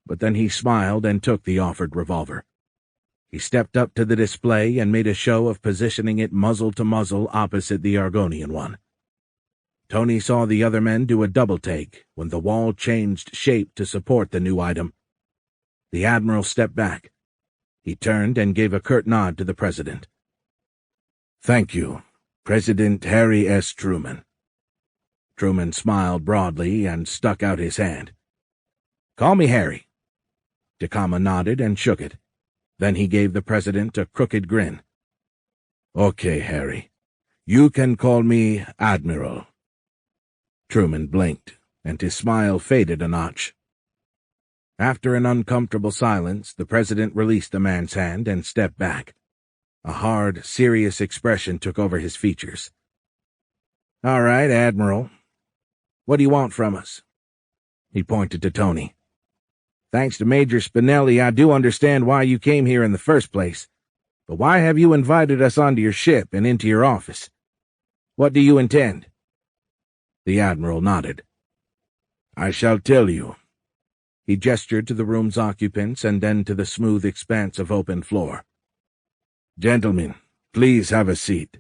[SPEAKER 2] but then he smiled and took the offered revolver. He stepped up to the display and made a show of positioning it muzzle to muzzle opposite the Argonian one. Tony saw the other men do a double-take when the wall changed shape to support the new item. The Admiral stepped back. He turned and gave a curt nod to the President.
[SPEAKER 1] "Thank you, President Harry S. Truman."
[SPEAKER 2] Truman smiled broadly and stuck out his hand. "Call me Harry." Takama nodded and shook it. Then he gave the President a crooked grin.
[SPEAKER 1] "Okay, Harry. You can call me Admiral."
[SPEAKER 2] Truman blinked, and his smile faded a notch. After an uncomfortable silence, the President released the man's hand and stepped back. A hard, serious expression took over his features. "All right, Admiral. What do you want from us?" He pointed to Tony. "Thanks to Major Spinelli, I do understand why you came here in the first place. But why have you invited us onto your ship and into your office? What do you intend?"
[SPEAKER 1] The Admiral nodded. "I shall tell you."
[SPEAKER 2] He gestured to the room's occupants and then to the smooth expanse of open floor.
[SPEAKER 1] "Gentlemen, please have a seat."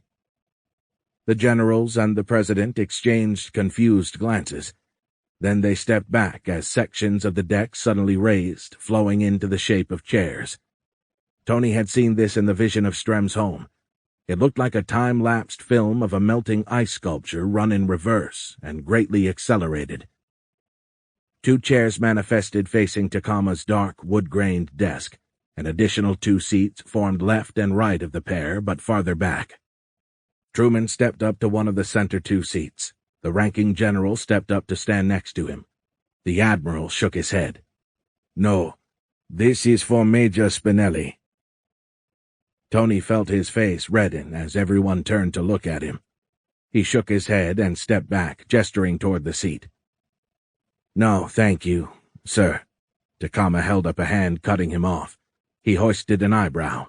[SPEAKER 2] The generals and the President exchanged confused glances. Then they stepped back as sections of the deck suddenly raised, flowing into the shape of chairs. Tony had seen this in the vision of Strem's home. It looked like a time-lapsed film of a melting ice sculpture run in reverse and greatly accelerated. 2 chairs manifested facing Takama's dark, wood-grained desk. An additional 2 seats formed left and right of the pair, but farther back. Truman stepped up to one of the center 2 seats. The ranking general stepped up to stand next to him. The Admiral shook his head.
[SPEAKER 1] "No, this is for Major Spinelli."
[SPEAKER 2] Tony felt his face redden as everyone turned to look at him. He shook his head and stepped back, gesturing toward the seat. "No, thank you, sir." Takama held up a hand, cutting him off. He hoisted an eyebrow.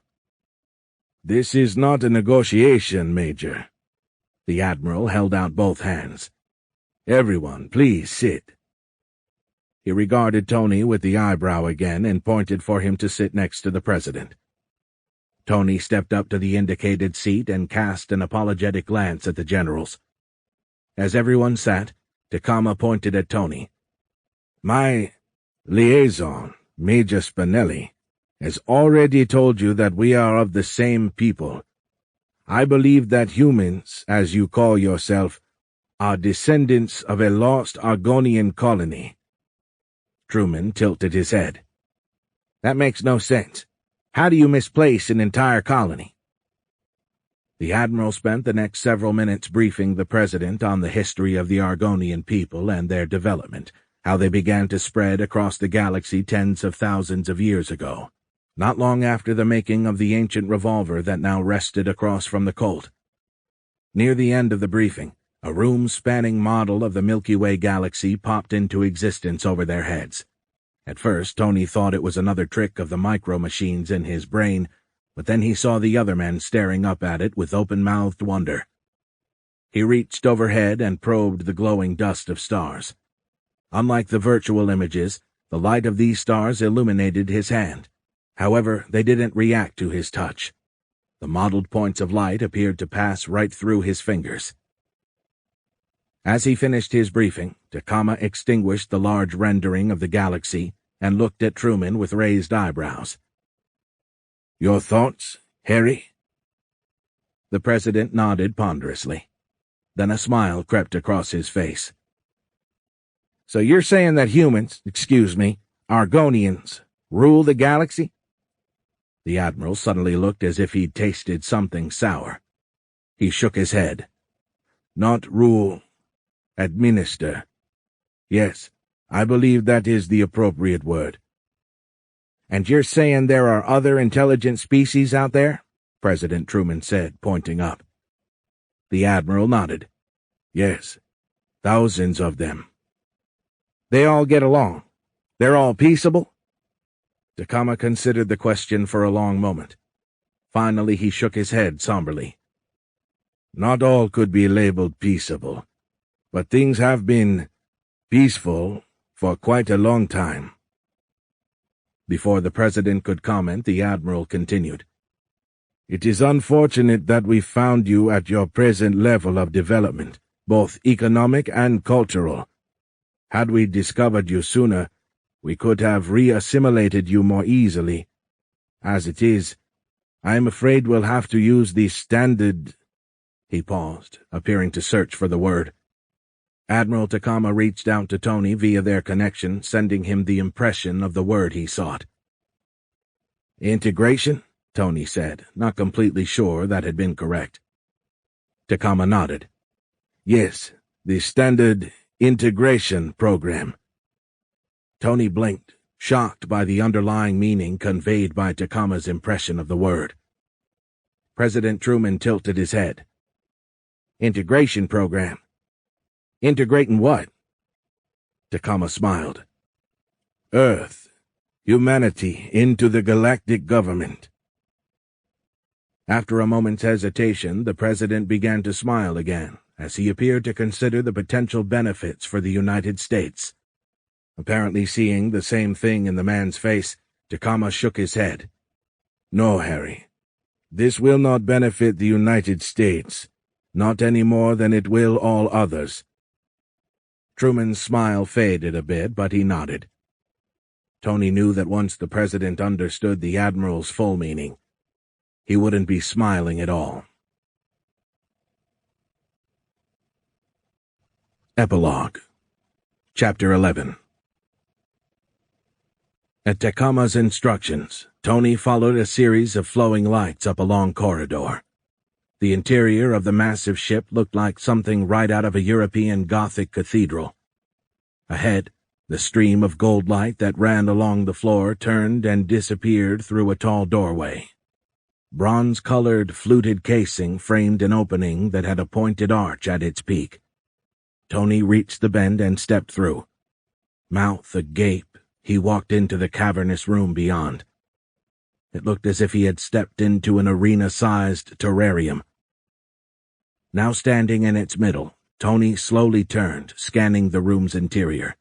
[SPEAKER 1] "This is not a negotiation, Major."
[SPEAKER 2] The Admiral held out both hands.
[SPEAKER 1] "Everyone, please sit."
[SPEAKER 2] He regarded Tony with the eyebrow again and pointed for him to sit next to the President. Tony stepped up to the indicated seat and cast an apologetic glance at the generals. As everyone sat, Takama pointed at Tony.
[SPEAKER 1] "My liaison, Major Spinelli, has already told you that we are of the same people. I believe that humans, as you call yourself, are descendants of a lost Argonian colony."
[SPEAKER 2] Truman tilted his head. "That makes no sense. How do you misplace an entire colony?" The Admiral spent the next several minutes briefing the President on the history of the Argonian people and their development, how they began to spread across the galaxy tens of thousands of years ago, not long after the making of the ancient revolver that now rested across from the Colt. Near the end of the briefing, a room-spanning model of the Milky Way galaxy popped into existence over their heads. At first, Tony thought it was another trick of the micro-machines in his brain, but then he saw the other men staring up at it with open-mouthed wonder. He reached overhead and probed the glowing dust of stars. Unlike the virtual images, the light of these stars illuminated his hand. However, they didn't react to his touch. The mottled points of light appeared to pass right through his fingers. As he finished his briefing, Takama extinguished the large rendering of the galaxy and looked at Truman with raised eyebrows.
[SPEAKER 1] "Your thoughts, Harry?"
[SPEAKER 2] The President nodded ponderously. Then a smile crept across his face. "So you're saying that humans, Argonians, rule the galaxy?" The Admiral suddenly looked as if he'd tasted something sour. He shook his head.
[SPEAKER 1] "Not rule. Administer. Yes, I believe that is the appropriate word."
[SPEAKER 2] "And you're saying there are other intelligent species out there?" President Truman said, pointing up.
[SPEAKER 1] The Admiral nodded. "Yes, thousands of them."
[SPEAKER 2] "They all get along? They're all peaceable?" Takama considered the question for a long moment. Finally, he shook his head somberly.
[SPEAKER 1] "Not all could be labeled peaceable, but things have been peaceful for quite a long time."
[SPEAKER 2] Before the President could comment, the Admiral continued.
[SPEAKER 1] It is unfortunate that we found you at your present level of development, both economic and cultural. Had we discovered you sooner, we could have re-assimilated you more easily. As it is, I am afraid we'll have to use the standard—" He paused, appearing to search for the word. Admiral Takama reached out to Tony via their connection, sending him the impression of the word he sought. "Integration?"
[SPEAKER 2] Tony said, not completely sure that had been correct. Takama nodded.
[SPEAKER 1] "Yes, the standard integration program."
[SPEAKER 2] Tony blinked, shocked by the underlying meaning conveyed by Takama's impression of the word. President Truman tilted his head.
[SPEAKER 1] "Integration program? Integrating what?"
[SPEAKER 2] Takama smiled.
[SPEAKER 1] "Earth, humanity into the galactic government."
[SPEAKER 2] After a moment's hesitation, the President began to smile again, as he appeared to consider the potential benefits for the United States. Apparently seeing the same thing in the man's face, Takama shook his head.
[SPEAKER 1] "No, Harry. This will not benefit the United States, not any more than it will all others."
[SPEAKER 2] Truman's smile faded a bit, but he nodded. Tony knew that once the President understood the Admiral's full meaning, he wouldn't be smiling at all. Epilogue. Chapter 11. At Takama's instructions, Tony followed a series of flowing lights up a long corridor. The interior of the massive ship looked like something right out of a European Gothic cathedral. Ahead, the stream of gold light that ran along the floor turned and disappeared through a tall doorway. Bronze-colored, fluted casing framed an opening that had a pointed arch at its peak. Tony reached the bend and stepped through. Mouth agape, he walked into the cavernous room beyond. It looked as if he had stepped into an arena-sized terrarium. Now standing in its middle, Tony slowly turned, scanning the room's interior.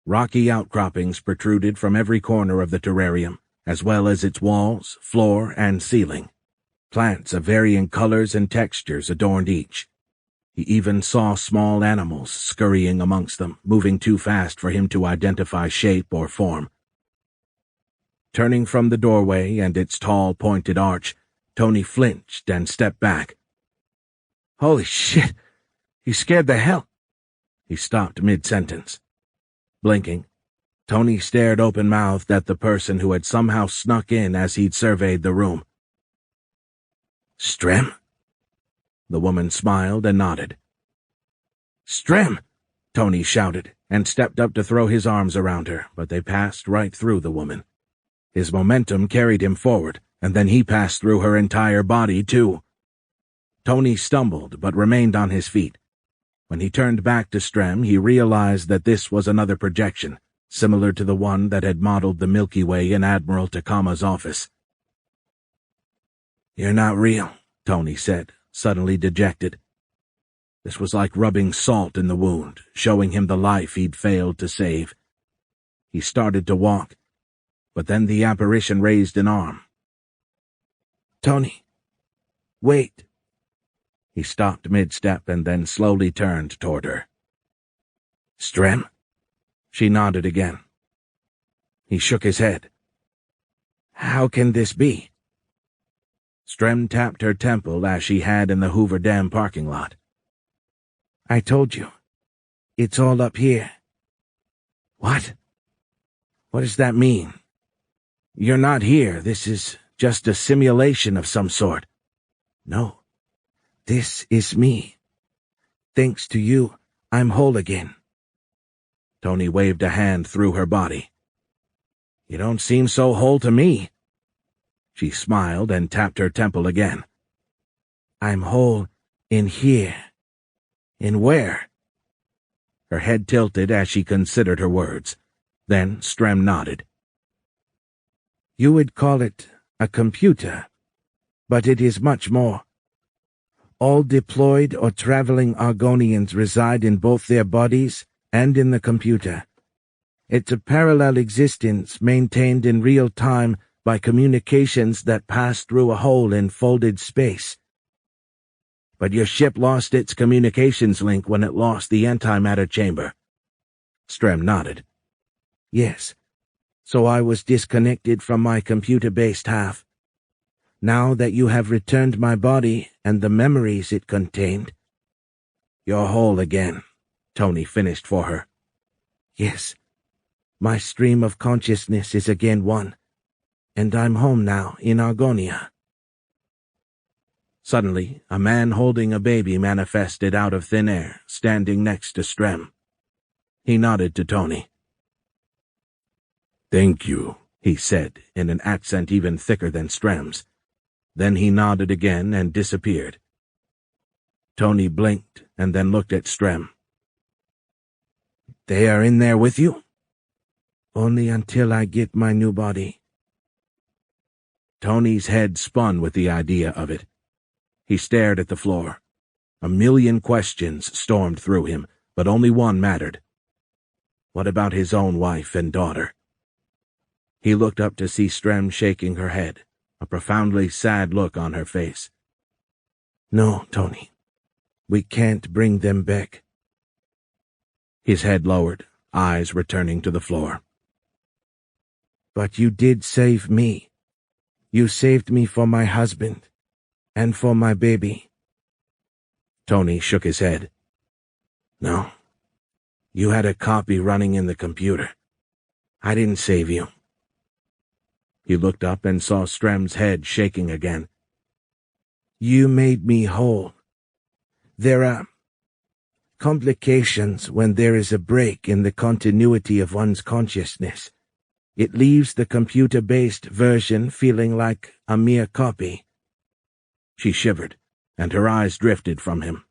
[SPEAKER 2] Rocky outcroppings protruded from every corner of the terrarium, as well as its walls, floor, and ceiling. Plants of varying colors and textures adorned each. He even saw small animals scurrying amongst them, moving too fast for him to identify shape or form. Turning from the doorway and its tall, pointed arch, Tony flinched and stepped back.
[SPEAKER 1] "Holy shit! You scared the hell—"
[SPEAKER 2] He stopped mid-sentence. Blinking, Tony stared open-mouthed at the person who had somehow snuck in as he'd surveyed the room.
[SPEAKER 1] "Strem?"
[SPEAKER 2] The woman smiled and nodded.
[SPEAKER 1] "Strem!"
[SPEAKER 2] Tony shouted, and stepped up to throw his arms around her, but they passed right through the woman. His momentum carried him forward, and then he passed through her entire body, too. Tony stumbled, but remained on his feet. When he turned back to Strem, he realized that this was another projection, similar to the one that had modeled the Milky Way in Admiral Takama's office.
[SPEAKER 1] "You're not real,"
[SPEAKER 2] Tony said, suddenly dejected. This was like rubbing salt in the wound, showing him the life he'd failed to save. He started to walk, but then the apparition raised an arm.
[SPEAKER 1] "Tony, wait."
[SPEAKER 2] He stopped mid-step and then slowly turned toward her.
[SPEAKER 1] "Strem?"
[SPEAKER 2] She nodded again. He shook his head.
[SPEAKER 1] "How can this be?"
[SPEAKER 2] Strem tapped her temple as she had in the Hoover Dam parking lot.
[SPEAKER 1] "I told you. It's all up here."
[SPEAKER 2] "What? What does that mean? You're not here. This is just a simulation of some sort."
[SPEAKER 1] "No. This is me. Thanks to you, I'm whole again."
[SPEAKER 2] Tony waved a hand through her body. "You don't seem so whole to me." She smiled and tapped her temple again.
[SPEAKER 1] "I'm whole in here."
[SPEAKER 2] "In where?" Her head tilted as she considered her words. Then Strem nodded.
[SPEAKER 1] "You would call it a computer, but it is much more. All deployed or traveling Argonians reside in both their bodies and in the computer.
[SPEAKER 2] It's a parallel existence maintained in real time by communications that pass through a hole in folded space. But your ship lost its communications link when it lost the antimatter chamber. Strem nodded. Yes, so I was disconnected from my computer-based half. Now that you have returned my body and the memories it contained, you're whole again, Tony finished for her. Yes, my stream of consciousness is again one, and I'm home now in Argonia. Suddenly, a man holding a baby manifested out of thin air, standing next to Strem. He nodded to Tony.
[SPEAKER 1] "Thank you,"
[SPEAKER 2] he said, in an accent even thicker than Strem's. Then he nodded again and disappeared. Tony blinked and then looked at Strem. They are in there with you? Only until I get my new body. Tony's head spun with the idea of it. He stared at the floor. A million questions stormed through him, but only one mattered. What about his own wife and daughter? He looked up to see Strem shaking her head, a profoundly sad look on her face. No, Tony. We can't bring them back. His head lowered, eyes returning to the floor. But you did save me. You saved me for my husband. And for my baby. Tony shook his head. No. You had a copy running in the computer. I didn't save you. He looked up and saw Strem's head shaking again. You made me whole. There are complications when there is a break in the continuity of one's consciousness. It leaves the computer-based version feeling like a mere copy. She shivered, and her eyes drifted from him.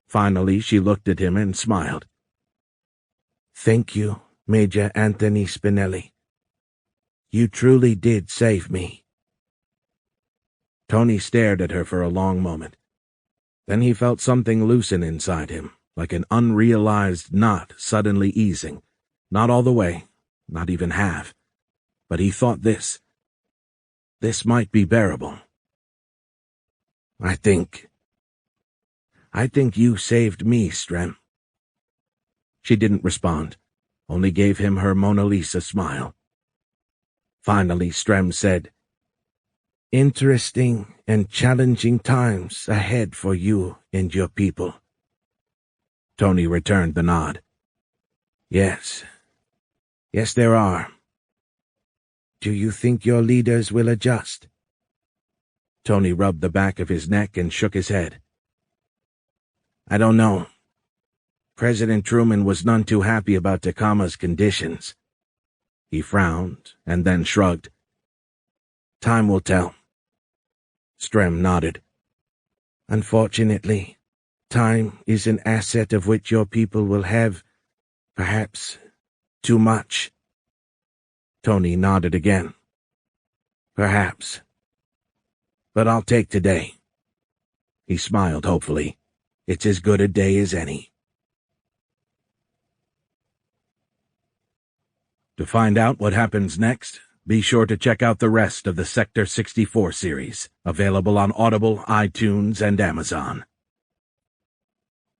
[SPEAKER 2] Finally, she looked at him and smiled. Thank you, Major Anthony Spinelli. You truly did save me. Tony stared at her for a long moment. Then he felt something loosen inside him, like an unrealized knot suddenly easing. Not all the way, not even half. But he thought this might be bearable. I think you saved me, Strem. She didn't respond, only gave him her Mona Lisa smile. Finally, Strem said, Interesting and challenging times ahead for you and your people. Tony returned the nod. Yes, there are. Do you think your leaders will adjust? Tony rubbed the back of his neck and shook his head. I don't know. President Truman was none too happy about Takama's conditions. He frowned and then shrugged. Time will tell. Strem nodded. Unfortunately, time is an asset of which your people will have, perhaps, too much. Tony nodded again. Perhaps. But I'll take today. He smiled hopefully. It's as good a day as any. To find out what happens next, be sure to check out the rest of the Sector 64 series, available on Audible, iTunes, and Amazon.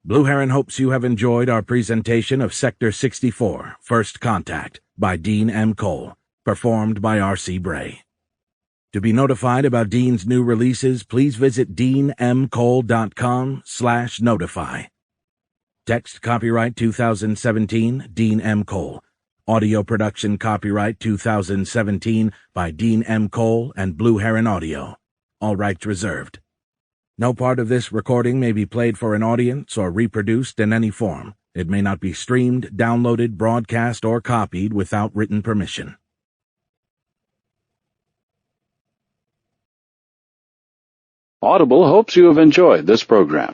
[SPEAKER 2] Blue Heron hopes you have enjoyed our presentation of Sector 64, First Contact, by Dean M. Cole, performed by R.C. Bray. To be notified about Dean's new releases, please visit deanmcole.com/notify. Text copyright 2017, Dean M. Cole. Audio production copyright 2017 by Dean M. Cole and Blue Heron Audio. All rights reserved. No part of this recording may be played for an audience or reproduced in any form. It may not be streamed, downloaded, broadcast, or copied without written permission.
[SPEAKER 3] Audible hopes you have enjoyed this program.